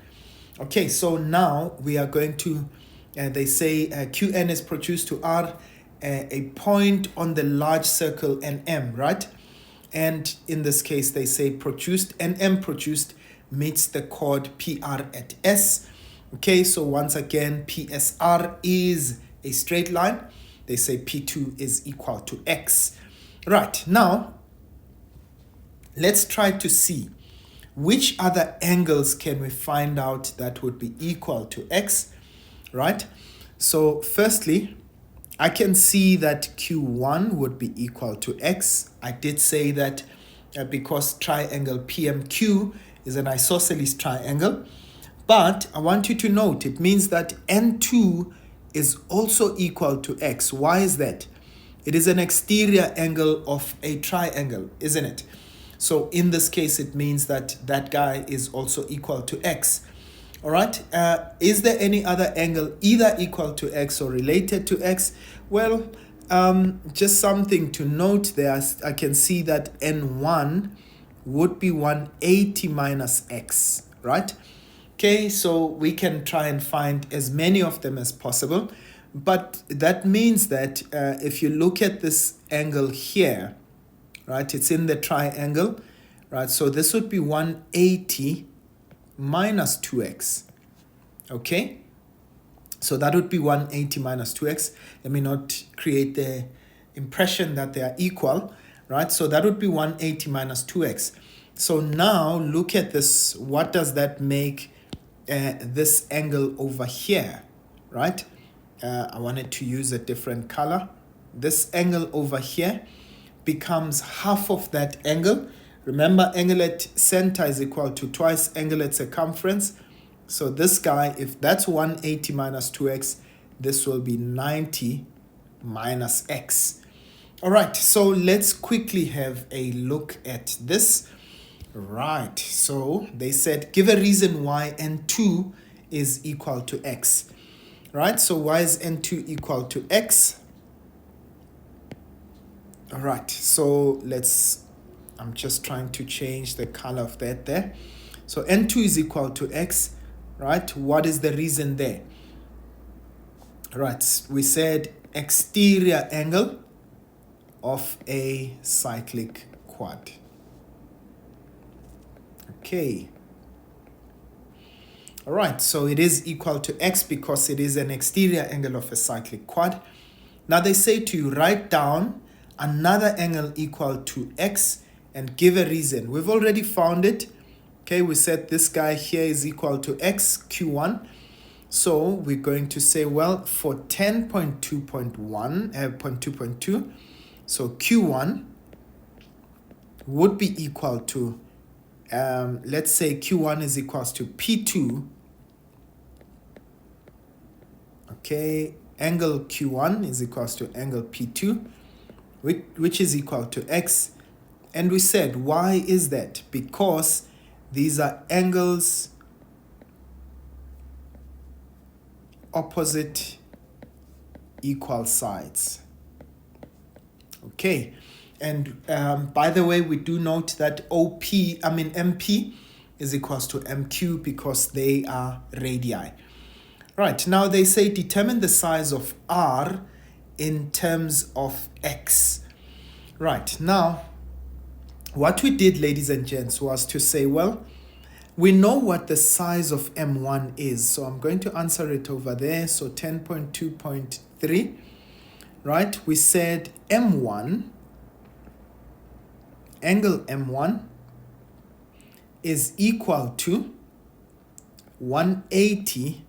Okay, so now we are going to, they say QN is produced to R, a point on the large circle NM, right? And in this case, they say produced, NM produced meets the chord PR at S. Okay, so once again, PSR is a straight line. They say P2 is equal to X. Right, now, let's try to see which other angles can we find out that would be equal to X, right? So firstly, I can see that Q1 would be equal to X. I did say that because triangle PMQ is an isosceles triangle. But I want you to note, it means that N2 is also equal to X. Why is that? It is an exterior angle of a triangle, isn't it? So in this case, it means that that guy is also equal to X. All right. Is there any other angle either equal to X or related to X? Well, just something to note there. I can see that N1 would be 180 minus X, right? Okay, so we can try and find as many of them as possible. But that means that if you look at this angle here, right, it's in the triangle, right? So this would be 180 minus 2x, okay? So that would be 180 minus 2x. Let me not create the impression that they are equal, right? So that would be 180 minus 2x. So now look at this. What does that make this angle over here, right? I wanted to use a different color. This angle over here becomes half of that angle. Remember, angle at center is equal to twice angle at circumference. So this guy, if that's 180 minus 2x, this will be 90 minus x. All right, so let's quickly have a look at this. Right, so they said give a reason why n2 is equal to x. Right, so why is n2 equal to x? All right, so I'm just trying to change the color of that there. So n2 is equal to x, right? What is the reason there? Right, we said exterior angle of a cyclic quad. Okay. All right, so it is equal to x because it is an exterior angle of a cyclic quad. Now they say to write down another angle equal to x and give a reason. We've already found it. Okay, we said this guy here is equal to x, q1. So we're going to say, well, for 10.2.1, so q1 would be equal to, let's say Q1 is equals to P2. Okay, angle Q1 is equals to angle P2, which is equal to X. And we said, why is that? Because these are angles opposite equal sides. Okay. And by the way, we do note that MP is equals to MQ because they are radii. Right, now they say determine the size of R in terms of X. Right, now what we did, ladies and gents, was to say, well, we know what the size of M1 is. So I'm going to answer it over there. So 10.2.3, right? We said M1, angle M1 is equal to 180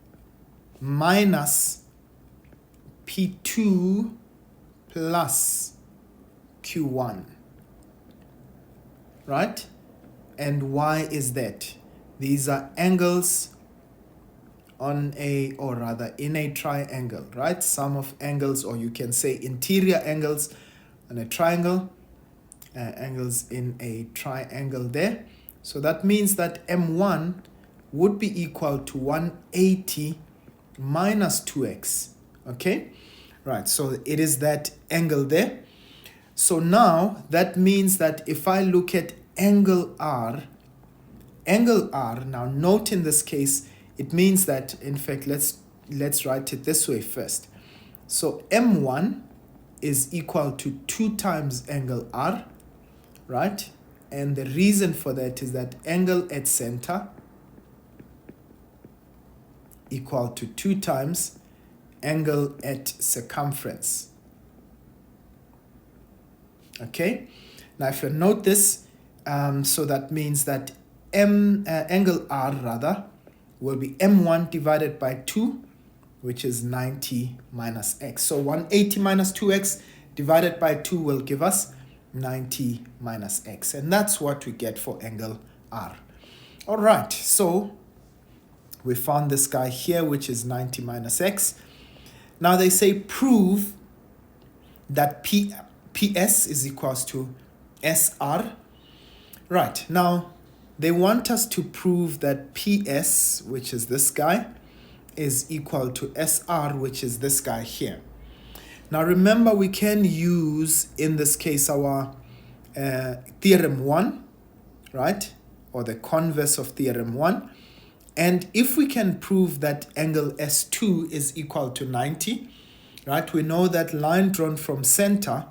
minus P2 plus Q1, right? And why is that? These are angles on a, or rather in a triangle, right? Sum of angles, or you can say interior angles on a triangle, angles in a triangle there. So that means that M1 would be equal to 180 minus 2x, okay? Right, so it is that angle there. So now that means that if I look at angle R, now note in this case, it means that, in fact, let's write it this way first. So M1 is equal to 2 times angle R, right? And the reason for that is that angle at center equal to 2 times angle at circumference. Okay, now if you note this, so that means that angle R rather will be M1 divided by 2, which is 90 minus x. So 180 minus 2x divided by 2 will give us 90 minus x. And that's what we get for angle R. All right, so we found this guy here, which is 90 minus x. Now they say prove that PS is equals to SR. Right, now they want us to prove that PS, which is this guy, is equal to SR, which is this guy here. Now remember, we can use, in this case, our theorem 1, right? Or the converse of theorem 1. And if we can prove that angle S2 is equal to 90, right? We know that line drawn from center,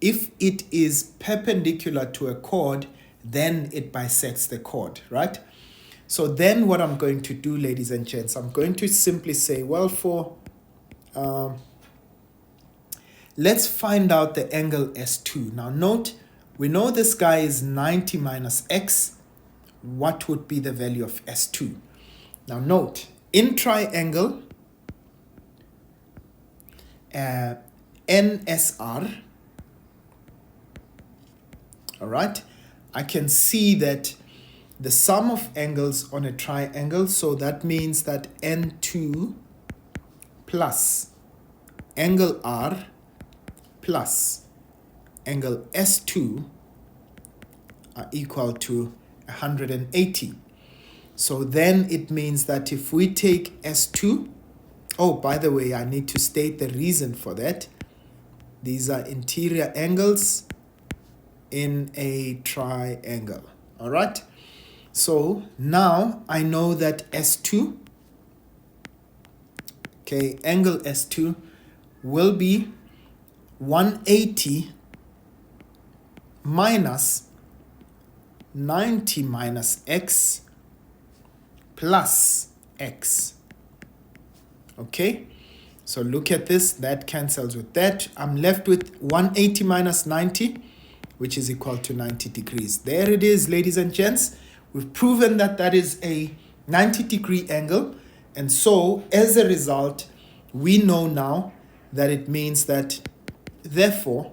if it is perpendicular to a chord, then it bisects the chord, right? So then what I'm going to do, ladies and gents, I'm going to simply say, well, let's find out the angle S2. Now note, we know this guy is 90 minus x. What would be the value of S2? Now note, in triangle, NSR, all right, I can see that the sum of angles on a triangle, so that means that N2 plus angle R plus angle S2 are equal to 180. So then it means that if we take S2, oh, by the way, I need to state the reason for that. These are interior angles in a triangle. All right. So now I know that S2, okay, angle S2 will be 180 minus 90 minus x plus x. Okay, so look at this, that cancels with that. I'm left with 180 minus 90, which is equal to 90 degrees. There it is, ladies and gents. We've proven that that is a 90-degree angle. And so as a result, we know now that it means that, therefore,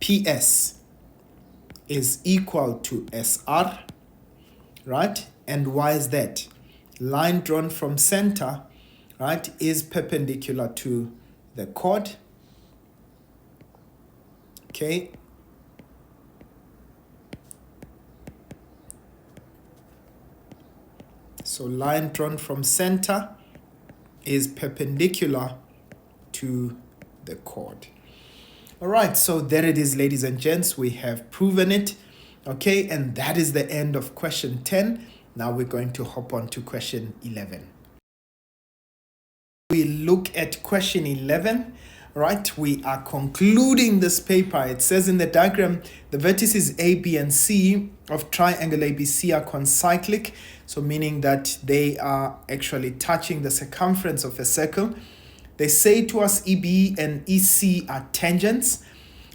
PS is equal to SR, right? And why is that? Line drawn from center, right, is perpendicular to the chord. Okay. So line drawn from center is perpendicular to the chord. All right, so there it is, ladies and gents. We have proven it. Okay, and that is the end of question 10. Now we're going to hop on to question 11. We look at question 11, right? We are concluding this paper. It says in the diagram, the vertices A, B, and C of triangle ABC are concyclic. So meaning that they are actually touching the circumference of a circle. They say to us EB and EC are tangents,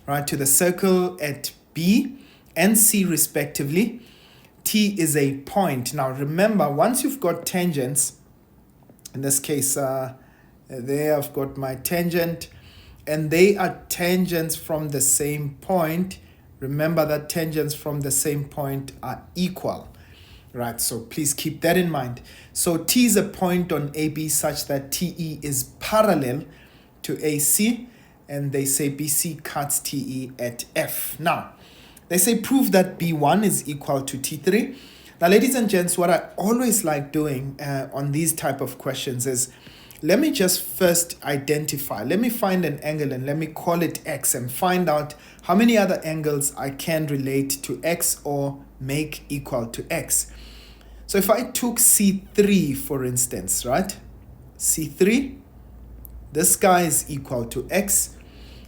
right, to the circle at B and C respectively. T is a point. Now remember, once you've got tangents, in this case, there I've got my tangent, and they are tangents from the same point. Remember that tangents from the same point are equal. Right, so please keep that in mind. So T is a point on AB such that TE is parallel to AC, and they say BC cuts TE at F. Now, they say prove that B1 is equal to T3. Now, ladies and gents, what I always like doing on these type of questions is, let me just first identify, let me find an angle and let me call it X and find out how many other angles I can relate to X or make equal to X. So if I took C3, for instance, right? C3, this guy is equal to X.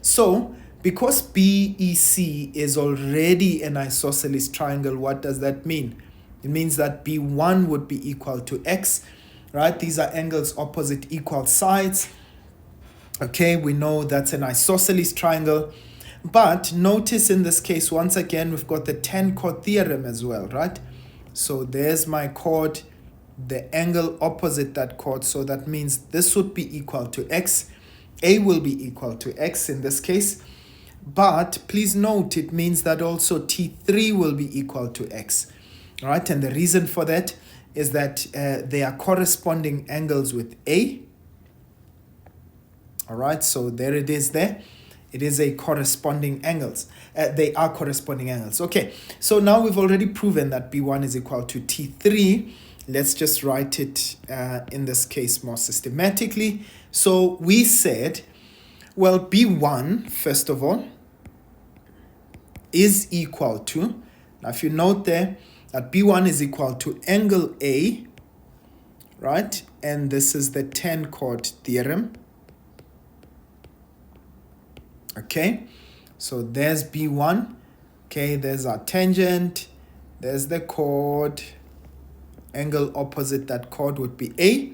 So because BEC is already an isosceles triangle, what does that mean? It means that B1 would be equal to X, right? These are angles opposite equal sides. Okay, we know that's an isosceles triangle. But notice in this case, once again, we've got the 10 chord theorem as well, right? So there's my chord, the angle opposite that chord. So that means this would be equal to X. A will be equal to X in this case. But please note, it means that also T3 will be equal to X, right? And the reason for that is that they are corresponding angles with A. All right, so there it is there. It is a corresponding angles. They are corresponding angles. Okay, so now we've already proven that B1 is equal to T3. Let's just write it in this case more systematically. So we said, well, B1, first of all, is equal to, now if you note there, that B1 is equal to angle A, right? And this is the 10 chord theorem. Okay, so there's B1. Okay, there's our tangent. There's the chord. Angle opposite that chord would be A,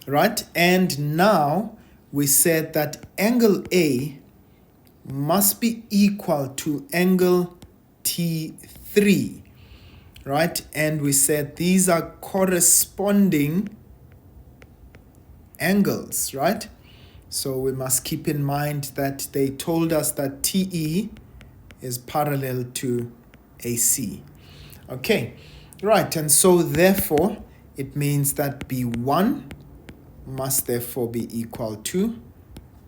right? And now we said that angle A must be equal to angle T3, right? And we said these are corresponding angles, right? So we must keep in mind that they told us that TE is parallel to AC. Okay, right, and so therefore it means that B1 must therefore be equal to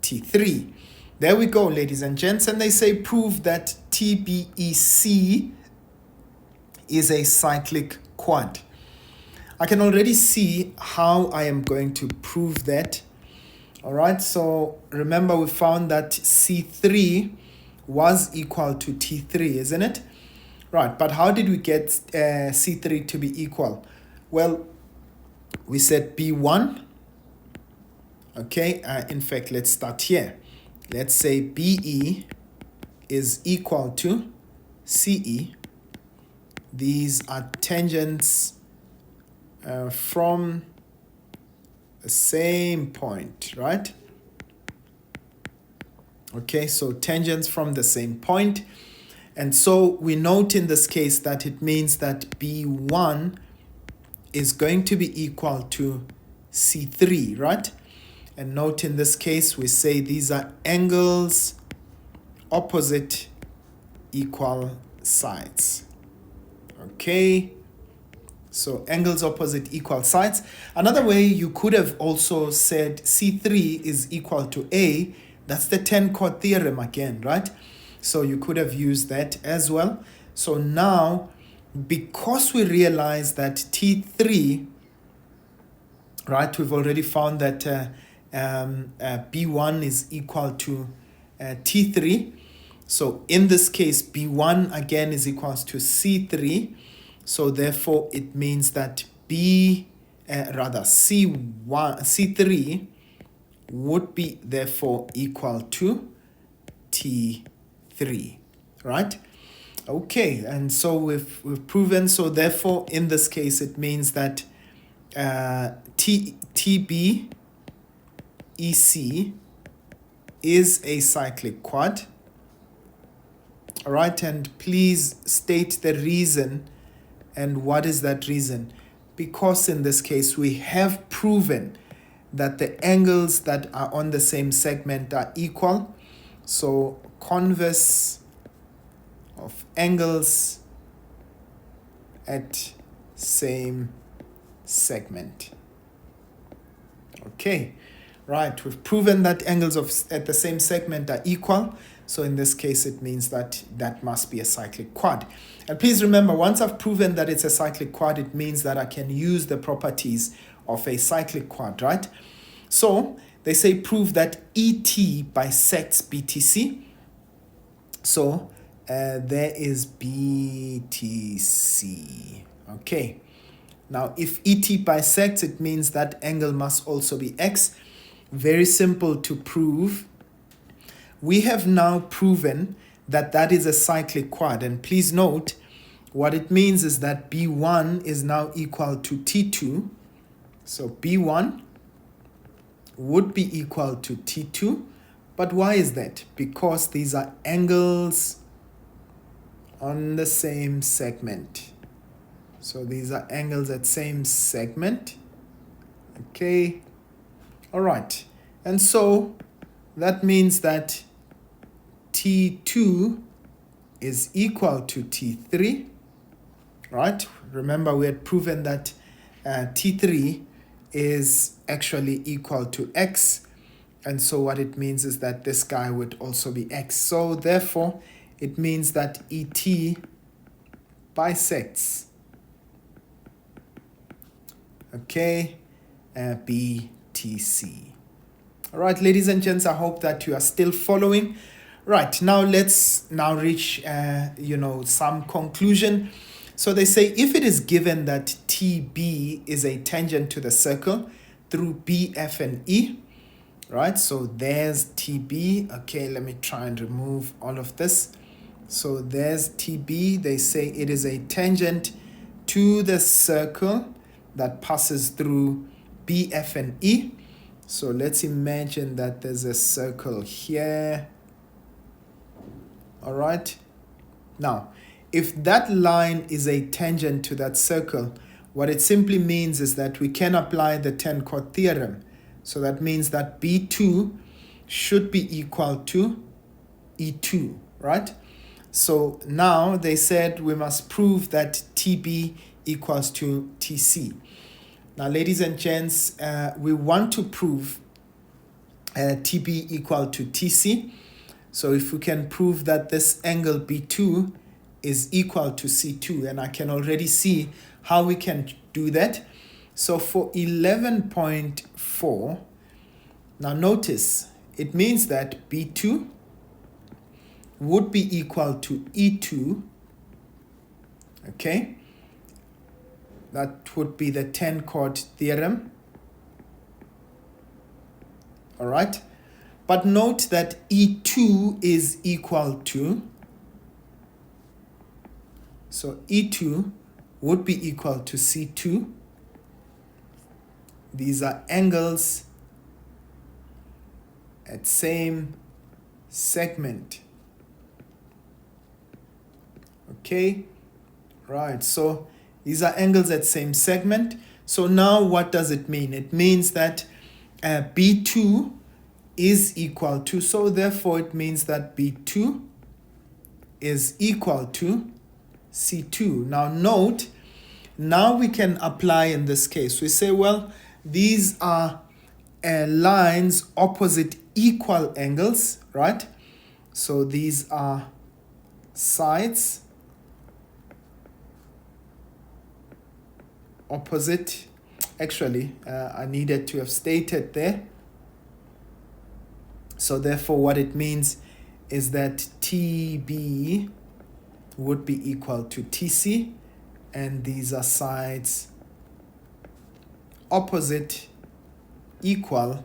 T3. There we go, ladies and gents, and they say prove that TBEC is a cyclic quad. I can already see how I am going to prove that. All right, so remember we found that C3 was equal to T3, isn't it? Right, but how did we get C3 to be equal? Well, we said B1. Okay, in fact, let's start here. Let's say BE is equal to CE. These are tangents from the same point, right? Okay, so tangents from the same point. And so we note in this case that it means that B1 is going to be equal to C3, right? And note in this case, we say these are angles opposite equal sides. Okay, so angles opposite equal sides. Another way you could have also said C3 is equal to A. That's the 10 chord theorem again, right? So you could have used that as well. So now, because we realize that T3, right, we've already found that B1 is equal to T3. So in this case, B1 again is equals to C3. So therefore, it means that C3 would be therefore equal to T3, right? Okay, and so we've proven. So therefore, in this case, it means that TB EC is a cyclic quad. All right, and please state the reason. And what is that reason? Because in this case, we have proven that the angles that are on the same segment are equal. So converse of angles at same segment. Okay, right, we've proven that angles at the same segment are equal. So in this case, it means that that must be a cyclic quad. And please remember, once I've proven that it's a cyclic quad, it means that I can use the properties of a cyclic quad, right? So they say prove that ET bisects BTC. So there is BTC. Okay. Now, if ET bisects, it means that angle must also be X. Very simple to prove. We have now proven that that is a cyclic quad. And please note, what it means is that B1 is now equal to T2. So B1 would be equal to T2. But why is that? Because these are angles on the same segment. So these are angles at same segment. Okay. All right. And so that means that T2 is equal to T3, right? Remember, we had proven that T3 is actually equal to X. And so what it means is that this guy would also be X. So therefore, it means that ET bisects, okay, BTC. All right, ladies and gents, I hope that you are still following. Right, now let's now reach, some conclusion. So they say if it is given that TB is a tangent to the circle through B, F, and E, right? So there's TB. Okay, let me try and remove all of this. So there's TB. They say it is a tangent to the circle that passes through B, F, and E. So let's imagine that there's a circle here. All right. Now, if that line is a tangent to that circle, what it simply means is that we can apply the 10 chord theorem. So that means that B2 should be equal to E2, right? So now they said we must prove that TB equals to TC. Now, ladies and gents, we want to prove TB equal to TC. So if we can prove that this angle B2 is equal to C2, and I can already see how we can do that. So for 11.4, now notice it means that B2 would be equal to E2, okay? That would be the 10 chord theorem. All right, but note that E2 is equal to, so E2 would be equal to C2. These are angles at same segment. Okay, right, so these are angles at same segment. So now what does it mean? It means that B2 is equal to, so therefore it means that B2 is equal to C2. Now note, now we can apply in this case. We say, well, these are lines opposite equal angles, right? So these are sides opposite. Actually, I needed to have stated there. So therefore what it means is that TB would be equal to TC, and these are sides opposite equal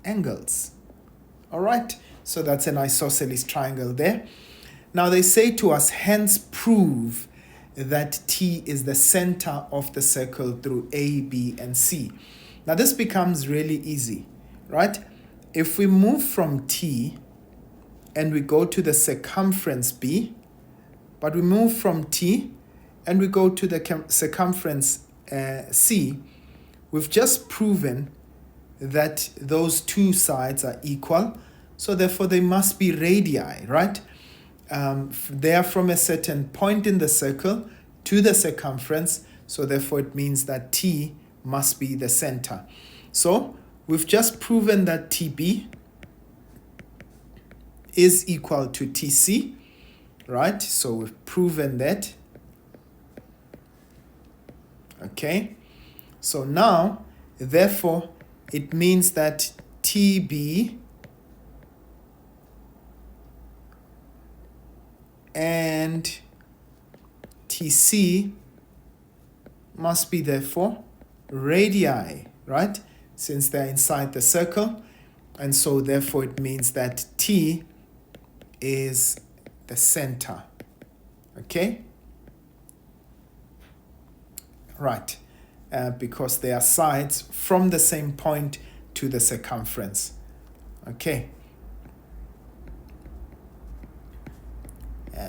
angles. All right, so that's an isosceles triangle there. Now they say to us, hence prove that T is the center of the circle through A, B, and C. Now this becomes really easy, right? If we move from T and we go to the circumference B, but we move from T and we go to the circumference C, we've just proven that those two sides are equal. So therefore they must be radii, right? They are from a certain point in the circle to the circumference. So therefore it means that T must be the center. So we've just proven that TB is equal to TC, right? So we've proven that. Okay. So now, therefore, it means that TB and TC must be therefore radii, right? Since they're inside the circle. And so therefore it means that T is the center. Okay? Right. Because they are sides from the same point to the circumference. Okay.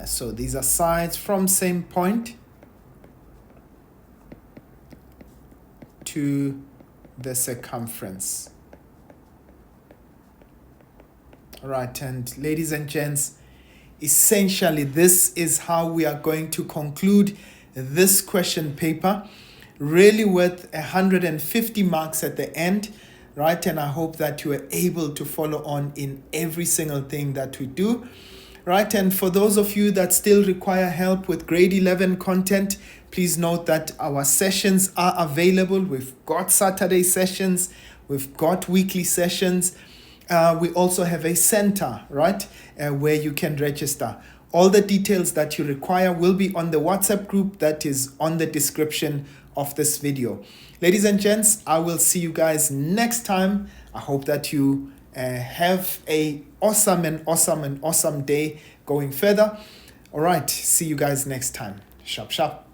So these are sides from same point to the circumference. All right, and ladies and gents, essentially this is how we are going to conclude this question paper, really worth 150 marks at the end, right? And I hope that you are able to follow on in every single thing that we do, right? And for those of you that still require help with grade 11 content, please note that our sessions are available. We've got Saturday sessions, we've got weekly sessions. We also have a center, right, where you can register. All the details that you require will be on the WhatsApp group that is on the description of this video. Ladies and gents, I will see you guys next time. I hope that you have a awesome day going further. All right, see you guys next time. Sharp, sharp.